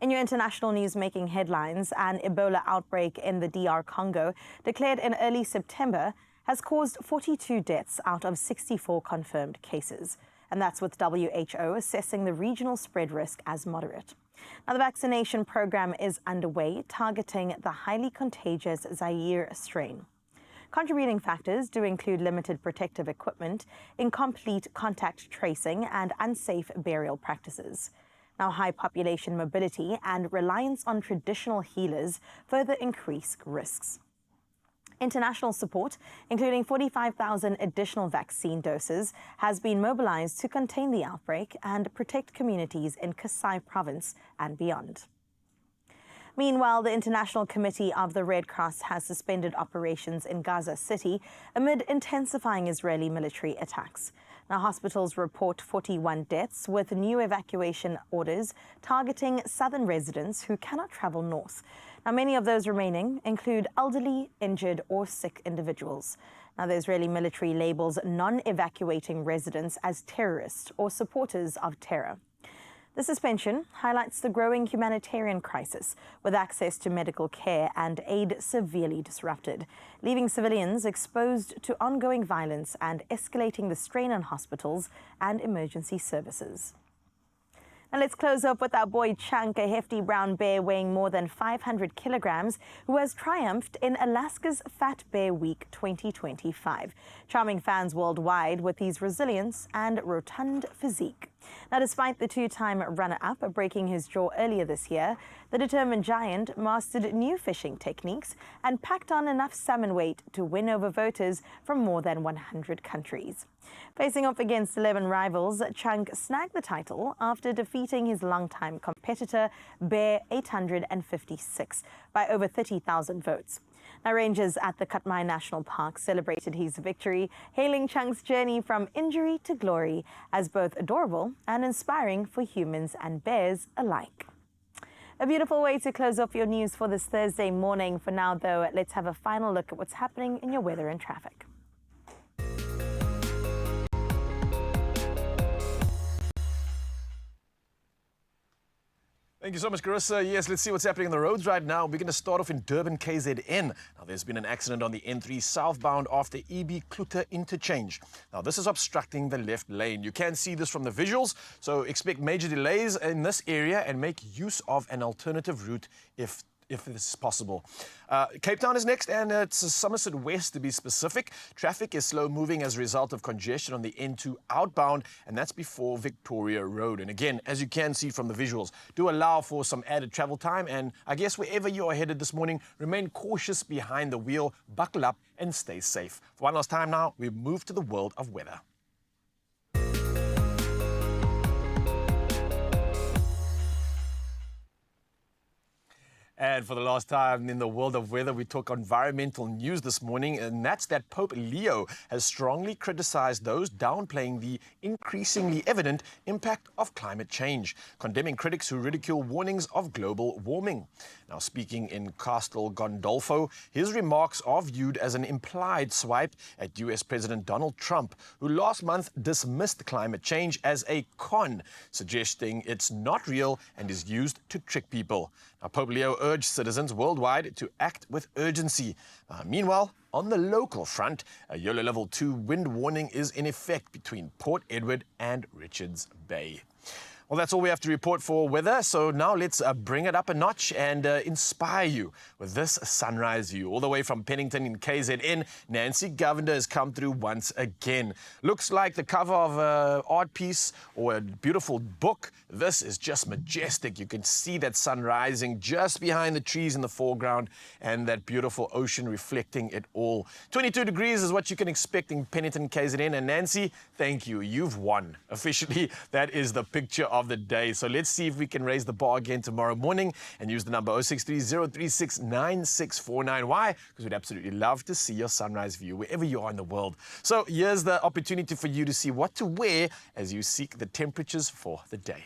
In your international news making headlines, an Ebola outbreak in the DR Congo, declared in early September, has caused 42 deaths out of 64 confirmed cases. And that's with WHO assessing the regional spread risk as moderate. Now, the vaccination program is underway, targeting the highly contagious Zaire strain. Contributing factors do include limited protective equipment, incomplete contact tracing, and unsafe burial practices. Now, high population mobility and reliance on traditional healers further increase risks. International support, including 45,000 additional vaccine doses, has been mobilized to contain the outbreak and protect communities in Kasai province and beyond. Meanwhile, the International Committee of the Red Cross has suspended operations in Gaza City amid intensifying Israeli military attacks. Now, hospitals report 41 deaths, with new evacuation orders targeting southern residents who cannot travel north. Now, many of those remaining include elderly, injured, or sick individuals. Now, the Israeli military labels non-evacuating residents as terrorists or supporters of terror. The suspension highlights the growing humanitarian crisis, with access to medical care and aid severely disrupted, leaving civilians exposed to ongoing violence and escalating the strain on hospitals and emergency services. Now let's close up with our boy Chunk, a hefty brown bear weighing more than 500 kilograms, who has triumphed in Alaska's Fat Bear Week 2025, charming fans worldwide with his resilience and rotund physique. Now, despite the two-time runner-up breaking his jaw earlier this year, the determined giant mastered new fishing techniques and packed on enough salmon weight to win over voters from more than 100 countries. Facing off against 11 rivals, Chunk snagged the title after defeating his longtime competitor, Bear 856, by over 30,000 votes. Now, rangers at the Katmai National Park celebrated his victory, hailing Chunk's journey from injury to glory as both adorable and inspiring for humans and bears alike. A beautiful way to close off your news for this Thursday morning. For now, though, let's have a final look at what's happening in your weather and traffic. Thank you so much, Carissa. Yes, let's see what's happening on the roads right now. We're going to start off in Durban, KZN. Now, there's been an accident on the N3 southbound after EB Kluter interchange. Now, this is obstructing the left lane. You can see this from the visuals, so expect major delays in this area and make use of an alternative route if this is possible. Cape Town is next, and it's Somerset West to be specific. Traffic is slow moving as a result of congestion on the N2 outbound, and that's before Victoria Road. And again, as you can see from the visuals, do allow for some added travel time. And I guess wherever you are headed this morning, remain cautious behind the wheel, buckle up and stay safe. For one last time now, we move to the world of weather. And for the last time in the world of weather, we talk environmental news this morning, and that's that Pope Leo has strongly criticized those downplaying the increasingly evident impact of climate change, condemning critics who ridicule warnings of global warming. Now, speaking in Castel Gandolfo, his remarks are viewed as an implied swipe at US President Donald Trump, who last month dismissed climate change as a con, suggesting it's not real and is used to trick people. Now, Pope Leo urged citizens worldwide to act with urgency. Meanwhile, on the local front, a yellow level 2 wind warning is in effect between Port Edward and Richards Bay. Well, that's all we have to report for weather. So now let's bring it up a notch and inspire you with this sunrise view. All the way from Pennington in KZN, Nancy Govender has come through once again. Looks like the cover of an art piece or a beautiful book. This is just majestic. You can see that sun rising just behind the trees in the foreground and that beautiful ocean reflecting it all. 22 degrees is what you can expect in Pennington, KZN. And Nancy, thank you. You've won. Officially, that is the picture of the day. So let's see if we can raise the bar again tomorrow morning and use the number 0630369649. Why? Because we'd absolutely love to see your sunrise view wherever you are in the world. So here's the opportunity for you to see what to wear as you seek the temperatures for the day.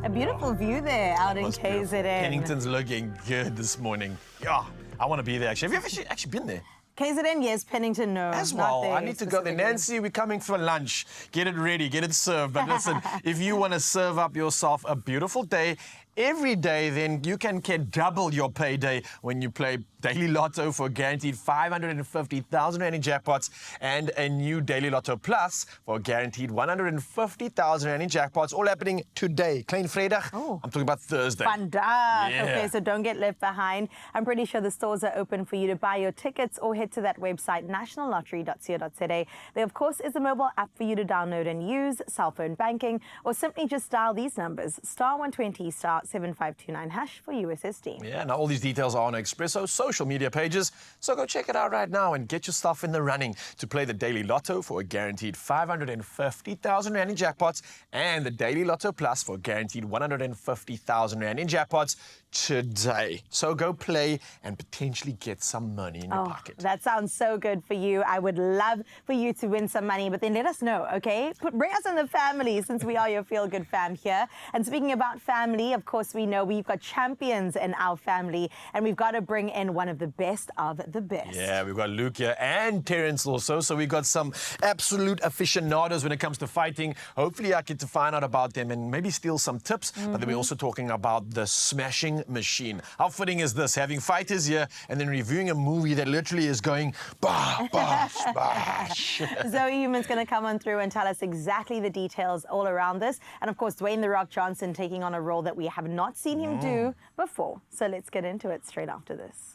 A beautiful view there out in KZN. Pennington's looking good this morning. Yeah, I want to be there actually. Have you actually been there? KZN, yes. Pennington, no. As not well, there I need to go there. Nancy, we're coming for lunch. Get it ready, get it served. But listen, if you want to serve up yourself a beautiful day, every day, then you can get double your payday when you play Daily Lotto for a guaranteed 550,000 Rand in jackpots and a new Daily Lotto Plus for a guaranteed 150,000 Rand in jackpots, all happening today. Klein Vrydag, I'm talking about Thursday. Vandaag. Yeah. Okay, so don't get left behind. I'm pretty sure the stores are open for you to buy your tickets or head to that website, nationallottery.co.za. There, of course, is a mobile app for you to download and use, cell phone banking, or simply just dial these numbers, *120, *7529# for USSD. Yeah, now all these details are on Expresso social media pages, so go check it out right now and get yourself in the running to play the Daily Lotto for a guaranteed 550,000 Rand in jackpots and the Daily Lotto Plus for a guaranteed 150,000 Rand in jackpots today. So go play and potentially get some money in your pocket. That sounds so good for you. I would love for you to win some money, but then let us know, okay? Bring us in the family since we are your feel-good fam here. And speaking about family, of course, we know we've got champions in our family, and we've got to bring in one of the best of the best. Yeah, we've got Luke here and Terence also. So we've got some absolute aficionados when it comes to fighting. Hopefully I get to find out about them and maybe steal some tips. But then we're also talking about the smashing machine. How fitting is this? Having fighters here and then reviewing a movie that literally is going bah, bah, bash. Zoe Human's going to come on through and tell us exactly the details all around this. And of course, Dwayne "The Rock" Johnson taking on a role that we have not seen him do before. So let's get into it straight after this.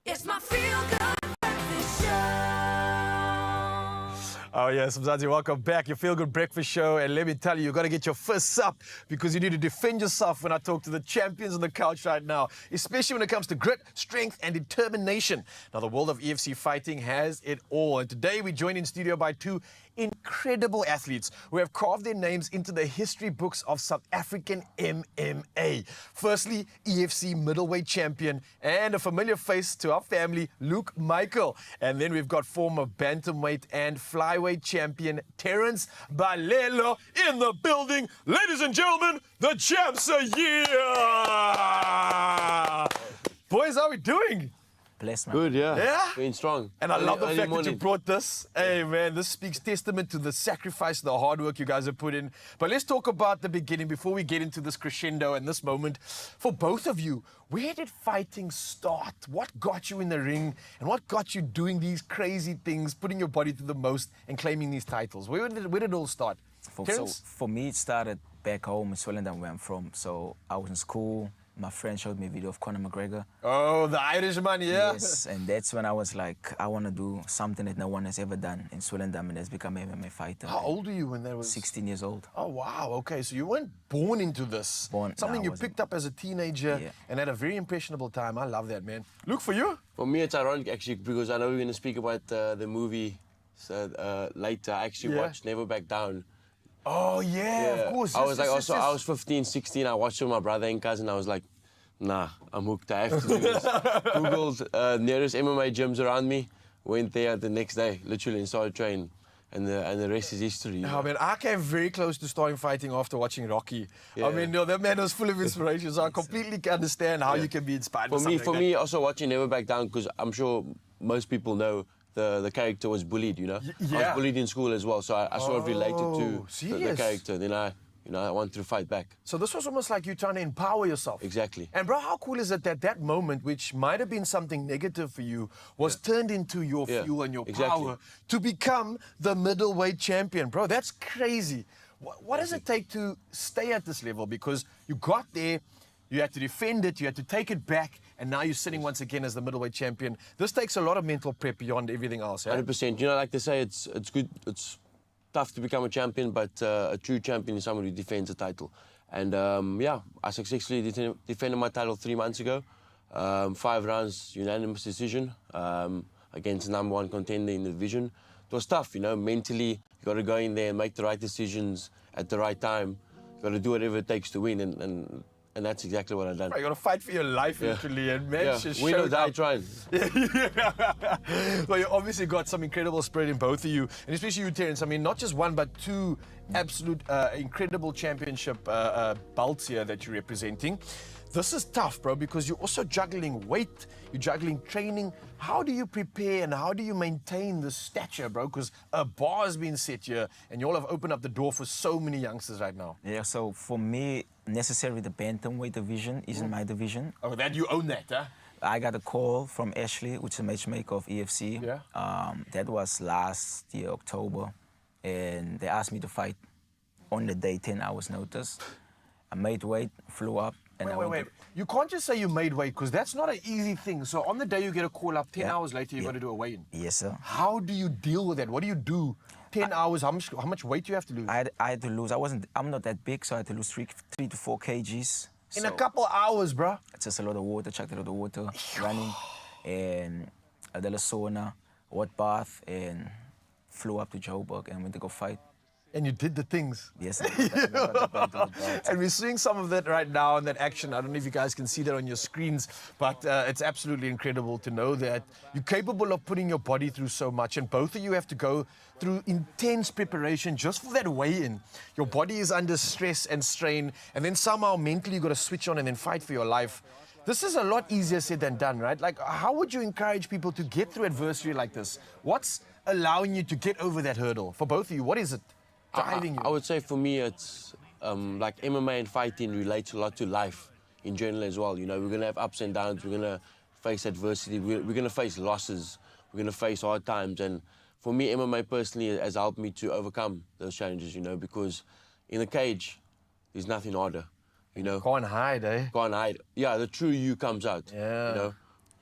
It's my feel-good breakfast show. Oh yes, Mzansi, welcome back. Your Feel Good Breakfast Show. And let me tell you, you've got to get your fists up because you need to defend yourself when I talk to the champions on the couch right now, especially when it comes to grit, strength, and determination. Now, the world of EFC fighting has it all. And today we join in studio by two incredible athletes who have carved their names into the history books of South African MMA. Firstly, EFC middleweight champion and a familiar face to our family, Luke Michael. And then we've got former bantamweight and flyweight champion Terence Balelo in the building. Ladies and gentlemen, the champs are here! Boys, how are we doing? Bless, man. Good, yeah. Yeah? Being strong. And I love the Early fact that you morning. brought this. Hey, man, this speaks testament to the sacrifice, the hard work you guys have put in. But let's talk about the beginning before we get into this crescendo and this moment. For both of you, where did fighting start? What got you in the ring? And what got you doing these crazy things, putting your body to the most and claiming these titles? Where did it all start? For me, it started back home in Swellendam, where I'm from. So I was in school. My friend showed me a video of Conor McGregor. Oh, the Irishman, yeah. Yes, and that's when I was like, I want to do something that no one has ever done in Swellendam, and that's become an MMA fighter. How old were you when that was? 16 years old. Oh, wow. Okay, so you weren't born into this. Something you picked up as a teenager and had a very impressionable time. I love that, man. Luke, for you? For me, it's ironic, actually, because I know we're going to speak about the movie later. I actually watched Never Back Down. Oh, yeah, of course. I was I was 15, 16. I watched it with my brother and cousin. I was like, nah, I'm hooked. I have to do this. Googled nearest MMA gyms around me. Went there the next day, literally, and started training. And the rest is history. I mean, I came very close to starting fighting after watching Rocky. Yeah. I mean, that man was full of inspiration, so I completely understand how you can be inspired by something For like me, also watching Never Back Down, because I'm sure most people know the character was bullied, you know? I was bullied in school as well, so I sort of related to the character. Then I wanted to fight back. So this was almost like you trying to empower yourself. Exactly. And bro, how cool is it that that moment, which might have been something negative for you, was turned into your fuel and your power to become the middleweight champion? Bro, that's crazy. What does it take to stay at this level? Because you got there, you had to defend it, you had to take it back, and now you're sitting once again as the middleweight champion. This takes a lot of mental prep beyond everything else. 100%. You know, like they say, it's good. It's tough to become a champion, but a true champion is someone who defends a title. And I successfully defended my title 3 months ago. 5 rounds, unanimous decision against the #1 contender in the division. It was tough, you know, mentally. You got to go in there and make the right decisions at the right time. You got to do whatever it takes to win, and that's exactly what I've done. Right, you got to fight for your life, literally, and man, just win or showed die up. trying. Well, you obviously got some incredible spirit in both of you, and especially you, Terence. I mean, not just one, but 2 absolute incredible championship belts here that you're representing. This is tough, bro, because you're also juggling weight, you're juggling training. How do you prepare and how do you maintain the stature, bro? Because a bar has been set here, and you all have opened up the door for so many youngsters right now. Yeah, so for me, necessarily the bantamweight division isn't my division. Oh, that you own that, huh? I got a call from Ashley, which is a matchmaker of EFC. Yeah. That was last year, October. And they asked me to fight on the day, 10 hours notice. I made weight, flew up. And Wait. You can't just say you made weight, because that's not an easy thing. So on the day you get a call up, 10 hours later, you got to do a weigh-in. Yes, sir. How do you deal with that? What do you do? 10 hours, how much weight do you have to lose? I had to lose. I'm not that big, so I had to lose 3 to 4 kgs. In a couple hours, bro? It's just a lot of water, chucked a lot of water, running, and a little sauna, hot bath, and flew up to Joburg and went to go fight. And you did the things. Yes. And we're seeing some of that right now in that action. I don't know if you guys can see that on your screens, but it's absolutely incredible to know that you're capable of putting your body through so much, and both of you have to go through intense preparation just for that weigh-in. Your body is under stress and strain, and then somehow mentally you've got to switch on and then fight for your life. This is a lot easier said than done, right? Like, how would you encourage people to get through adversity like this? What's allowing you to get over that hurdle? For both of you, what is it driving you? I would say for me, it's like MMA and fighting relates a lot to life in general as well. You know, we're going to have ups and downs. We're going to face adversity. We're going to face losses. We're going to face hard times. And for me, MMA personally has helped me to overcome those challenges, you know, because in the cage, there's nothing harder, you know. Can't hide, eh? Can't hide. Yeah, the true you comes out, you know.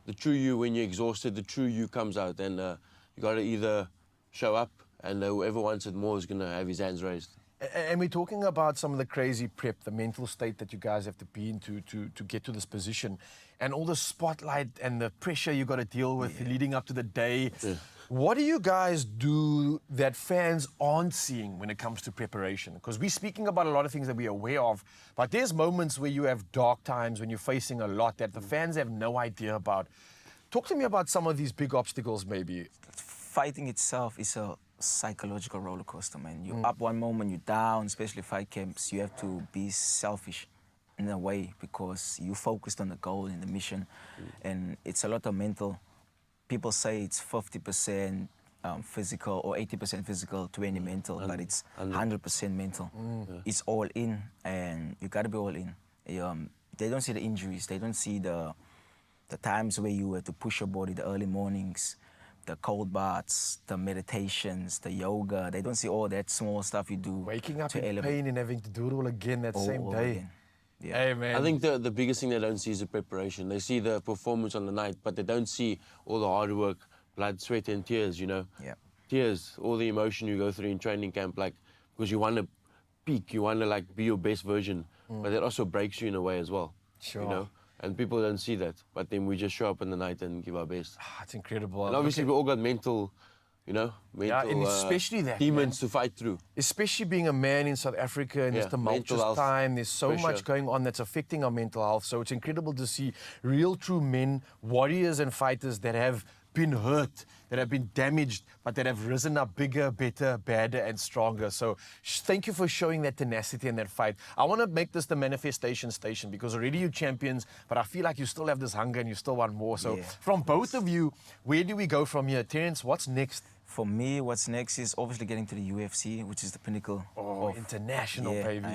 the true you, when you're exhausted, the true you comes out, and you got to either show up, and whoever wants it more is going to have his hands raised. And we're talking about some of the crazy prep, the mental state that you guys have to be in to get to this position, and all the spotlight and the pressure you got to deal with leading up to the day. Yeah. What do you guys do that fans aren't seeing when it comes to preparation? Because we're speaking about a lot of things that we're aware of, but there's moments where you have dark times when you're facing a lot that the fans have no idea about. Talk to me about some of these big obstacles, maybe. Fighting itself is a psychological roller coaster, man. You're up one moment, you're down, especially fight camps. You have to be selfish in a way because you focused on the goal and the mission, and it's a lot of mental. People say it's 50% physical or 80% physical, 20 mental, but it's 100% mental. It's all in, and you got to be all in. They don't see the injuries. They don't see the times where you had to push your body, the early mornings, the cold baths, the meditations, the yoga. They don't see all that small stuff you do. Waking up in pain and having to do it all again that same day. Again. Yeah. Hey, man. I think the biggest thing they don't see is the preparation. They see the performance on the night, but they don't see all the hard work, blood, sweat, and tears, you know? Yeah. Tears, all the emotion you go through in training camp, like, because you want to peak, you want to, like, be your best version, but it also breaks you in a way as well. Sure. You know? And people don't see that, but then we just show up in the night and give our best. It's incredible. And obviously, we all got mental, you know, and especially that, demons to fight through. Especially being a man in South Africa in this tumultuous time, there's so much going on that's affecting our mental health. So it's incredible to see real, true men, warriors and fighters that have been hurt, that have been damaged, but that have risen up bigger, better, badder, and stronger. So thank you for showing that tenacity and that fight. I want to make this the manifestation station because already you're champions, but I feel like you still have this hunger and you still want more. So from both of you, where do we go from here? Terence, what's next? For me, what's next is obviously getting to the UFC, which is the pinnacle. of international, baby,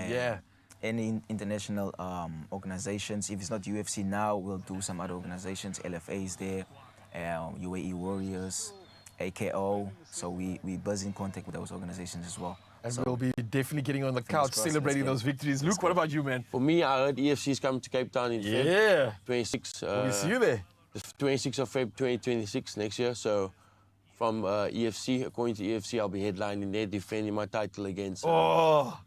Any international organizations. If it's not UFC now, we'll do some other organizations. LFA is there. UAE Warriors, AKO. So we're busy in contact with those organizations as well. And so we'll be definitely getting on the couch celebrating those victories. Luke, what about you, man? For me, I heard EFC's coming to Cape Town in Feb 26. We'll see you there. The 26th of Feb 2026 next year. So from EFC, according to EFC, I'll be headlining there, defending my title against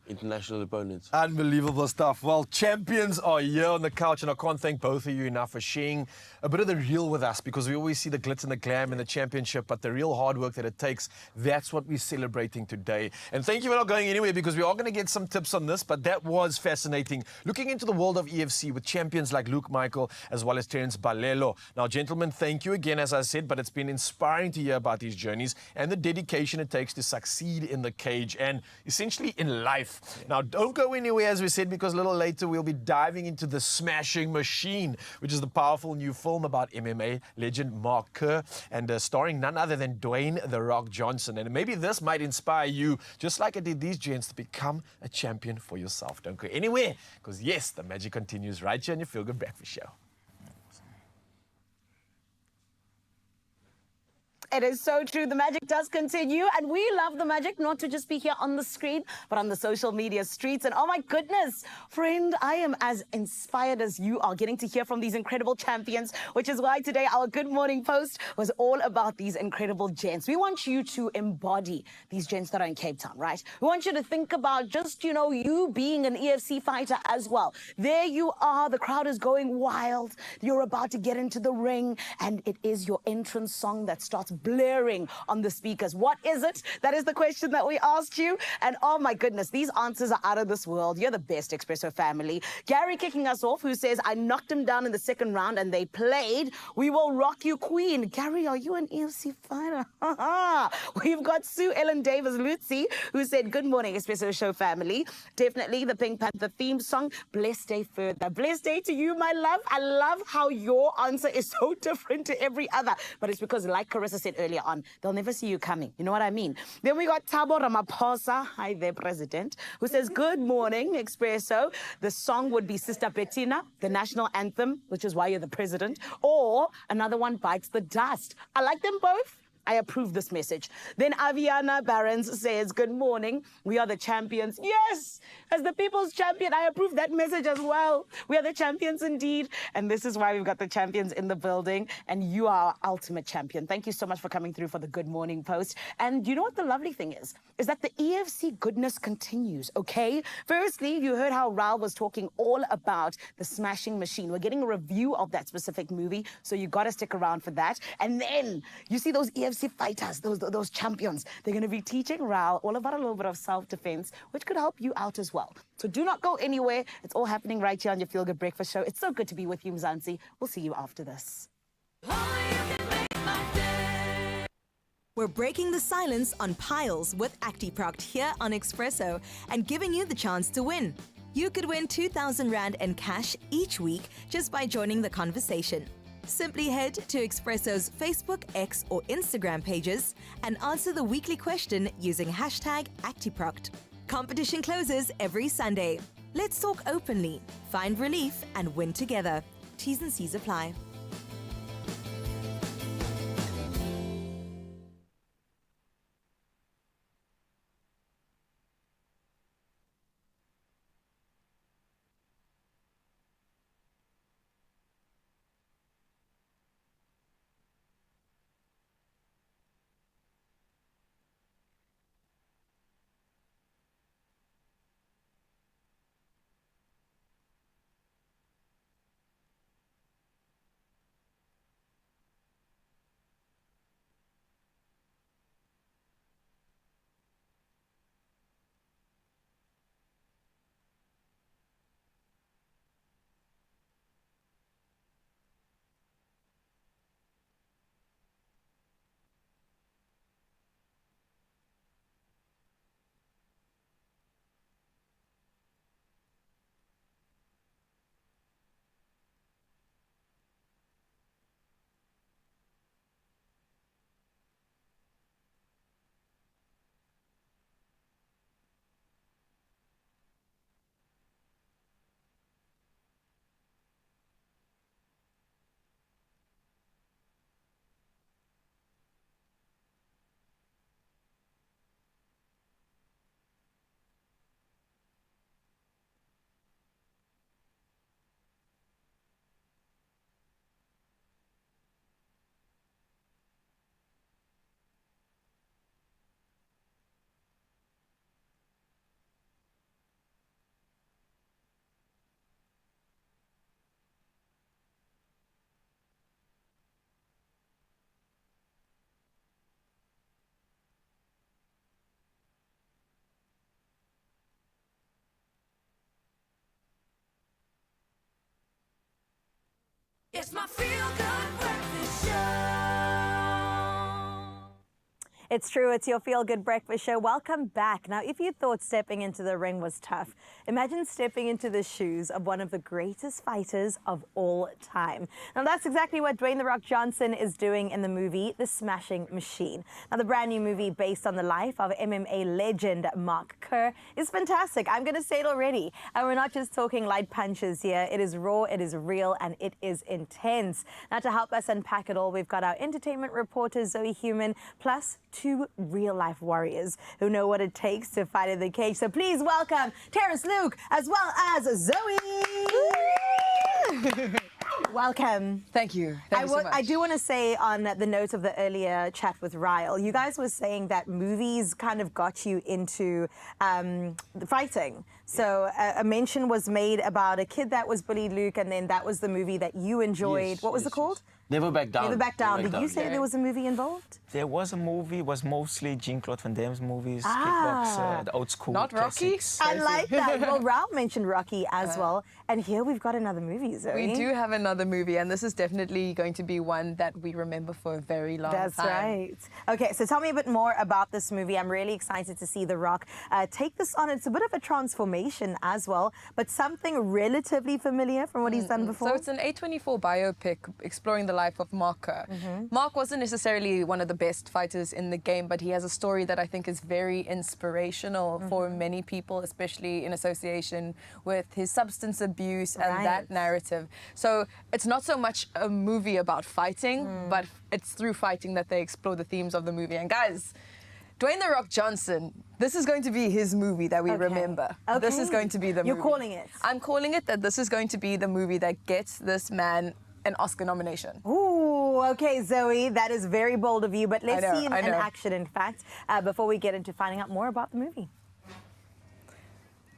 international opponents. Unbelievable stuff. Well, champions are here on the couch, and I can't thank both of you enough for sharing a bit of the real with us, because we always see the glitz and the glam in the championship, but the real hard work that it takes, that's what we're celebrating today. And thank you for not going anywhere, because we are going to get some tips on this, but that was fascinating. Looking into the world of EFC with champions like Luke Michael as well as Terence Balelo. Now, gentlemen, thank you again, as I said, but it's been inspiring to hear about these journeys and the dedication it takes to succeed in the cage and essentially in life. Now, don't go anywhere, as we said, because a little later we'll be diving into The Smashing Machine, which is the powerful new film about MMA legend Mark Kerr and starring none other than Dwayne "The Rock" Johnson. And maybe this might inspire you, just like it did these gents, to become a champion for yourself. Don't go anywhere, because yes, the magic continues right here on your Feel Good Breakfast Show. It is so true. The magic does continue, and we love the magic not to just be here on the screen, but on the social media streets. And oh my goodness, friend, I am as inspired as you are getting to hear from these incredible champions, which is why today our Good Morning Post was all about these incredible gents. We want you to embody these gents that are in Cape Town, right? We want you to think about just, you know, you being an EFC fighter as well. There you are. The crowd is going wild. You're about to get into the ring, and it is your entrance song that starts blaring on the speakers. What is it? That is the question that we asked you. And oh my goodness, these answers are out of this world. You're the best, Expresso family. Gary kicking us off, who says, I knocked him down in the second round and they played We Will Rock You Queen. Gary, are you an EFC fighter? We've got Sue Ellen Davis-Lutzi, who said, good morning, Expresso Show family. Definitely the Pink Panther theme song, Blessed Day Further. Blessed day to you, my love. I love how your answer is so different to every other. But it's because, like Carissa said earlier on, they'll never see you coming. You know what I mean? Then we got Thabo Ramaphosa, hi there, President, who says, good morning, Expresso. The song would be Sister Bettina, the national anthem, which is why you're the president, or another one, Bites the Dust. I like them both. I approve this message. Then Aviana Barons says, good morning. We are the champions. Yes, as the people's champion, I approve that message as well. We are the champions indeed. And this is why we've got the champions in the building. And you are our ultimate champion. Thank you so much for coming through for the Good Morning Post. And you know what the lovely thing is that the EFC goodness continues, okay? Firstly, you heard how Raul was talking all about the Smashing Machine. We're getting a review of that specific movie, so you got to stick around for that. And then you see those EFC fighters, those champions. They're going to be teaching Raul all about a little bit of self-defense, which could help you out as well. So do not go anywhere. It's all happening right here on your Feel Good Breakfast Show. It's so good to be with you, Mzansi. We'll see you after this. We're breaking the silence on piles with ActiProct here on Expresso and giving you the chance to win. You could win 2,000 Rand in cash each week just by joining the conversation. Simply head to Expresso's Facebook, X or Instagram pages and answer the weekly question using hashtag ActiProct. Competition closes every Sunday. Let's talk openly, find relief and win together. T's and C's apply. It's my Feel Good Breakfast Show. It's true, it's your Feel Good Breakfast Show. Welcome back. Now, if you thought stepping into the ring was tough, imagine stepping into the shoes of one of the greatest fighters of all time. Now, that's exactly what Dwayne "The Rock" Johnson is doing in the movie The Smashing Machine. Now, the brand new movie based on the life of MMA legend Mark Kerr is fantastic. I'm going to say it already. And we're not just talking light punches here. It is raw, it is real, and it is intense. Now, to help us unpack it all, we've got our entertainment reporter, Zoe Human, plus two real-life warriors who know what it takes to fight in the cage. So please welcome Terrence Luke as well as Zoe. Welcome. Thank you. Thank you so much. I do want to say on the notes of the earlier chat with Ryle, you guys were saying that movies kind of got you into the fighting. So a mention was made about a kid that was bullied, Luke, and then that was the movie that you enjoyed. Yes, what was it called? Never Back Down. Never Back Down. Did you say there was a movie involved? There was a movie, it was mostly Jean-Claude Van Damme's movies, Ah. Kickboxer, the old school Not Rocky? classics. I like that. Well, Ralph mentioned Rocky as well. And here we've got another movie, Zoe. We do have another movie, and this is definitely going to be one that we remember for a very long That's time. right. Okay, so tell me a bit more about this movie. I'm really excited to see The Rock take this on. It's a bit of a transformation as well, but something relatively familiar from what he's done before. So it's an A24 biopic exploring the life of Mark Kerr. Mark wasn't necessarily one of the best fighters in the game, but he has a story that I think is very inspirational for many people, especially in association with his substance abuse and that narrative. So it's not so much a movie about fighting, but it's through fighting that they explore the themes of the movie. And guys, Dwayne "The Rock" Johnson, this is going to be his movie that we remember. This is going to be the movie. You're calling it? I'm calling it that this is going to be the movie that gets this man an Oscar nomination. Ooh, okay, Zoe, that is very bold of you, but let's see in I know. action, in fact, before we get into finding out more about the movie.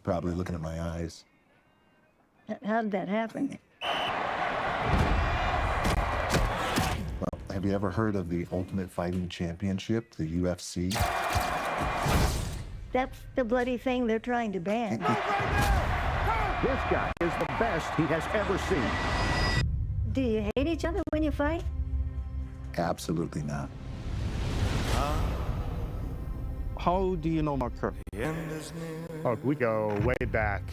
Probably looking at my eyes. How did that happen? Have you ever heard of the Ultimate Fighting Championship, the UFC? That's the bloody thing they're trying to ban. This guy is the best he has ever seen. Do you hate each other when you fight? Absolutely not. How do you know Mark Kerr? Oh, we go way back.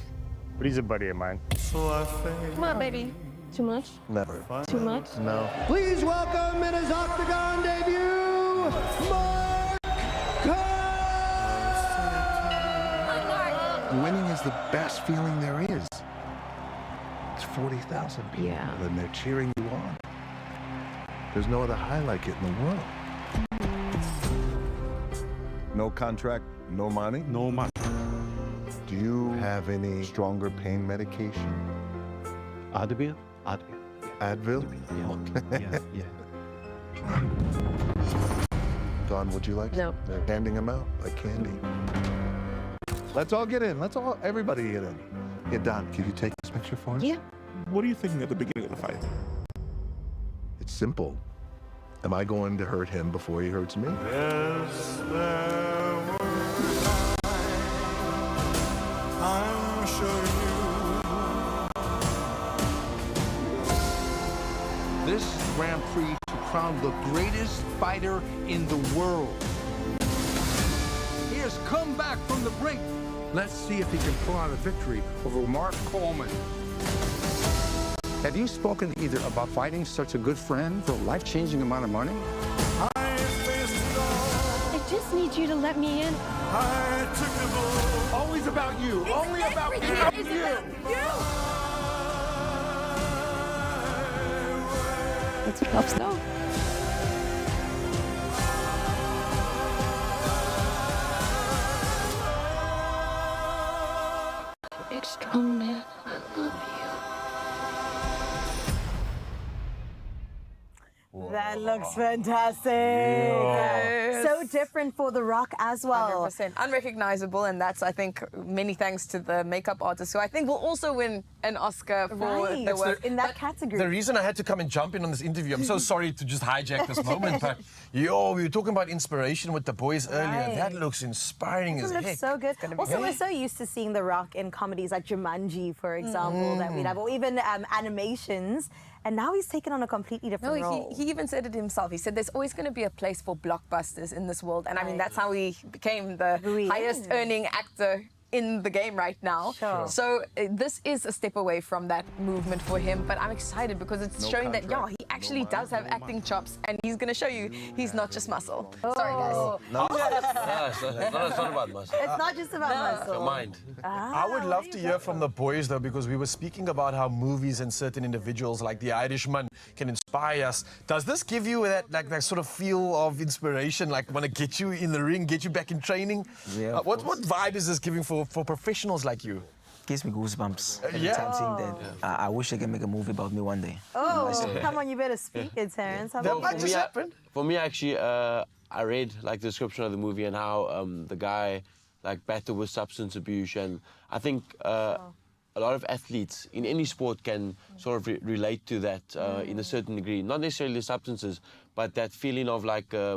But he's a buddy of mine. Come on, baby. Too much? Never. Too much? No. Please welcome in his Octagon debut, Mark Kerr! Winning is the best feeling there is. It's 40,000 people and they're cheering you on. There's no other high like it in the world. No contract, no money? No money. Do you have any stronger pain medication? Advil? Advil? Yeah. Don, would you like No. They're handing them out like candy. Let's all get in. Everybody get in. Yeah, Don, can you take this picture for us? Yeah. What are you thinking at the beginning of the fight? It's simple. Am I going to hurt him before he hurts me? Yes, there were I'm sure This Grand Prix to crown the greatest fighter in the world. He has come back from the brink. Let's see if he can pull out a victory over Mark Coleman. Have you spoken either about fighting such a good friend for a life-changing amount of money? I just need you to let me in. Always about you. Only about you. It's tough stuff. Big strong man, I love That looks fantastic. So different for The Rock as well. 100%. Unrecognizable, and that's, I think, many thanks to the makeup artist, who I think will also win an Oscar for the work. In that category. The reason I had to come and jump in on this interview, I'm so sorry to just hijack this moment, but we were talking about inspiration with the boys earlier. That looks inspiring as It looks heck. so good. Also, we're so used to seeing The Rock in comedies like Jumanji, for example, that we'd have, or even animations. And now he's taken on a completely different role. He even said it himself. He said there's always going to be a place for blockbusters in this world. And I mean, that's how he became the highest earning actor in the game right now. So this is a step away from that movement for him, but I'm excited because it's showing that he actually does have acting chops, and he's going to show you he's not just muscle. Sorry, guys. No, it's not about muscle. It's not just about muscle. The mind. I would love to hear from the boys, though, because we were speaking about how movies and certain individuals like the Irishman can inspire us. Does this give you that sort of feel of inspiration, like want to get you in the ring, get you back in training? Yeah, what vibe is this giving for professionals like you? Gives me goosebumps every time seeing that. I wish I could make a movie about me one day. Oh, come on, you better speak it, Terrence. That might just happen. For me, actually, I read the description of the movie and how the guy battled with substance abuse, and I think a lot of athletes in any sport can sort of relate to that in a certain degree. Not necessarily substances, but that feeling of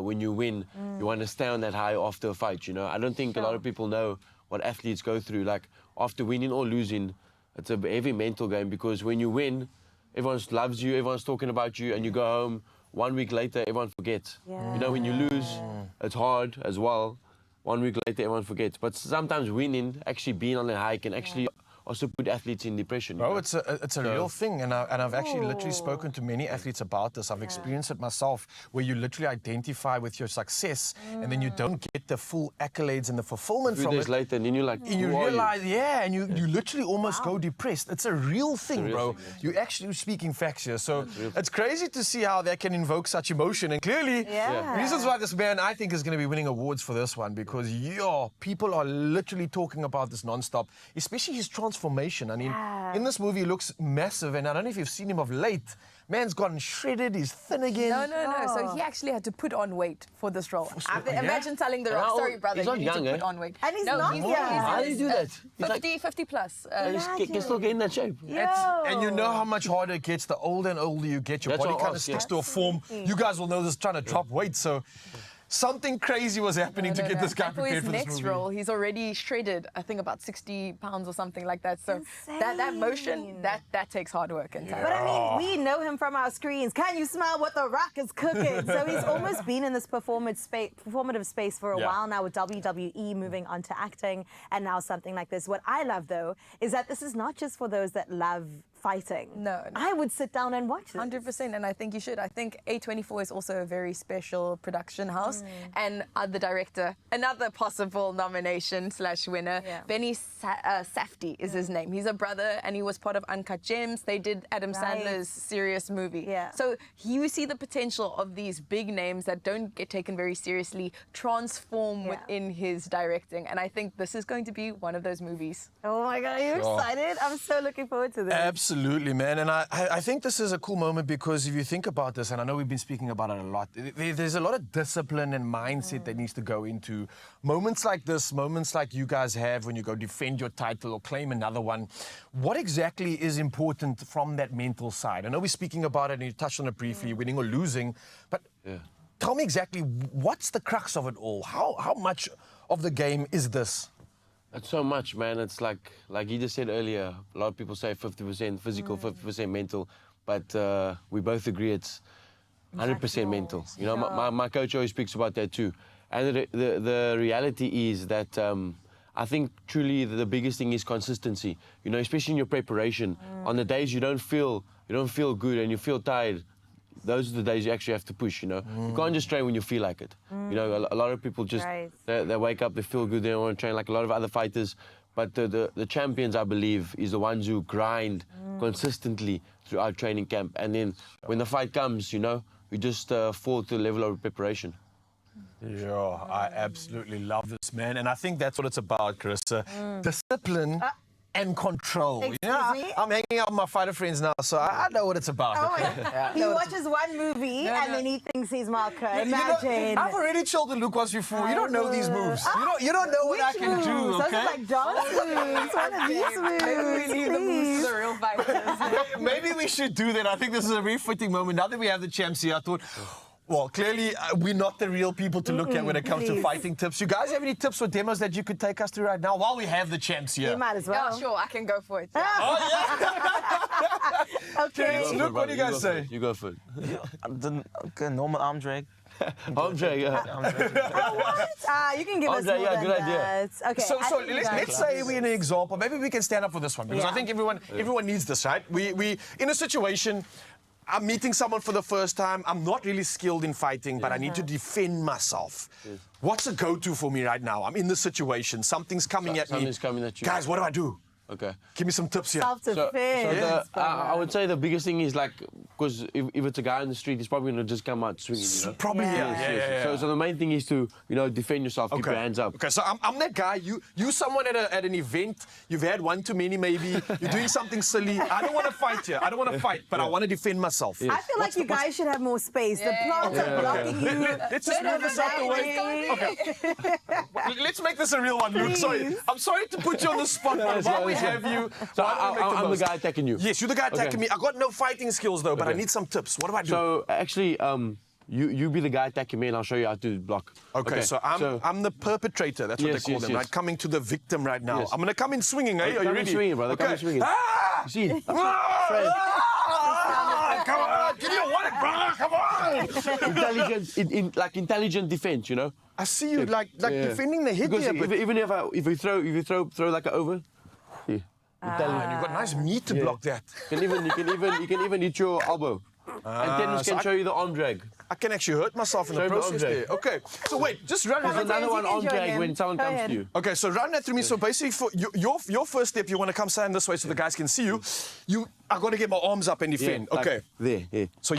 when you win, you want to stay on that high after a fight. You know, I don't think a lot of people know what athletes go through. Like after winning or losing, it's a heavy mental game, because when you win, everyone loves you, everyone's talking about you, and you go home 1 week later, everyone forgets. You know, when you lose, it's hard as well. 1 week later, everyone forgets. But sometimes winning, actually being on a high, can actually also put athletes in depression. Bro, it's a real thing, and I've actually literally spoken to many athletes about this. I've experienced it myself, where you literally identify with your success, and then you don't get the full accolades and the fulfillment A few from days it. later, and then you're like, And you who are realize, and you literally almost go depressed. It's a real thing, real bro. thing, yes. You're actually speaking facts here. So it's crazy to see how that can invoke such emotion. And clearly, reasons why this man, I think, is going to be winning awards for this one, because, people are literally talking about this nonstop, especially his transformation. I mean, in this movie, he looks massive, and I don't know if you've seen him of late. Man's gotten shredded, he's thin again. No. So he actually had to put on weight for this role. Imagine telling The Rock, sorry, brother, he's you not need young, to put on weight. And he's not young. How do you do that? 50 plus. He can still get in that shape. And you know how much harder it gets the older and older you get. Your That's body what I kind of asked, sticks to a form. You guys will know this, trying to drop weight. So something crazy was happening to get this guy And for prepared his for this next movie. role, he's already shredded, I think about 60 pounds or something like that. So that motion, that takes hard work and time. But I mean, we know him from our screens. Can you smell what The Rock is cooking? So he's almost been in this performative space for a while now, with WWE moving on to acting, and now something like this. What I love, though, is that this is not just for those that love fighting. No. I would sit down and watch this. 100%, and I think you should. I think A24 is also a very special production house, and the director, another possible nomination / winner, Benny Safdie is his name. He's a brother, and he was part of Uncut Gems. They did Adam Sandler's Serious movie. So you see the potential of these big names that don't get taken very seriously transform within his directing, and I think this is going to be one of those movies. Oh my God, are you excited? I'm so looking forward to this. Absolutely, man. And I think this is a cool moment, because if you think about this, and I know we've been speaking about it a lot, there's a lot of discipline and mindset that needs to go into moments like this, moments like you guys have when you go defend your title or claim another one. What exactly is important from that mental side? I know we're speaking about it, and you touched on it briefly, winning or losing, but tell me exactly, what's the crux of it all? How much of the game is this? It's so much, man. It's like you just said earlier, a lot of people say 50% physical, 50% mental, but we both agree it's 100% mental. You know, my coach always speaks about that too. And the reality is that I think truly the biggest thing is consistency. You know, especially in your preparation. On the days you don't feel good and you feel tired, those are the days you actually have to push, you know. You can't just train when you feel like it. You know, a lot of people just, they wake up, they feel good, they don't want to train like a lot of other fighters. But the champions, I believe, is the ones who grind consistently throughout training camp. And then when the fight comes, you know, you just fall to the level of preparation. Yeah, I absolutely love this, man. And I think that's what it's about, Carissa. Discipline and control. Excuse me? I'm hanging out with my fighter friends now, so I know what it's about. Oh my God. He watches one movie and then he thinks he's Marco. Imagine. I've already chilled with Luke once before. You don't know these moves. You don't know what I can do, Those okay? are like dance moves. One of these moves. Maybe we leave the moves to the real fighters. Maybe we should do that. I think this is a very fitting moment. Now that we have the champs here, I thought, well, clearly we're not the real people to look at when it comes to fighting tips. You guys have any tips or demos that you could take us through right now while we have the champs here? You might as well. Yeah, sure, I can go for it. Okay. Look, what do you guys say? You go for it. Okay, normal arm drag. Arm drag, yeah. You can give us Andre, more yeah, than good idea. that. Okay. So I think you let's guys- say we're in an example. Maybe we can stand up for this one, because I think everyone needs this, right? We in a situation, I'm meeting someone for the first time. I'm not really skilled in fighting, but I need to defend myself. What's a go-to for me right now? I'm in this situation. Something's coming at me. Something's coming at you. Guys, what do I do? Okay. Give me some tips here. Self-defense. I would say the biggest thing is like, because if it's a guy on the street, he's probably going to just come out swinging, you know? Probably, yeah. So the main thing is to, you know, defend yourself, keep your hands up. Okay, so I'm that guy. You someone at an event. You've had one too many, maybe. You're doing something silly. I don't want to fight you. I don't want to fight, but I want to defend myself. I feel like you guys should have more space. The plants are blocking you. Let's just move this out the way. Okay. Let's make this a real one, Luke. Sorry. I'm sorry to put you on the spot, but while we have you... So I'm the guy attacking you. Yes, you're the guy attacking me. I got no fighting skills, though, but I need some tips. What do I do? So, actually, you be the guy attacking me, and I'll show you how to block. Okay, so I'm the perpetrator. That's what they call them, right? Coming to the victim right now. I'm going to come in swinging, eh? Are you Come in ready? swinging, brother. Okay. Come in swinging. Ah! See? Come on! Give me a wallet, bro! Come on! Intelligent defense, you know? I see you like defending the head because here, but... even if you throw like an over, here. And you've got nice meat to block that. You can even hit your elbow. And tennis can show you the arm drag. I can actually hurt myself in the process there. Okay, so wait, just run. There's another one arm drag when someone comes to you. Okay, so run that through me. So basically, for your first step, you want to come stand this way so the guys can see you. I got to get my arms up and defend. Yeah, okay. Like there, yeah. So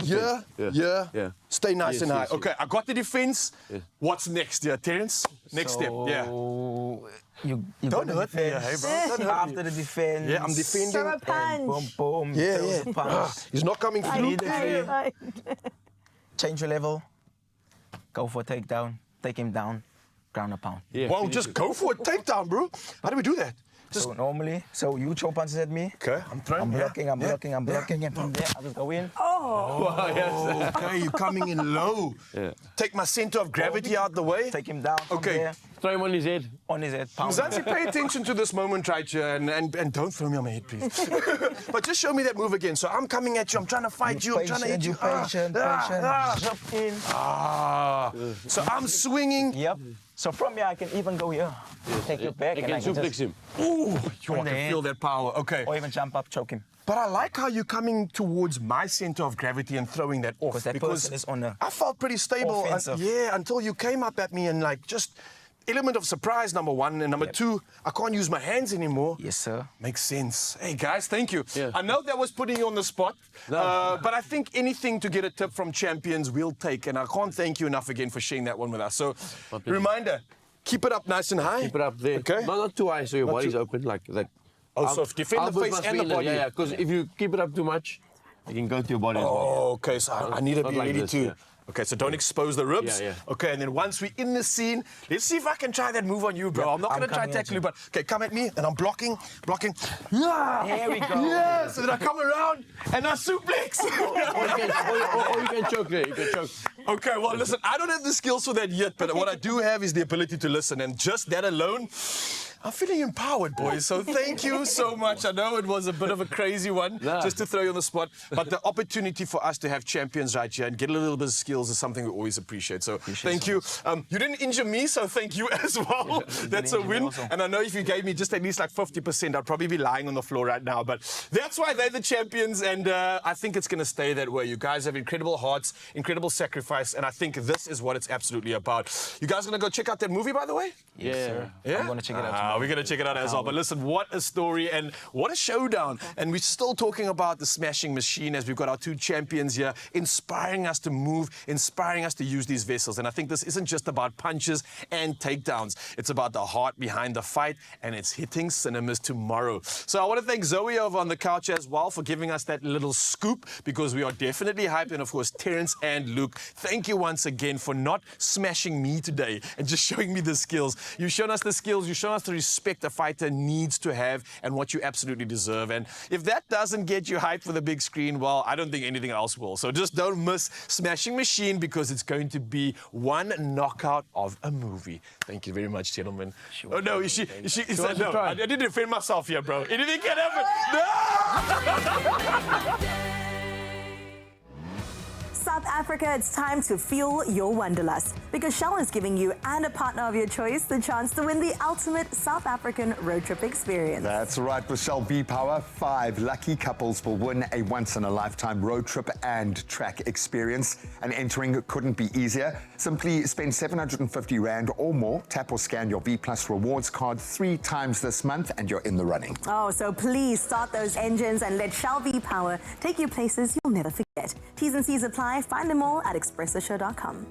stay nice and high. Okay, I got the defense. What's next, Terence? Next step, You don't hurt me, hey, bro. Don't hurt After me. the defense. Yeah, I'm defending. Throw a punch. Boom, boom. Yeah, throws yeah. a punch. He's not coming through. Change your level. Go for a takedown. Take him down. Ground and pound. Yeah, well, just go for a takedown, bro. How do we do that? So normally, you throw punches at me. Okay, I'm throwing. I'm blocking, I'm blocking, and from there I just go in. Oh, yes. Okay, you're coming in low. Yeah. Take my center of gravity out the way. Take him down from there. Throw him on his head. On his head, pound. Zanzi, pay attention to this moment right here and don't throw me on my head, please. But just show me that move again. So I'm coming at you, I'm trying to fight you, I'm trying to hit you. Patient. Jump in. So I'm swinging. Yep. So from here, I can even go here. Take your back and I can suplex him. Ooh, I can feel that power. Okay. Or even jump up, choke him. But I like how you're coming towards my center of gravity and throwing that off. Because that person is on a I felt pretty stable. offensive. Until you came up at me and like just element of surprise, number one. And number two, I can't use my hands anymore. Yes, sir. Makes sense. Hey, guys, thank you. Yeah. I know that was putting you on the spot, but I think anything to get a tip from champions we'll take. And I can't thank you enough again for sharing that one with us. So, reminder, keep it up nice and high. Keep it up there. Okay. Not too high, so your Not body's too- open like that. Oh, so defend the elbows face must and be the in it. body. Yeah, because if you keep it up too much, it can go to your body as well. Oh, okay, so I need to Not be like ready this, to. yeah. Okay, so don't expose the ribs. Yeah. Okay, and then once we're in the scene, let's see if I can try that move on you, bro. I'm not going to try coming at tackle you, but okay, come at me, and I'm blocking. Yeah. Here we go. Yes, and then I come around and I suplex. or you can choke there. You can choke. Okay, well, listen, I don't have the skills for that yet, but what I do have is the ability to listen, and just that alone, I'm feeling empowered, boys. So thank you so much. I know it was a bit of a crazy one, just to throw you on the spot, but the opportunity for us to have champions right here and get a little bit of skills is something we always appreciate. So thank you. You didn't injure me, so thank you as well. That's a win. And I know if you gave me just at least like 50%, I'd probably be lying on the floor right now. But that's why they're the champions, and I think it's going to stay that way. You guys have incredible hearts, incredible sacrifice, and I think this is what it's absolutely about. You guys going to go check out that movie, by the way? Yes, sir. Yeah? I'm going to check it out. We're going to check it out as well. But listen, what a story and what a showdown. And we're still talking about the smashing machine as we've got our two champions here, inspiring us to move, inspiring us to use these vessels. And I think this isn't just about punches and takedowns. It's about the heart behind the fight, and it's hitting cinemas tomorrow. So I want to thank Zoe over on the couch as well for giving us that little scoop, because we are definitely hyped. And of course, Terence and Luke, thank you once again for not smashing me today and just showing me the skills. You've shown us the skills, you've shown us the respect a fighter needs to have and what you absolutely deserve. And if that doesn't get you hyped for the big screen, well, I don't think anything else will. So just don't miss Smashing Machine, because it's going to be one knockout of a movie. Thank you very much, gentlemen. Oh no, is she no, I didn't defend myself here, bro. Anything can happen. No! South Africa, it's time to fuel your wanderlust, because Shell is giving you and a partner of your choice the chance to win the ultimate South African road trip experience. That's right. With Shell V-Power, 5 lucky couples will win a once-in-a-lifetime road trip and track experience. And entering couldn't be easier. Simply spend 750 Rand or more, tap or scan your V Plus rewards card 3 times this month, and you're in the running. Oh, so please start those engines and let Shell V-Power take you places you'll never forget. T's and C's apply. Find them all at expressoshow.com.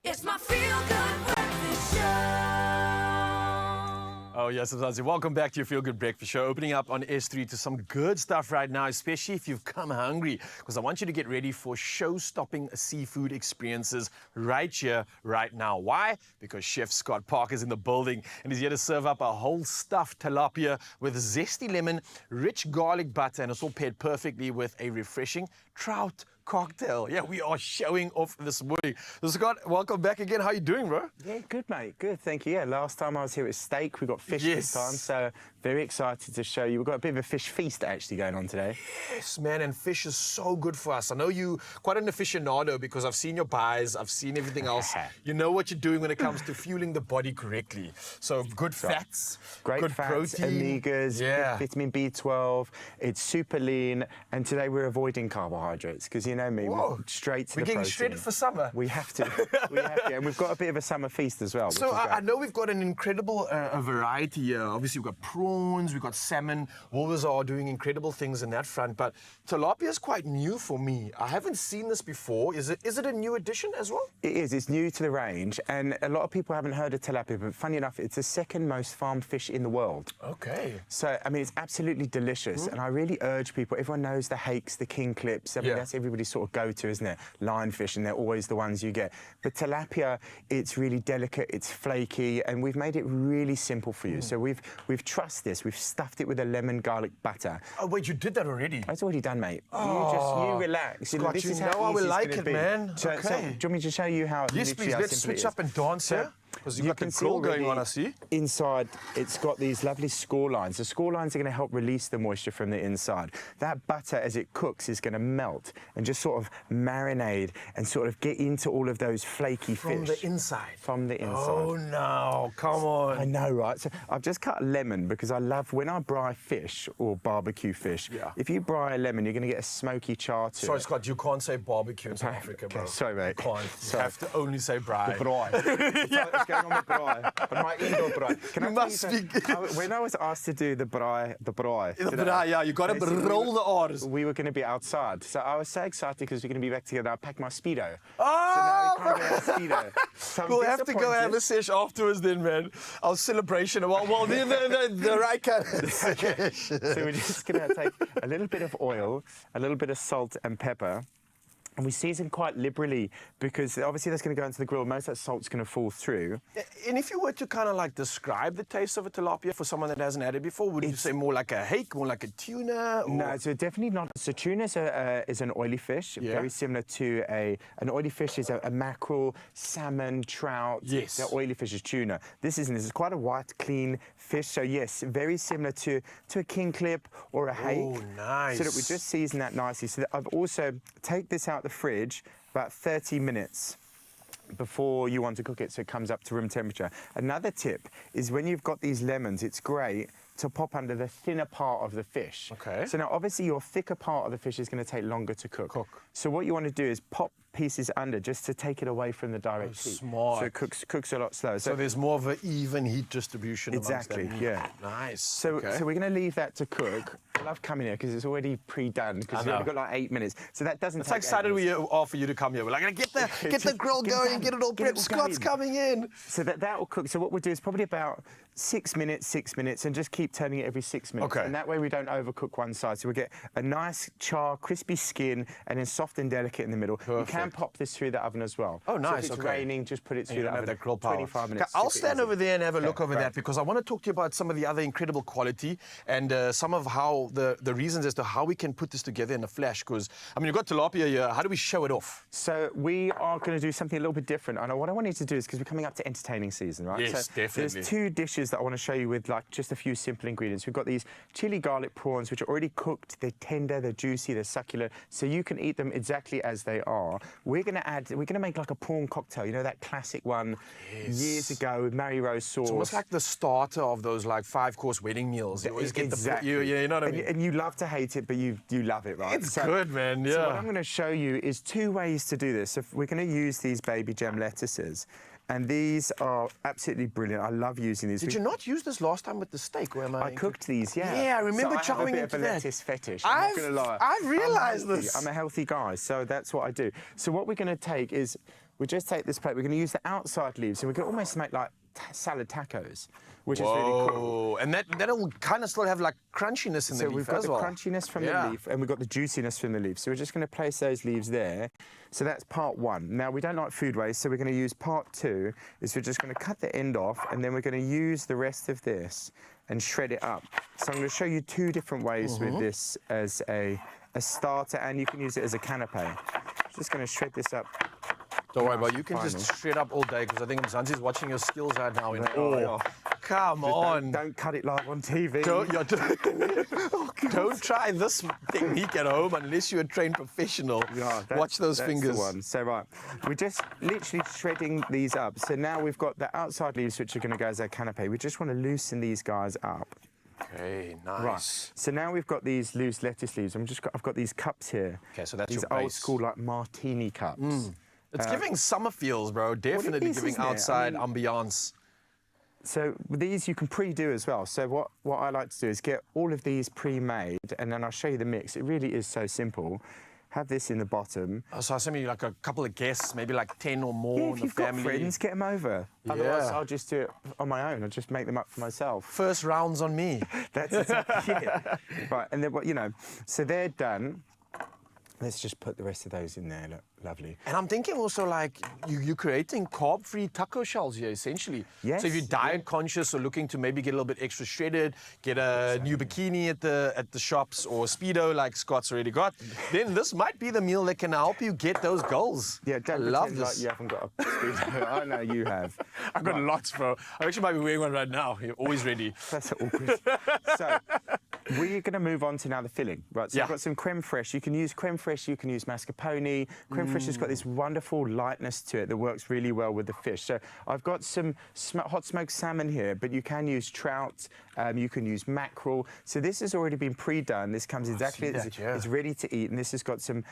It's my feel-good breakfast show. Oh, yes, Mzansi. Welcome back to your Feel Good Breakfast Show. Opening up on S3 to some good stuff right now, especially if you've come hungry, because I want you to get ready for show-stopping seafood experiences right here, right now. Why? Because Chef Scott Parker is in the building and he's here to serve up a whole stuffed tilapia with zesty lemon, rich garlic butter, and it's all paired perfectly with a refreshing trout cocktail. Yeah, we are showing off this morning. So Scott, welcome back again. How you doing, bro? Yeah, good, mate. Good, thank you. Yeah, last time I was here, it was steak. We got fish this time, so very excited to show you. We've got a bit of a fish feast actually going on today. Yes, man, and fish is so good for us. I know you quite an aficionado because I've seen your buys, I've seen everything else. You know what you're doing when it comes to fueling the body correctly. So good fats, great good fats, protein. omegas, vitamin B12. It's super lean, and today we're avoiding carbohydrates because you know me, we're straight to We're the getting protein. shredded for summer. We have to. We have to, and we've got a bit of a summer feast as well. So I know we've got an incredible variety here. Obviously, we've got prawns, we've got salmon. Wolvers are doing incredible things in that front, but tilapia is quite new for me. I haven't seen this before. Is it a new addition as well? It is. It's new to the range, and a lot of people haven't heard of tilapia, but funny enough, it's the second most farmed fish in the world. Okay. So, I mean, it's absolutely delicious, and I really urge people, everyone knows the hakes, the king clips. I mean, that's everybody's sort of go-to, isn't it? Lionfish, and they're always the ones you get. But tilapia, it's really delicate, it's flaky, and we've made it really simple for you. So we've trussed this, we've stuffed it with a lemon garlic butter. Oh, wait, you did that already? It's already done, mate. Oh, you relax. Scott, this you is know how I easy will it's like gonna it, be. man. So, Okay. do you want me to show you how Yes, literally please. how Let's simple it switch is? up and dance here. Because you've got the grill going on, I see. Inside, it's got these lovely score lines. The score lines are going to help release the moisture from the inside. That butter, as it cooks, is going to melt and just sort of marinate and sort of get into all of those flaky fish. From the inside? From the inside. Oh, no. Come on. I know, right? So I've just cut a lemon because I love, when I braai fish or barbecue fish, if you braai a lemon, you're going to get a smoky char to Sorry, it. Scott, you can't say barbecue in South Africa, bro. Okay, sorry, mate. You can't. You have to only say braai. The braai. What's going on with braai? My indoor braai. Can I tell you something? When I was asked to do the braai. The braai, yeah, you got to roll the R's. We were going to be outside, so I was so excited because we're going to be back together. I packed my Speedo. Oh! So now we can't get our Speedo. So We'll have to go have a sesh afterwards then, man. Our celebration. Well, the right kind. So we're just going to take a little bit of oil, a little bit of salt and pepper. And we season quite liberally because obviously that's going to go into the grill. Most of that salt's going to fall through. And if you were to kind of like describe the taste of a tilapia for someone that hasn't had it before, would you say more like a hake, more like a tuna? Or? No, so definitely not. So tuna is an oily fish, very similar to an oily fish is a mackerel, salmon, trout. Yes. The oily fish is tuna. This isn't. This is quite a white, clean fish. So yes, very similar to a king clip or a hake. Oh, nice. So that we just season that nicely. So that I've also take this out the fridge about 30 minutes before you want to cook it so it comes up to room temperature. Another tip is when you've got these lemons, it's great to pop under the thinner part of the fish. Okay. So now obviously your thicker part of the fish is going to take longer to cook. So what you want to do is pop pieces under just to take it away from the direct heat. Smart. So it cooks a lot slower. So there's more of an even heat distribution. Exactly, amongst that. yeah. Nice. So we're going to leave that to cook. I love coming here because it's already pre-done because you've only got like 8 minutes. So that doesn't It's take like excited we are for you to come here. We're like, get the grill going, get it all prepped. Scott's coming in. So that will cook. So what we'll do is probably about 6 minutes, and just keep turning it every 6 minutes. Okay. And that way we don't overcook one side. So we get a nice char, crispy skin, and then soft and delicate in the middle. Perfect. You can pop this through the oven as well. Oh, nice. So if it's okay. raining, just put it through You the don't have oven. that grill power. 25 minutes. Okay, I'll super stand easy. over there and have a look over great. that because I want to talk to you about some of the other incredible quality and some of how the reasons as to how we can put this together in a flash. Because I mean, you've got tilapia here. How do we show it off? So we are going to do something a little bit different. And what I want you to do is because we're coming up to entertaining season, right? Yes, so definitely. There's 2 dishes that I want to show you with like just a few simple ingredients. We've got these chili garlic prawns, which are already cooked. They're tender, they're juicy, they're succulent. So you can eat them exactly as they are. We're going to make like a prawn cocktail. You know that classic one years ago with Mary Rose sauce. It's almost like the starter of those like 5-course wedding meals. You always get exactly. you know what I mean? And you love to hate it, but you love it, right? It's good, man. Yeah. So what I'm going to show you is 2 ways to do this. So we're going to use these baby gem lettuces. And these are absolutely brilliant. I love using these. Did you not use this last time with the steak? Or am I cooked these, yeah. Yeah, I remember so chowing into into that. that. I have a lettuce fetish. I'm not going to lie. I've realised this. I'm a healthy guy, so that's what I do. So what we're going to take is we just take this plate. We're going to use the outside leaves, and we can almost make like salad tacos, which is really cool. And that'll kind of still have like crunchiness in the leaf as well. So we've got the crunchiness from the leaf, and we've got the juiciness from the leaf. So we're just going to place those leaves there. So that's part one. Now, we don't like food waste, so we're going to use part two, is we're just going to cut the end off, and then we're going to use the rest of this and shred it up. So I'm going to show you two different ways with this as a starter, and you can use it as a canapé. Just going to shred this up. Don't worry about it. You can just shred up all day, because I think Mzansi's watching your skills right now in awe. Come on. Don't cut it live on TV. Don't try this technique at home unless you're a trained professional. Watch those fingers. The one. So, right, we're just literally shredding these up. So now we've got the outside leaves, which are going to go as our canapé. We just want to loosen these guys up. Okay, nice. Right. So now we've got these loose lettuce leaves. I've got these cups here. Okay, so that's these your base. old school like martini cups. It's giving summer feels, bro. Definitely giving outside ambiance. So with these you can pre-do as well. So what I like to do is get all of these pre-made, and then I'll show you the mix. It really is so simple. Have this in the bottom. So I send me like a couple of guests, maybe like 10 or more in the family. If you've got friends, get them over. Otherwise, I'll just do it on my own. I'll just make them up for myself. First round's on me. That's exactly it. Right, and then so they're done. Let's just put the rest of those in there. Look, lovely. And I'm thinking also like you're creating carb-free taco shells here, essentially. Yes. So if you're diet conscious or looking to maybe get a little bit extra shredded, get a new bikini at the shops or Speedo like Scott's already got, then this might be the meal that can help you get those goals. Yeah, don't love pretend this. like you haven't got a Speedo. I know you have. I've got lots, bro. I actually might be wearing one right now. You're always ready. That's awkward. So we're going to move on to now the filling. Right, so I've got some creme fraiche. You can use creme fraiche, you can use mascarpone. Creme fraiche has got this wonderful lightness to it that works really well with the fish. So I've got some hot smoked salmon here, but you can use trout, you can use mackerel. So this has already been pre-done. This comes exactly as it's ready to eat, and this has got some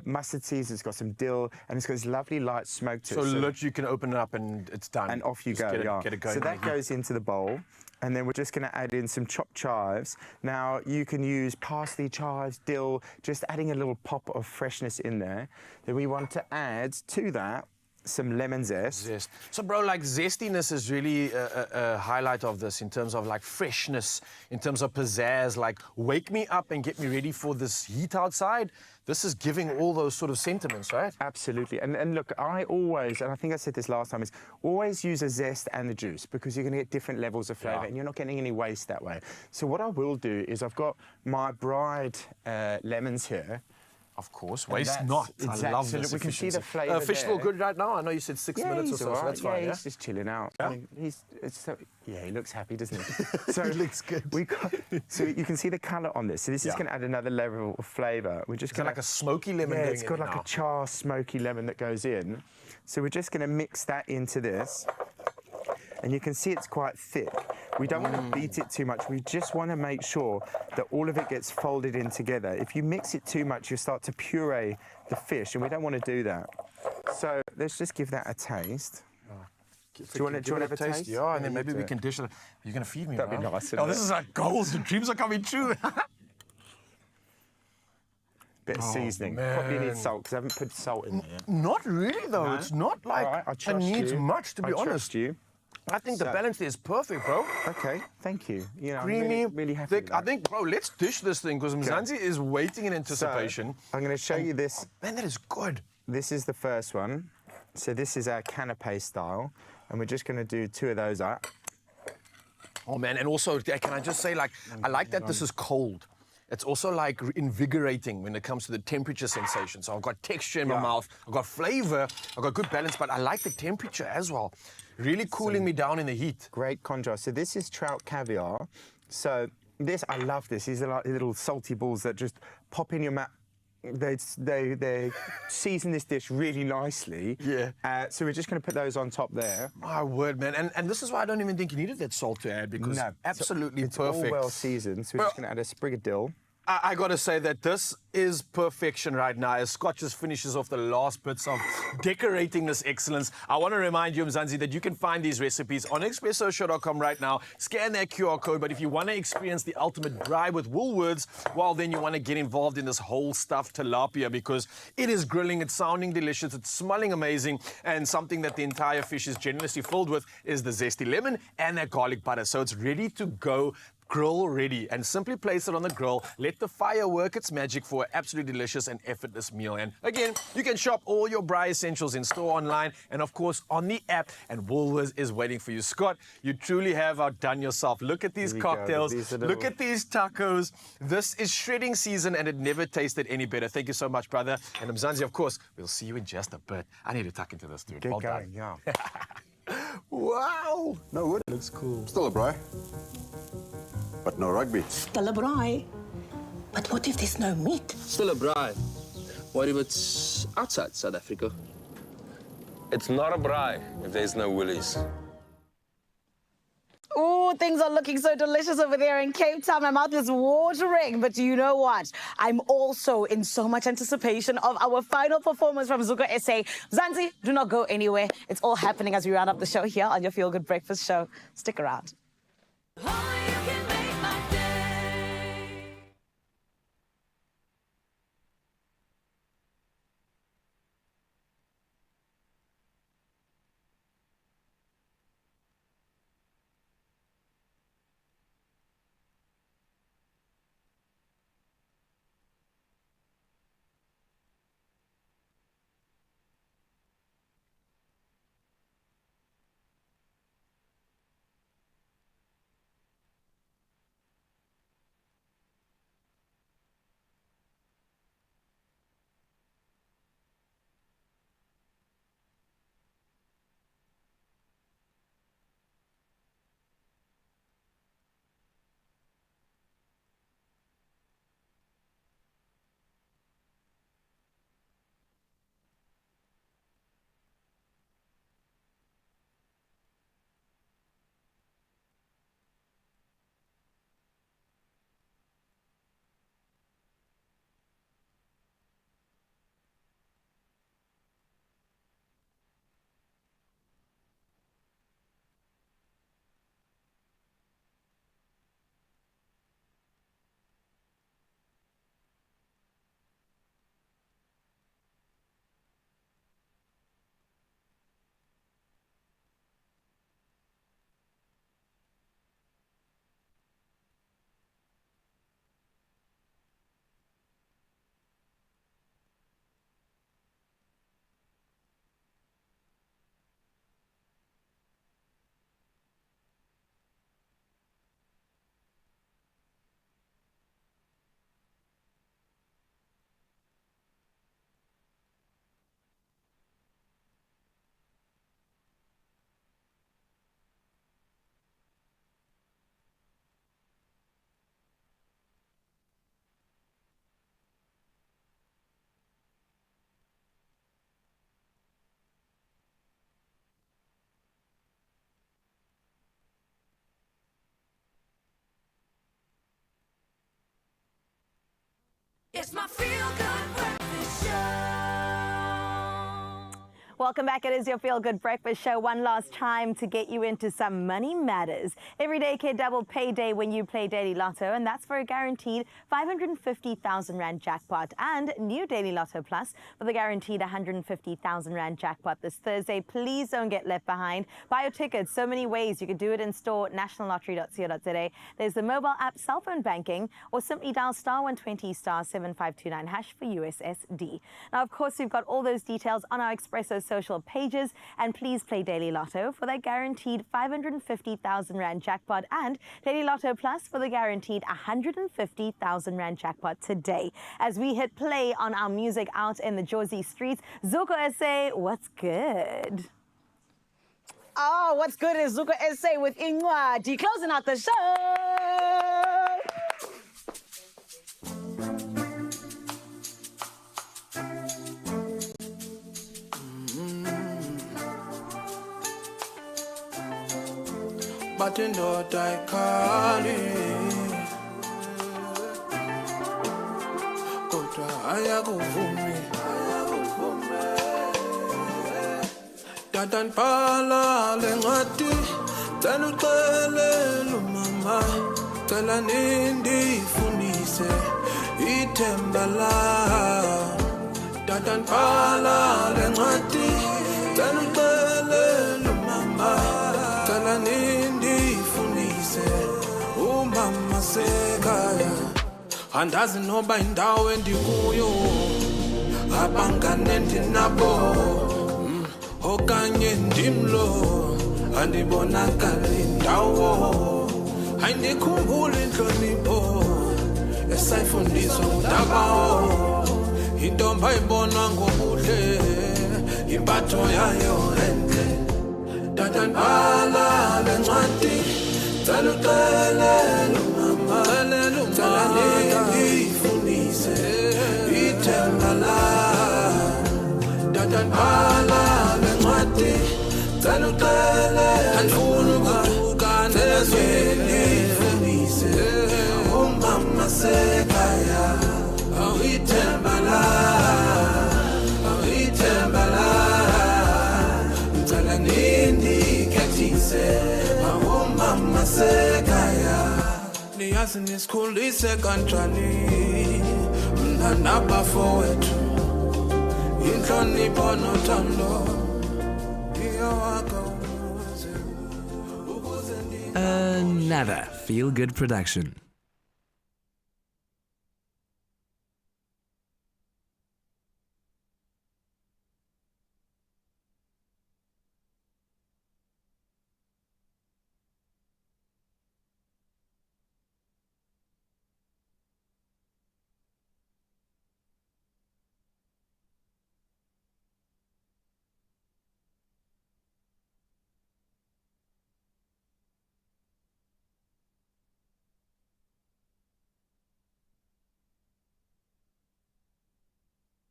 mustard seeds, it's got some dill, and it's got this lovely light smoke to it. So literally you can open it up and it's done. And off you go, get it going. So that goes into the bowl. And then we're just going to add in some chopped chives. Now, you can use parsley, chives, dill, just adding a little pop of freshness in there. Then we want to add to that some lemon zest. So, bro, like zestiness is really a highlight of this in terms of like freshness, in terms of pizzazz, like wake me up and get me ready for this heat outside. This is giving all those sort of sentiments, right? Absolutely. And look, I always, and I think I said this last time, is always use a zest and a juice, because you're going to get different levels of flavour and you're not getting any waste that way. So what I will do is I've got my bride lemons here. Of course, waste not. I love so this. We can see the flavour Fish feel good right now. I know you said 6 minutes or so, so that's fine. He's just chilling out. Yeah? I mean, he looks happy, doesn't he? So he looks good. So you can see the colour on this. So this is going to add another level of flavour. We're just like a smoky lemon. Yeah, it's got like a char smoky lemon that goes in. So we're just going to mix that into this. And you can see it's quite thick. We don't want to beat it too much. We just want to make sure that all of it gets folded in together. If you mix it too much, you start to puree the fish, and we don't want to do that. So let's just give that a taste. Do you want to have a taste? Yeah, and then maybe we can dish it. You're going to feed me, That'd be nice. Oh, this is like goals. The dreams are coming true. Bit of seasoning. Probably need salt, because I haven't put salt in there yet. Not really, though. No? It's not like it needs much, to be honest. Trust you. I think the balance there is perfect, bro. Okay, thank you. You know, creamy, I'm really happy thick. I think, bro, let's dish this thing, because Mzansi is waiting in anticipation. So, I'm going to show you this. Oh, man, that is good. This is the first one. So this is our canapé style, and we're just going to do 2 of those up. Oh, man, and also, can I just say, like, I like that this is cold. It's also like invigorating when it comes to the temperature sensation. So I've got texture in my mouth, I've got flavor, I've got good balance, but I like the temperature as well. Really cooling me down in the heat. Great contrast. So this is trout caviar. So this, I love this. These are like little salty balls that just pop in your mouth. They season this dish really nicely. Yeah. So we're just going to put those on top there. My word, man. And this is why I don't even think you needed that salt to add, because absolutely it's perfect. All well seasoned. So we're just going to add a sprig of dill. I got to say that this is perfection right now as Scott just finishes off the last bits of decorating this excellence. I want to remind you, Mzansi, that you can find these recipes on expressoshow.com right now. Scan that QR code, but if you want to experience the ultimate braai with Woolworths, well, then you want to get involved in this whole stuffed tilapia because it is grilling, it's sounding delicious, it's smelling amazing, and something that the entire fish is generously filled with is the zesty lemon and that garlic butter. So it's ready to go. Grill ready, and simply place it on the grill. Let the fire work its magic for an absolutely delicious and effortless meal. And again, you can shop all your braai essentials in store, online, and of course on the app. And Woolworths is waiting for you. Scott, you truly have outdone yourself. Look at these cocktails. Look at these tacos. This is shredding season, and it never tasted any better. Thank you so much, brother. And Mzansi, of course, we'll see you in just a bit. I need to tuck into this, dude. Well done. Yeah. Wow. No wood. Looks cool. Still a braai. But no rugby. Still a braai. But what if there's no meat? Still a braai. What if it's outside South Africa? It's not a braai if there's no willies. Oh, things are looking so delicious over there in Cape Town. My mouth is watering. But you know what? I'm also in so much anticipation of our final performance from Zuko SA. Mzansi, do not go anywhere. It's all happening as we round up the show here on your Feel Good Breakfast show. Stick around. It's my Feel Good Breakfast Show. Welcome back. It is your Feel Good Breakfast Show. One last time to get you into some money matters. Every day, K Double payday when you play Daily Lotto, and that's for a guaranteed 550,000 Rand jackpot. And new Daily Lotto Plus for the guaranteed 150,000 Rand jackpot this Thursday. Please don't get left behind. Buy your tickets. So many ways. You can do it in store, nationallottery.co.za. There's the mobile app, cell phone banking, or simply dial *120 *7529# for USSD. Now, of course, we've got all those details on our Expresso social pages, and please play Daily Lotto for that guaranteed 550,000 Rand jackpot and Daily Lotto Plus for the guaranteed 150,000 Rand jackpot today. As we hit play on our music out in the Jersey streets, Zuko SA, what's good? Oh, what's good is Zuko SA with Ingwadi closing out the show. But in the Daikali ayakuvumi tata nibhala le ncwadi cela uxelele umama cela nindifundise ithemba la tata nibhala le ncwadi cela uxelele umama cela nindifundise umama sekhaya andazi noba indawo endikuyo abangane ndinabo okanye ndimlo andibonakali indawo ayindikhumbula inhlonipho esayifundiswa ngudabawo intombi ayibonwa ngobuhle impatho yayo entle tata nibhala le ncwadi cela uxelele umama cela nindifundise ithemba la tata nibhala le ncwadi cela uxelele andifuna ukuquka nindifundise umama sekhaya awithemba la awithemba la cela nindikhethise umama sekhaya niyazi nisikhulise kanjani mna nabafowethu inhlonipho nothando iyawakha Another feel-good production.